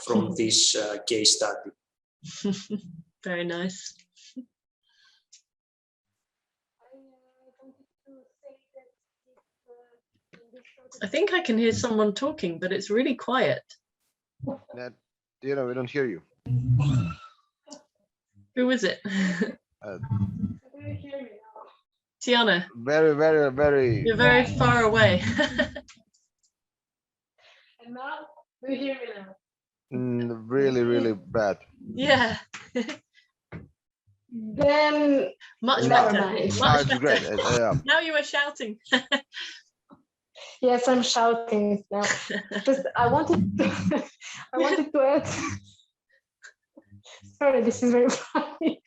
from this case study. Very nice. I think I can hear someone talking, but it's really quiet. We don't hear you. Who is it? Tiana. Very, very, very. You're very far away. And now, do you hear me now? Really, really bad. Yeah. Then much never better. mind. Much it's better. great. Now you are shouting. Yes, I'm shouting now. Just I wanted to add. Sorry, this is very funny.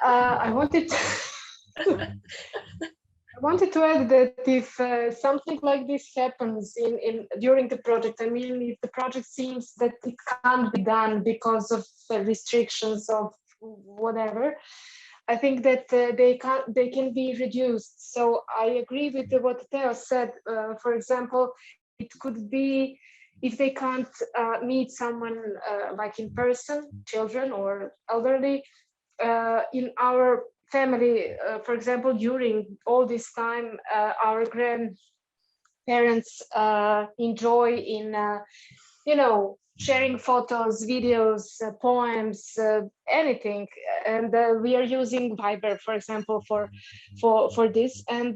I wanted to add that if something like this happens during the project, I mean, if the project seems that it can't be done because of restrictions of whatever, I think that they can be reduced. So I agree with what Theo said. For example, it could be if they can't meet someone like in person, children or elderly, in our family, for example, during all this time, our grandparents enjoy in, sharing photos, videos, poems, anything, and we are using Viber, for example, for this, and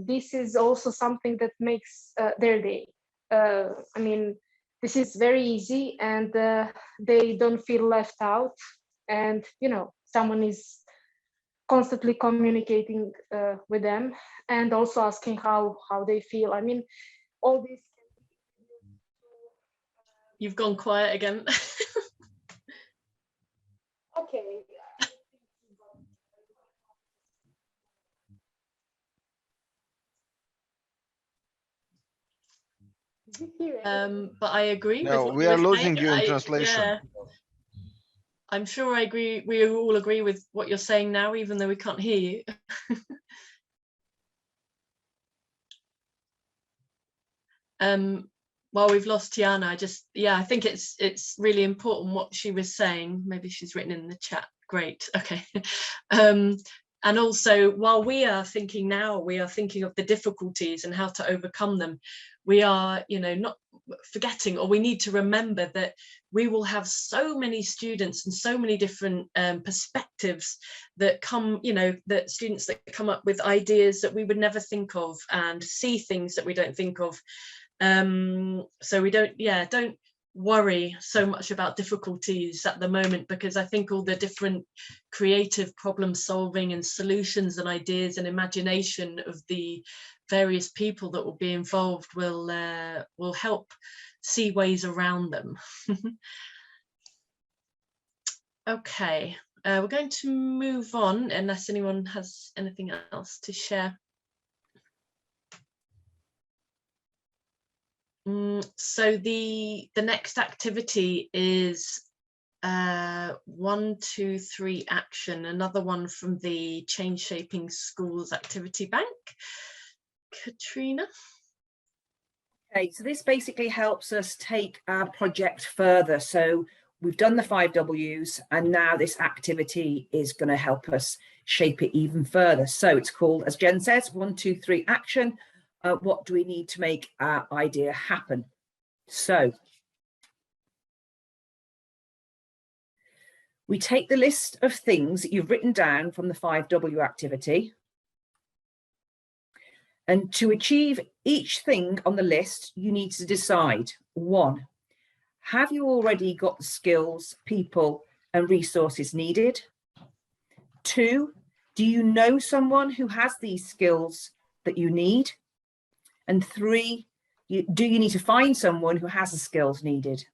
this is also something that makes their day. I mean, this is very easy, and they don't feel left out, and someone is constantly communicating with them and also asking how they feel. I mean, all this. You've gone quiet again. Okay. But I agree with what we you are were losing saying. you in translation. Yeah, I'm sure I agree. We all agree with what you're saying now, even though we can't hear you. While we've lost Tiana, I think it's really important what she was saying. Maybe she's written in the chat. Great. Okay. And also, while we are thinking of the difficulties and how to overcome them, we are, not forgetting, or we need to remember that we will have so many students and so many different perspectives that come, that students that come up with ideas that we would never think of and see things that we don't think of. So we don't worry so much about difficulties at the moment, because I think all the different creative problem solving and solutions and ideas and imagination of the various people that will be involved will help see ways around them. Okay, we're going to move on unless anyone has anything else to share. So the next activity is 1, 2, 3 action, another one from the Change Shaping Schools Activity Bank. Katrina? Okay, so this basically helps us take our project further. So we've done the 5 W's, and now this activity is going to help us shape it even further. So it's called, as Jen says, 1, 2, 3 action. What do we need to make our idea happen? So we take the list of things that you've written down from the 5W activity. And to achieve each thing on the list, you need to decide, 1, have you already got the skills, people, and resources needed? 2, do you know someone who has these skills that you need? And 3, do you need to find someone who has the skills needed?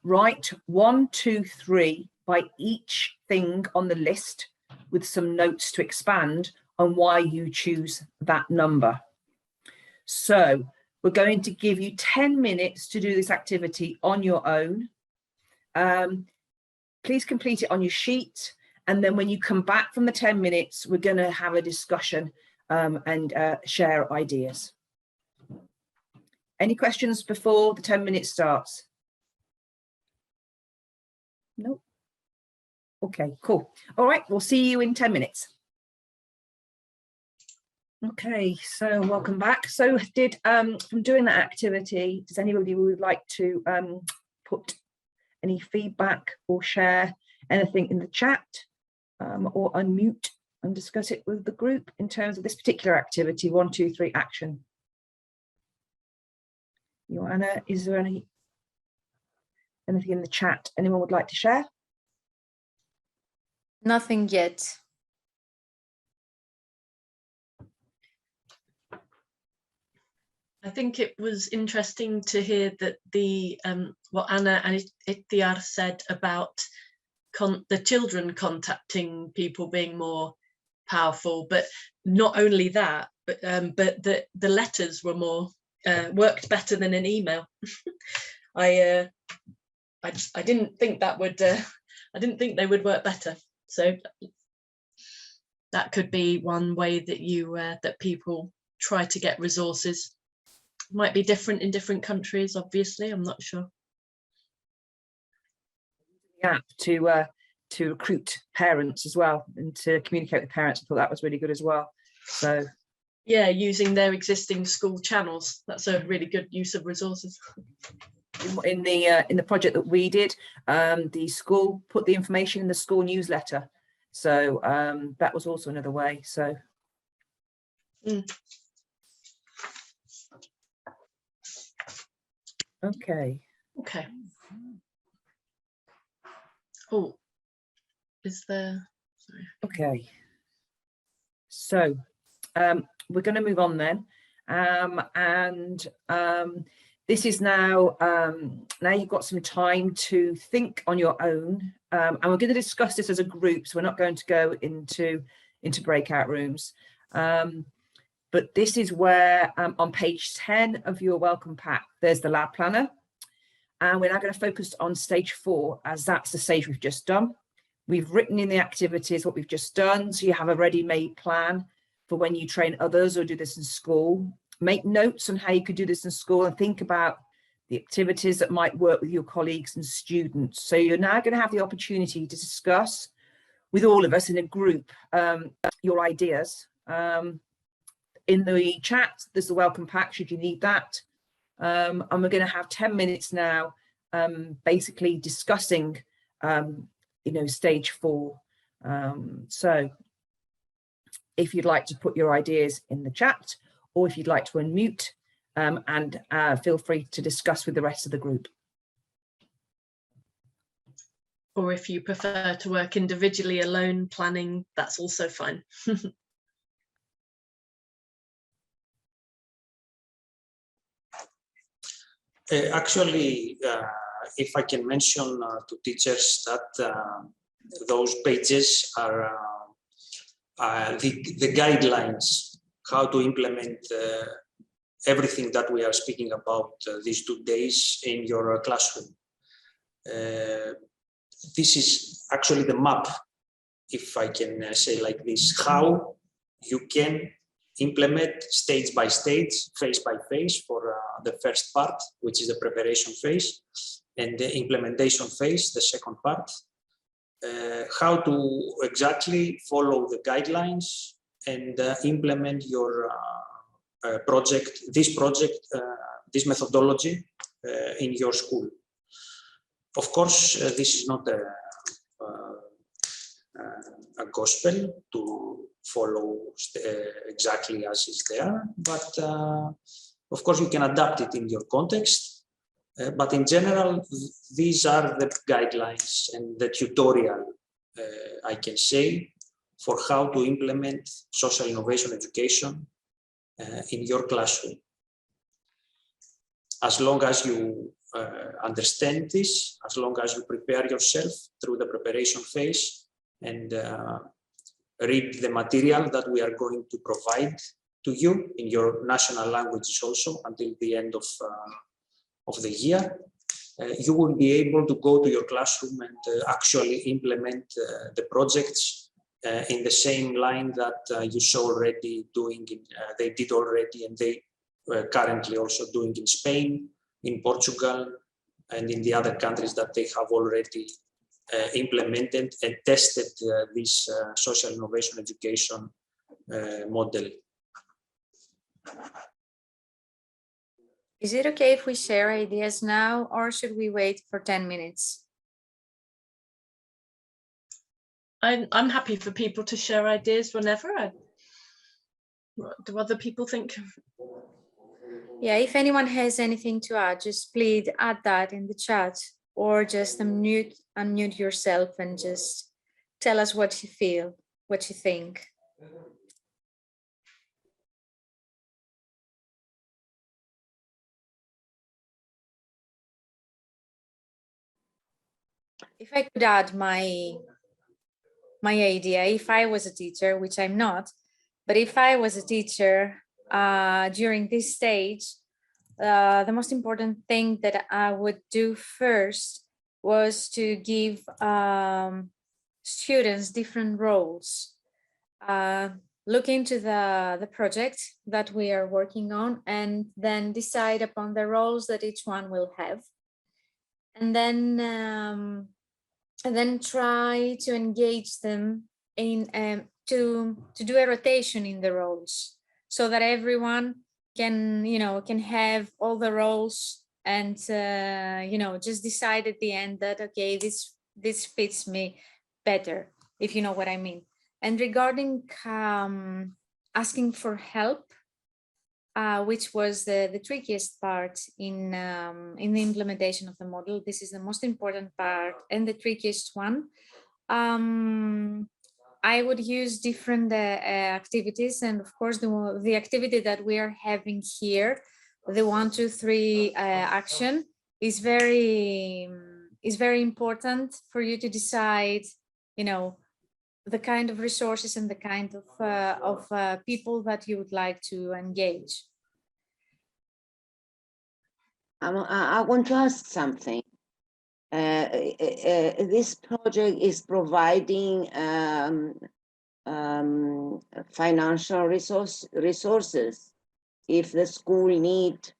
Write 1, 2, 3 by each thing on the list with some notes to expand on why you choose that number. So we're going to give you 10 minutes to do this activity on your own. Please complete it on your sheet. And then when you come back from the 10 minutes, we're going to have a discussion and share ideas. Any questions before the 10 minutes starts? No? Okay, cool. All right, we'll see you in 10 minutes. Okay, so welcome back. So from doing that activity, does anybody would like to put any feedback or share anything in the chat or unmute and discuss it with the group in terms of this particular activity, 1, 2, 3 action? Joanna, is there anything in the chat anyone would like to share? Nothing yet. I think it was interesting to hear that what Anna and Ittiar said about the children contacting people being more powerful, but not only that, but the letters were more worked better than an email. I didn't think that would I didn't think they would work better. So that could be one way that you that people try to get resources. Might be different in different countries, obviously, I'm not sure. Yeah, to recruit parents as well and to communicate with parents. I thought that was really good as well. So yeah, using their existing school channels, that's a really good use of resources. In the project that we did, the school put the information in the school newsletter, so that was also another way. So okay. Oh, is there? Sorry. Okay, so we're going to move on then, and this is now you've got some time to think on your own, and we're going to discuss this as a group, so we're not going to go into breakout rooms, but this is where on page 10 of your welcome pack there's the lab planner, and we're now going to focus on stage 4, as that's the stage we've just done. We've written in the activities what we've just done, so you have a ready-made plan for when you train others or do this in school. Make notes on how you could do this in school and think about the activities that might work with your colleagues and students. So you're now going to have the opportunity to discuss with all of us in a group your ideas. In the chat, there's the welcome pack should you need that. And we're going to have 10 minutes now basically discussing stage 4. So if you'd like to put your ideas in the chat, or if you'd like to unmute and feel free to discuss with the rest of the group. Or if you prefer to work individually alone planning, that's also fine. Actually, if I can mention to teachers that those pages are the guidelines, how to implement everything that we are speaking about these 2 days in your classroom. This is actually the map, if I can say like this, how you can implement stage by stage, phase by phase for the first part, which is the preparation phase, and the implementation phase, the second part. How to exactly follow the guidelines and implement your this methodology in your school. Of course, this is not a gospel to follow exactly as is there, but of course you can adapt it in your context. But in general, these are the guidelines and the tutorial, I can say, for how to implement social innovation education in your classroom. As long as you understand this, as long as you prepare yourself through the preparation phase and read the material that we are going to provide to you in your national languages also until the end of the year, you will be able to go to your classroom and actually implement the projects in the same line that you saw already doing, they did already, and they currently also doing in Spain, in Portugal, and in the other countries that they have already implemented and tested this social innovation education model. Is it okay if we share ideas now, or should we wait for 10 minutes? I'm happy for people to share ideas whenever. What do other people think? Yeah, if anyone has anything to add, just please add that in the chat, or just unmute yourself and just tell us what you feel, what you think. If I could add my idea, if I was a teacher, which I'm not, but if I was a teacher during this stage, the most important thing that I would do first was to give students different roles. Look into the project that we are working on, and then decide upon the roles that each one will have. And then try to engage them in to do a rotation in the roles, so that everyone can have all the roles, and just decide at the end that okay, this fits me better, if you know what I mean. And regarding asking for help, which was the trickiest part in the implementation of the model. This is the most important part and the trickiest one. I would use different activities, and of course the activity that we are having here, the 1, 2, 3 action, is very important for you to decide, the kind of resources and the kind of people that you would like to engage. I want to ask something. This project is providing financial resources if the school need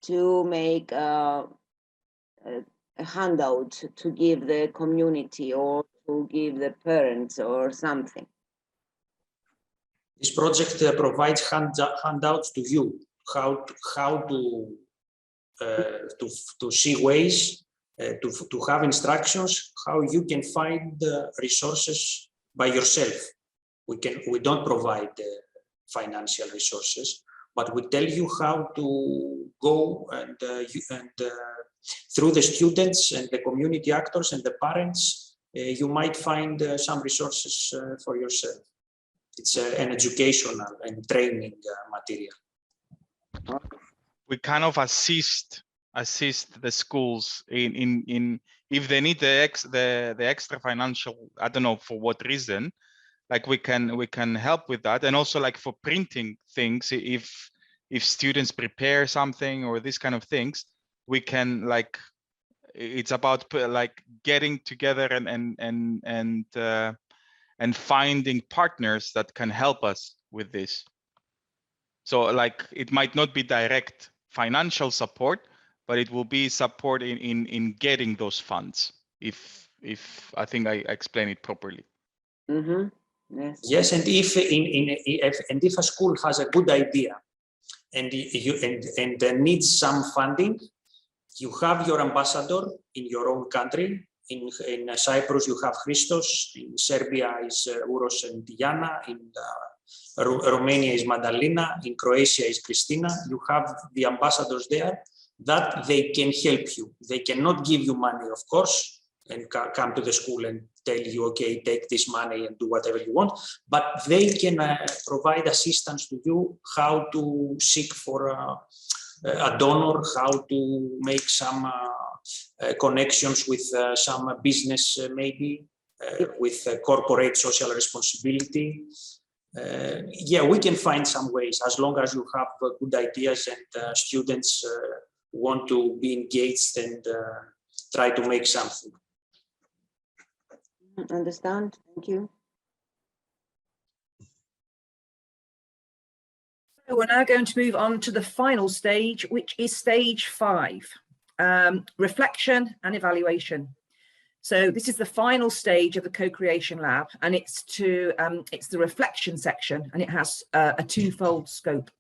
to make a handout to give the community or to give the parents or something. This project provides handouts to you, how to see ways to have instructions how you can find the resources by yourself. We don't provide financial resources. but we tell you how to go and through the students and the community actors and the parents, you might find some resources for yourself. It's an educational and training material. We kind of assist the schools in if they need the extra financial, I don't know for what reason, like we can help with that, and also like for printing things, if students prepare something or this kind of things, we can like, it's about like getting together and finding partners that can help us with this. So like it might not be direct financial support, but it will be support in getting those funds, if I think I explain it properly. Mm-hmm. Yes. Yes, and if a school has a good idea and needs some funding, you have your ambassador in your own country. In Cyprus, you have Christos. In Serbia is Uros and Diana. In Romania is Madalina. In Croatia is Christina. You have the ambassadors there that they can help you. They cannot give you money, of course, and come to the school and tell you, okay, take this money and do whatever you want. But they can provide assistance to you, how to seek for a donor, how to make some connections with some business, maybe with corporate social responsibility. Yeah, we can find some ways as long as you have good ideas and students want to be engaged and try to make something. Understand? Thank you. So we're now going to move on to the final stage, which is stage 5, reflection and evaluation. So this is the final stage of the co-creation lab, and it's the reflection section, and it has a twofold scope.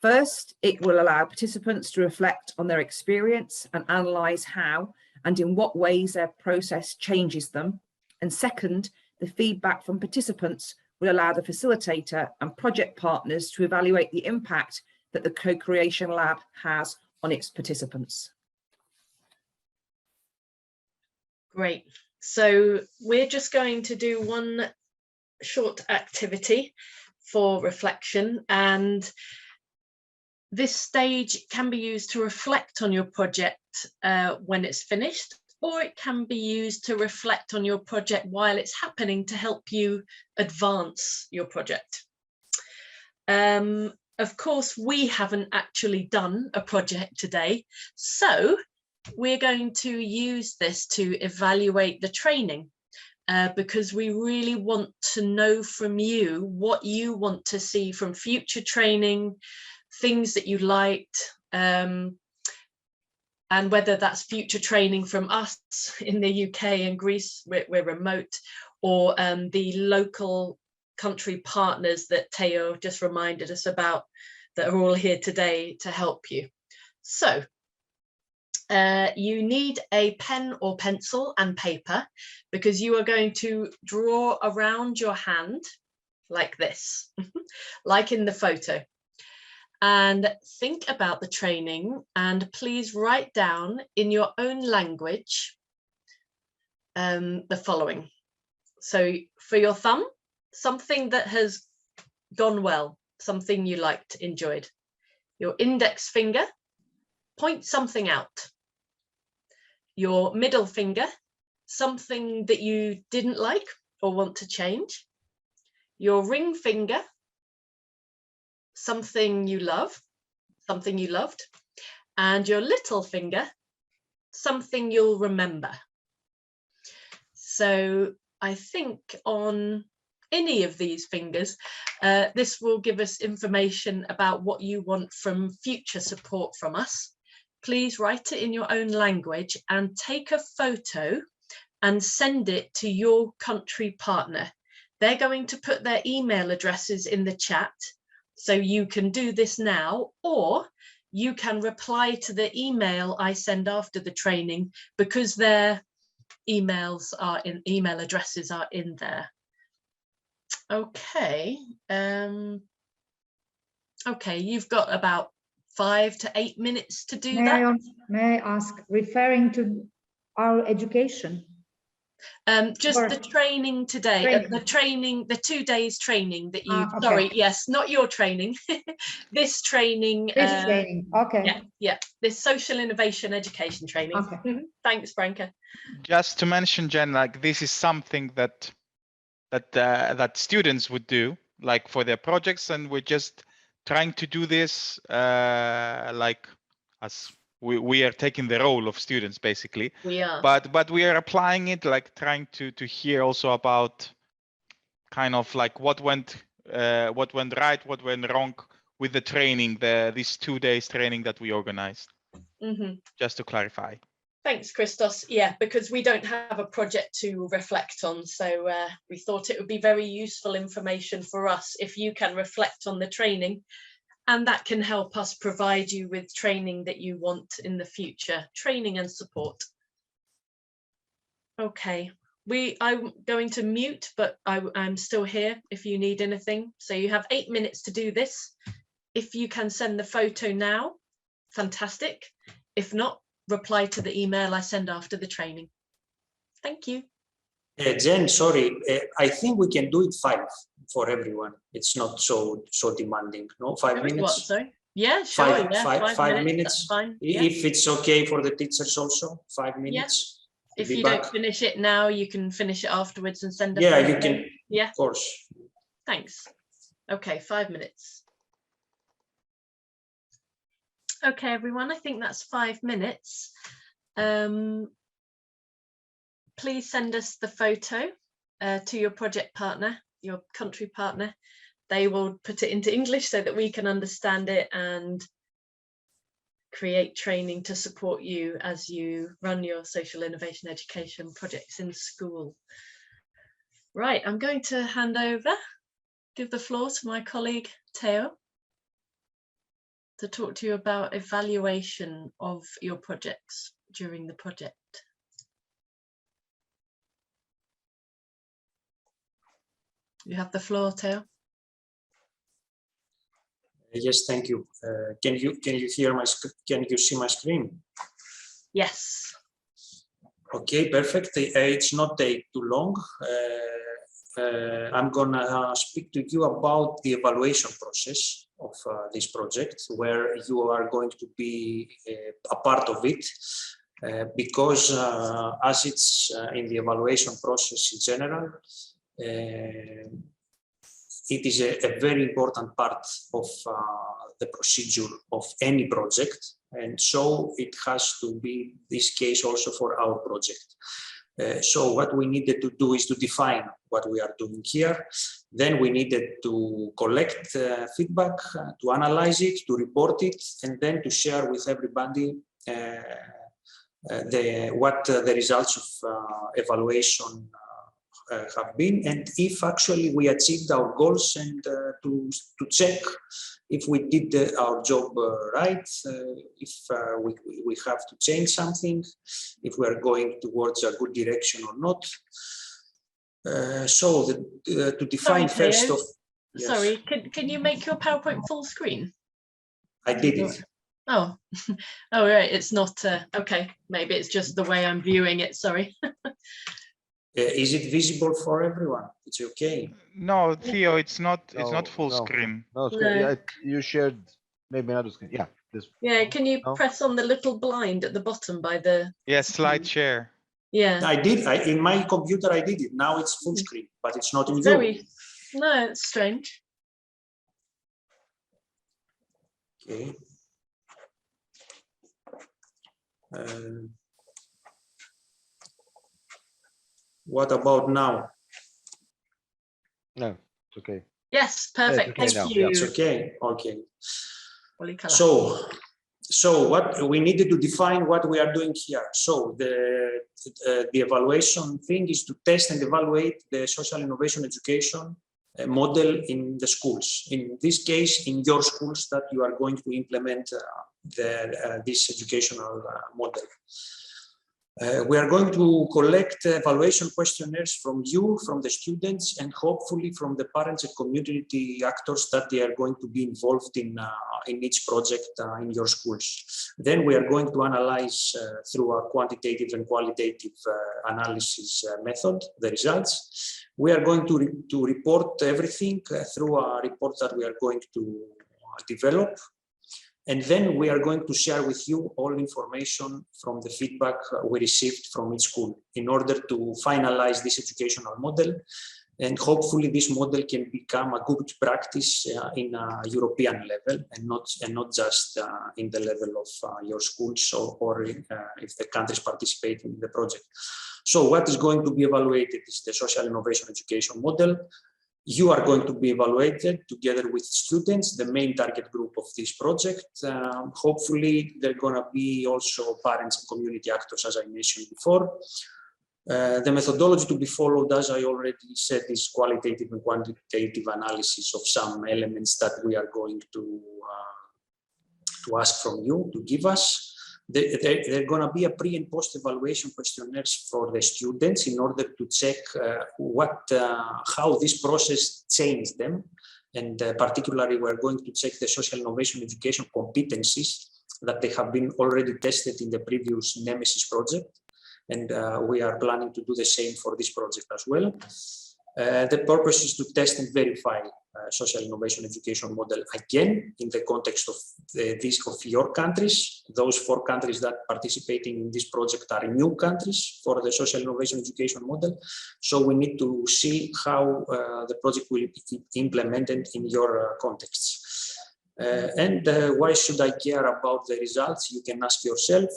First, it will allow participants to reflect on their experience and analyse how and in what ways their process changes them. And second, the feedback from participants will allow the facilitator and project partners to evaluate the impact that the co-creation lab has on its participants. Great. So we're just going to do one short activity for reflection, and this stage can be used to reflect on your project when it's finished, or it can be used to reflect on your project while it's happening to help you advance your project. Of course, we haven't actually done a project today, so we're going to use this to evaluate the training because we really want to know from you what you want to see from future training, things that you liked, and whether that's future training from us in the UK and Greece, we're remote, or the local country partners that Teo just reminded us about that are all here today to help you. So you need a pen or pencil and paper, because you are going to draw around your hand like this, like in the photo. And think about the training, and please write down in your own language the following. So for your thumb, something that has gone well, something you liked, enjoyed. Your index finger, point something out. Your middle finger, something that you didn't like or want to change. Your ring finger, something you love, something you loved. And your little finger, something you'll remember. So I think on any of these fingers, this will give us information about what you want from future support from us. Please write it in your own language and take a photo and send it to your country partner. They're going to put their email addresses in the chat, so you can do this now, or you can reply to the email I send after the training, because their email addresses are in there. Okay. Okay, you've got about 5 to 8 minutes to do May that. May I ask, referring to our education? Just the training today, the 2 days training that you, okay. sorry, yes, not your training, this training. This training, okay. Yeah, this social innovation education training. Okay. Thanks, Branka. Just to mention, Jen, like this is something that students would do, like for their projects, and we're just trying to do this like as we are taking the role of students, basically. We are. But we are applying it, like trying to hear also about kind of like what went right, what went wrong with the training, this 2 days training that we organized. Just to clarify. Thanks, Christos. Yeah, because we don't have a project to reflect on, so we thought it would be very useful information for us if you can reflect on the training, and that can help us provide you with training that you want in the future, training and support. Okay, I'm going to mute, but I'm still here if you need anything. So you have 8 minutes to do this. If you can send the photo now, fantastic. If not, reply to the email I send after the training. Thank you. Jen, sorry, I think we can do it 5 for everyone. It's not so demanding. No, 5 minutes. What, sorry? Yeah, sure. Five minutes. That's fine. Yeah. If it's okay for the teachers also, 5 minutes. Yeah. If you don't finish it now, you can finish it afterwards and send a photo. you can. Yeah. Of course. Thanks. Okay, 5 minutes. Okay, everyone, I think that's 5 minutes. Please send us the photo to your project partner, your country partner. They will put it into English so that we can understand it and create training to support you as you run your social innovation education projects in school. Right, I'm going to give the floor to my colleague, Theo, to talk to you about evaluation of your projects during the project. You have the floor, Theo. Yes, thank you. Can you hear can you see my screen? Yes. Okay, perfect. It's not too long. I'm gonna speak to you about the evaluation process of this project, where you are going to be a part of it, because as it's in the evaluation process in general, it is a very important part of the procedure of any project, and so it has to be this case also for our project. So what we needed to do is to define what we are doing here. Then we needed to collect feedback, to analyze it, to report it, and then to share with everybody what the results of evaluation have been, and if actually we achieved our goals, and to check if we did our job right, if we have to change something, if we are going towards a good direction or not. So to define first of... Yes. Sorry, can you make your PowerPoint full screen? I did it. Oh, oh right, it's not, okay, maybe it's just the way I'm viewing it, sorry. Is it visible for everyone? It's okay. No, Theo, it's not full screen. No, yeah, you shared maybe another screen. Yeah, this. Yeah, can you press on the little blind at the bottom by the... Yeah, slide share. Yeah. I did. In my computer, I did it. Now it's full screen, but it's not in you. No, it's strange. Okay. What about now? No, it's okay. Yes, perfect. Yeah, Thank you. It's okay. Okay. So what we needed to define what we are doing here. So the evaluation thing is to test and evaluate the social innovation education model in the schools. In this case, in your schools that you are going to implement this educational model. We are going to collect evaluation questionnaires from you, from the students, and hopefully from the parents and community actors that they are going to be involved in each project in your schools. Then we are going to analyze through a quantitative and qualitative analysis method the results. We are going to report everything through a report that we are going to develop. And then we are going to share with you all information from the feedback we received from each school in order to finalize this educational model. And hopefully this model can become a good practice in a European level and not just in the level of your schools or if the countries participate in the project. So what is going to be evaluated is the social innovation education model. You are going to be evaluated together with students, the main target group of this project. Hopefully, there are going to be also parents and community actors, as I mentioned before. The methodology to be followed, as I already said, is qualitative and quantitative analysis of some elements that we are going to ask from you to give us. There are going to be a pre and post evaluation questionnaires for the students in order to check how this process changed them. And particularly, we're going to check the social innovation education competencies that they have been already tested in the previous Nemesis project. And we are planning to do the same for this project as well. The purpose is to test and verify social innovation education model again in the context of your countries. Those 4 countries that participating in this project are new countries for the social innovation education model. So we need to see how the project will be implemented in your contexts. And why should I care about the results? You can ask yourself.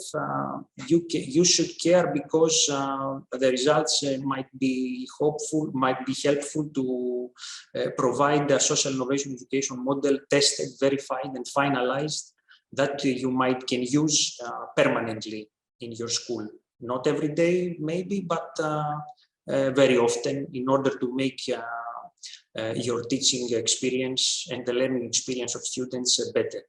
You should care because the results might be helpful to provide a social innovation education model tested, verified, and finalized that you can use permanently in your school. Not every day, maybe, but very often in order to make your teaching experience and the learning experience of students better.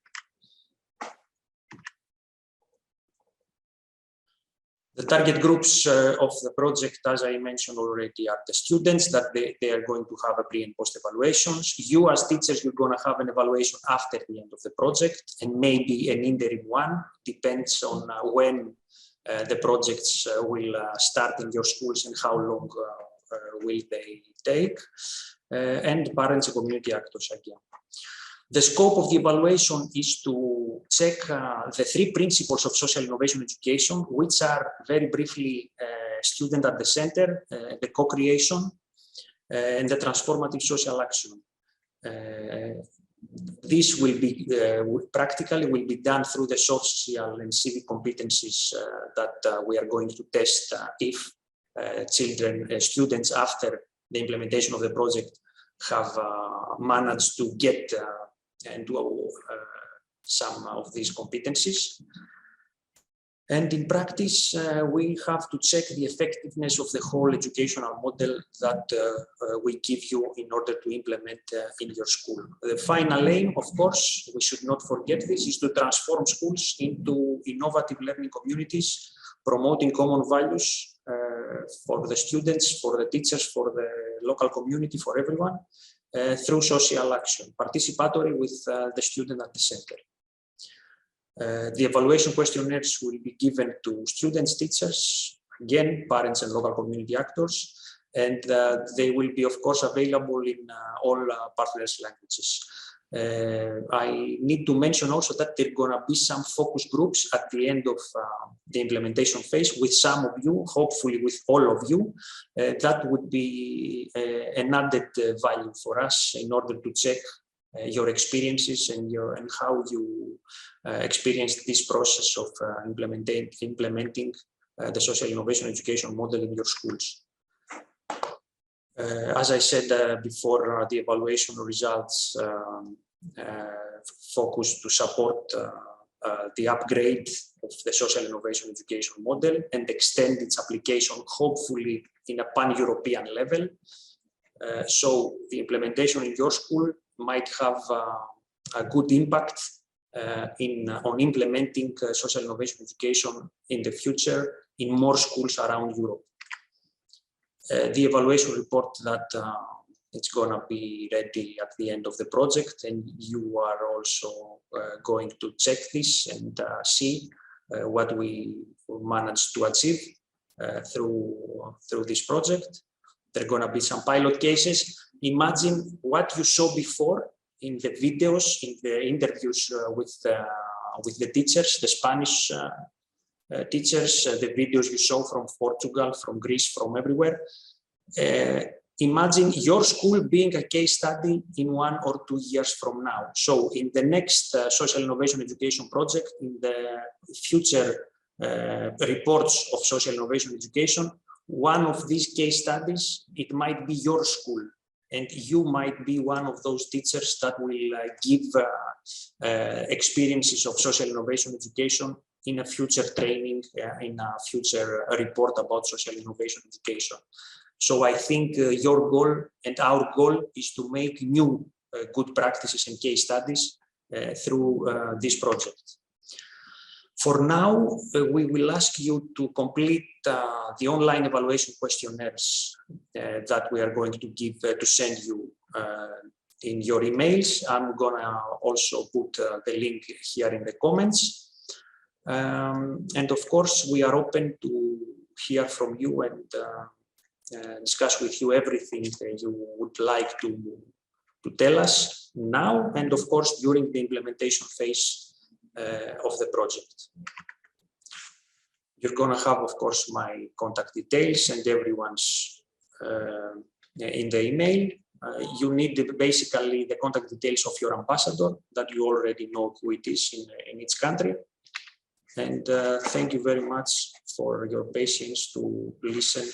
The target groups of the project, as I mentioned already, are the students that they are going to have a pre and post evaluations. You as teachers, you're going to have an evaluation after the end of the project and maybe an interim one, depends on when the projects will start in your schools and how long will they take. And parents and community actors again. The scope of the evaluation is to check the 3 principles of social innovation education, which are very briefly student at the center, the co-creation, and the transformative social action. This will be practically will be done through the social and civic competencies that we are going to test if students after the implementation of the project have managed to get and do some of these competencies. And in practice, we have to check the effectiveness of the whole educational model that we give you in order to implement in your school. The final aim, of course, we should not forget this, is to transform schools into innovative learning communities, promoting common values for the students, for the teachers, for the local community, for everyone, through social action, participatory with the student at the center. The evaluation questionnaires will be given to students, teachers, again, parents and local community actors, and they will be, of course, available in all partners' languages. I need to mention also that there are going to be some focus groups at the end of the implementation phase with some of you, hopefully with all of you. That would be an added value for us in order to check your experiences and how you experienced this process of implementing the social innovation education model in your schools. As I said before, the evaluation results focus to support the upgrade of the social innovation education model and extend its application, hopefully in a pan-European level. So the implementation in your school might have a good impact on implementing social innovation education in the future in more schools around Europe. The evaluation report that it's gonna be ready at the end of the project, and you are also going to check this and see what we managed to achieve through this project. There are gonna be some pilot cases. Imagine what you saw before in the videos, in the interviews with the teachers, the Spanish teachers, the videos you saw from Portugal, from Greece, from everywhere. Imagine your school being a case study in 1 or 2 years from now. So in the next social innovation education project, in the future reports of social innovation education, one of these case studies, it might be your school. And you might be one of those teachers that will give experiences of social innovation education in a future training, in a future report about social innovation education. So I think your goal and our goal is to make new good practices and case studies through this project. For now, we will ask you to complete the online evaluation questionnaires that we are going to give to send you in your emails. I'm gonna also put the link here in the comments. And of course, we are open to hear from you and discuss with you everything you would like to tell us now, and of course, during the implementation phase of the project. You're gonna have, of course, my contact details and everyone's in the email. You need basically the contact details of your ambassador that you already know who it is in each country. And thank you very much for your patience to listen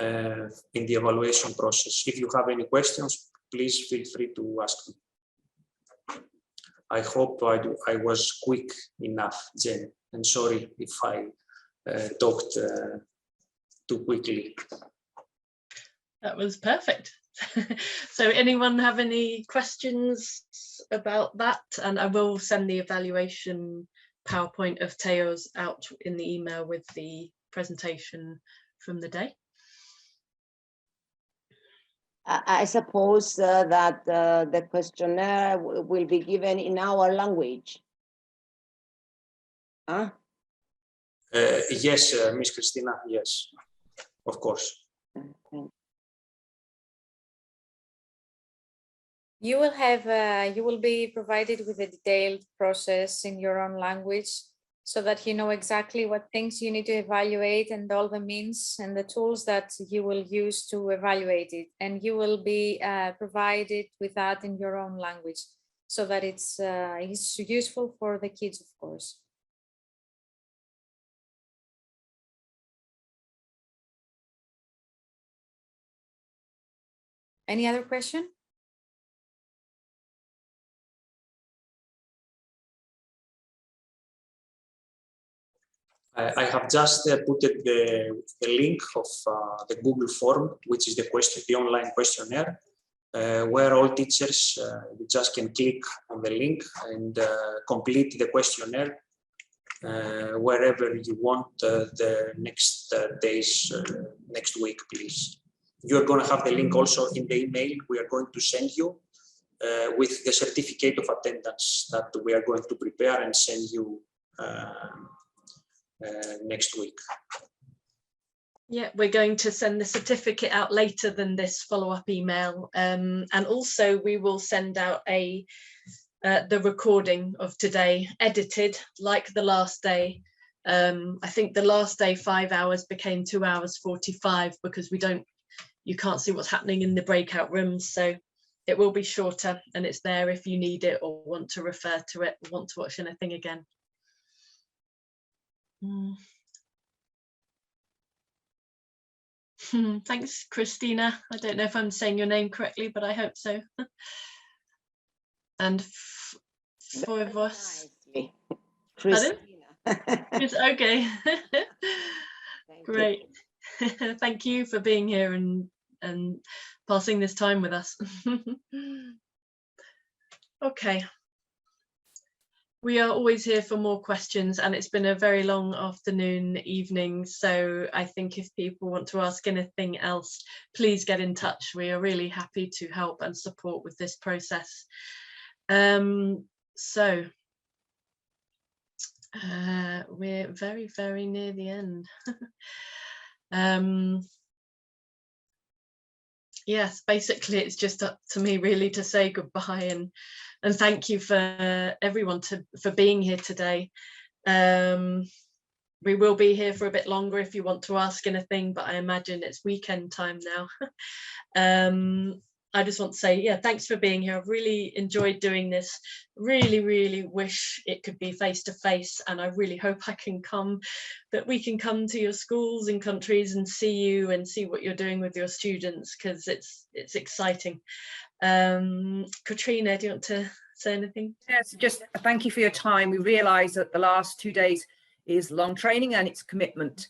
in the evaluation process. If you have any questions, please feel free to ask me. I hope I was quick enough, Jen, and sorry if I talked too quickly. That was perfect. So anyone have any questions about that? And I will send the evaluation PowerPoint of Teo's out in the email with the presentation from the day. I suppose that the questionnaire will be given in our language. Huh? Yes, Miss Christina, yes, of course. You will have, you will be provided with a detailed process in your own language so that you know exactly what things you need to evaluate and all the means and the tools that you will use to evaluate it. And you will be provided with that in your own language so that it's useful for the kids, of course. Any other question? I have just put the link of the Google form, which is the online questionnaire, where all teachers just can click on the link and complete the questionnaire wherever you want the next days, next week, please. You're going to have the link also in the email we are going to send you with the certificate of attendance that we are going to prepare and send you next week. Yeah, we're going to send the certificate out later than this follow-up email, and also we will send out the recording of today, edited like the last day. I think the last day 5 hours became 2 hours 45 because you can't see what's happening in the breakout rooms, so it will be shorter, and it's there if you need it or want to refer to it, or want to watch anything again. Thanks, Christina. I don't know if I'm saying your name correctly, but I hope so. And for us, Christina. It's okay. Great. Thank you for being here and passing this time with us. Okay. We are always here for more questions, and it's been a very long afternoon, evening, so I think if people want to ask anything else, please get in touch. We are really happy to help and support with this process. So we're very, very near the end. Yes, basically it's just up to me really to say goodbye and thank you for everyone for being here today. We will be here for a bit longer if you want to ask anything, but I imagine it's weekend time now. I just want to say, yeah, thanks for being here. I've really enjoyed doing this. Really, really wish it could be face to face, and I really hope that we can come to your schools and countries and see you and see what you're doing with your students, because it's exciting. Katrina, do you want to say anything? Yes, just thank you for your time. We realise that the last 2 days is long training and it's commitment.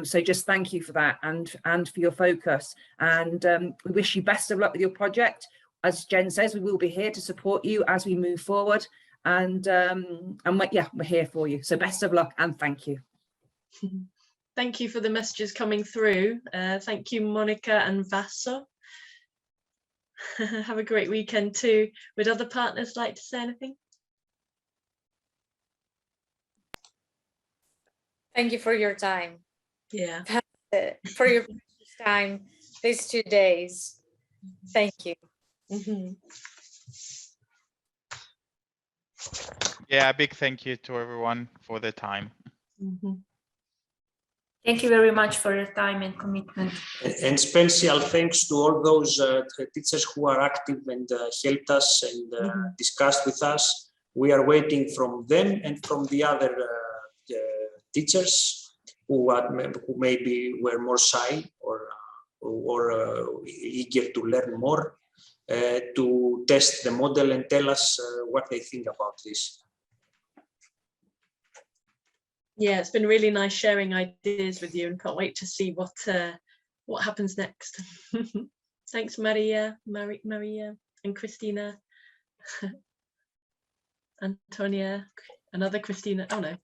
So just thank you for that and for your focus. And we wish you best of luck with your project. As Jen says, we will be here to support you as we move forward. And yeah, we're here for you. So best of luck and thank you. Thank you for the messages coming through. Thank you, Monica and Vaso. Have a great weekend too. Would other partners like to say anything? Thank you for your time. Yeah. For your time these 2 days. Thank you. Yeah, a big thank you to everyone for their time. Thank you very much for your time and commitment. And special thanks to all those teachers who are active and helped us and discussed with us. We are waiting from them and from the other teachers who maybe were more shy or eager to learn more, to test the model and tell us what they think about this. Yeah, it's been really nice sharing ideas with you, and can't wait to see what happens next. Thanks, Maria, and Christina, Antonia, another Christina. Oh no.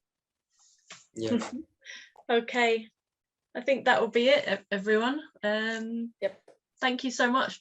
Yeah. Okay, I think that will be it, everyone. Yep. Thank you so much.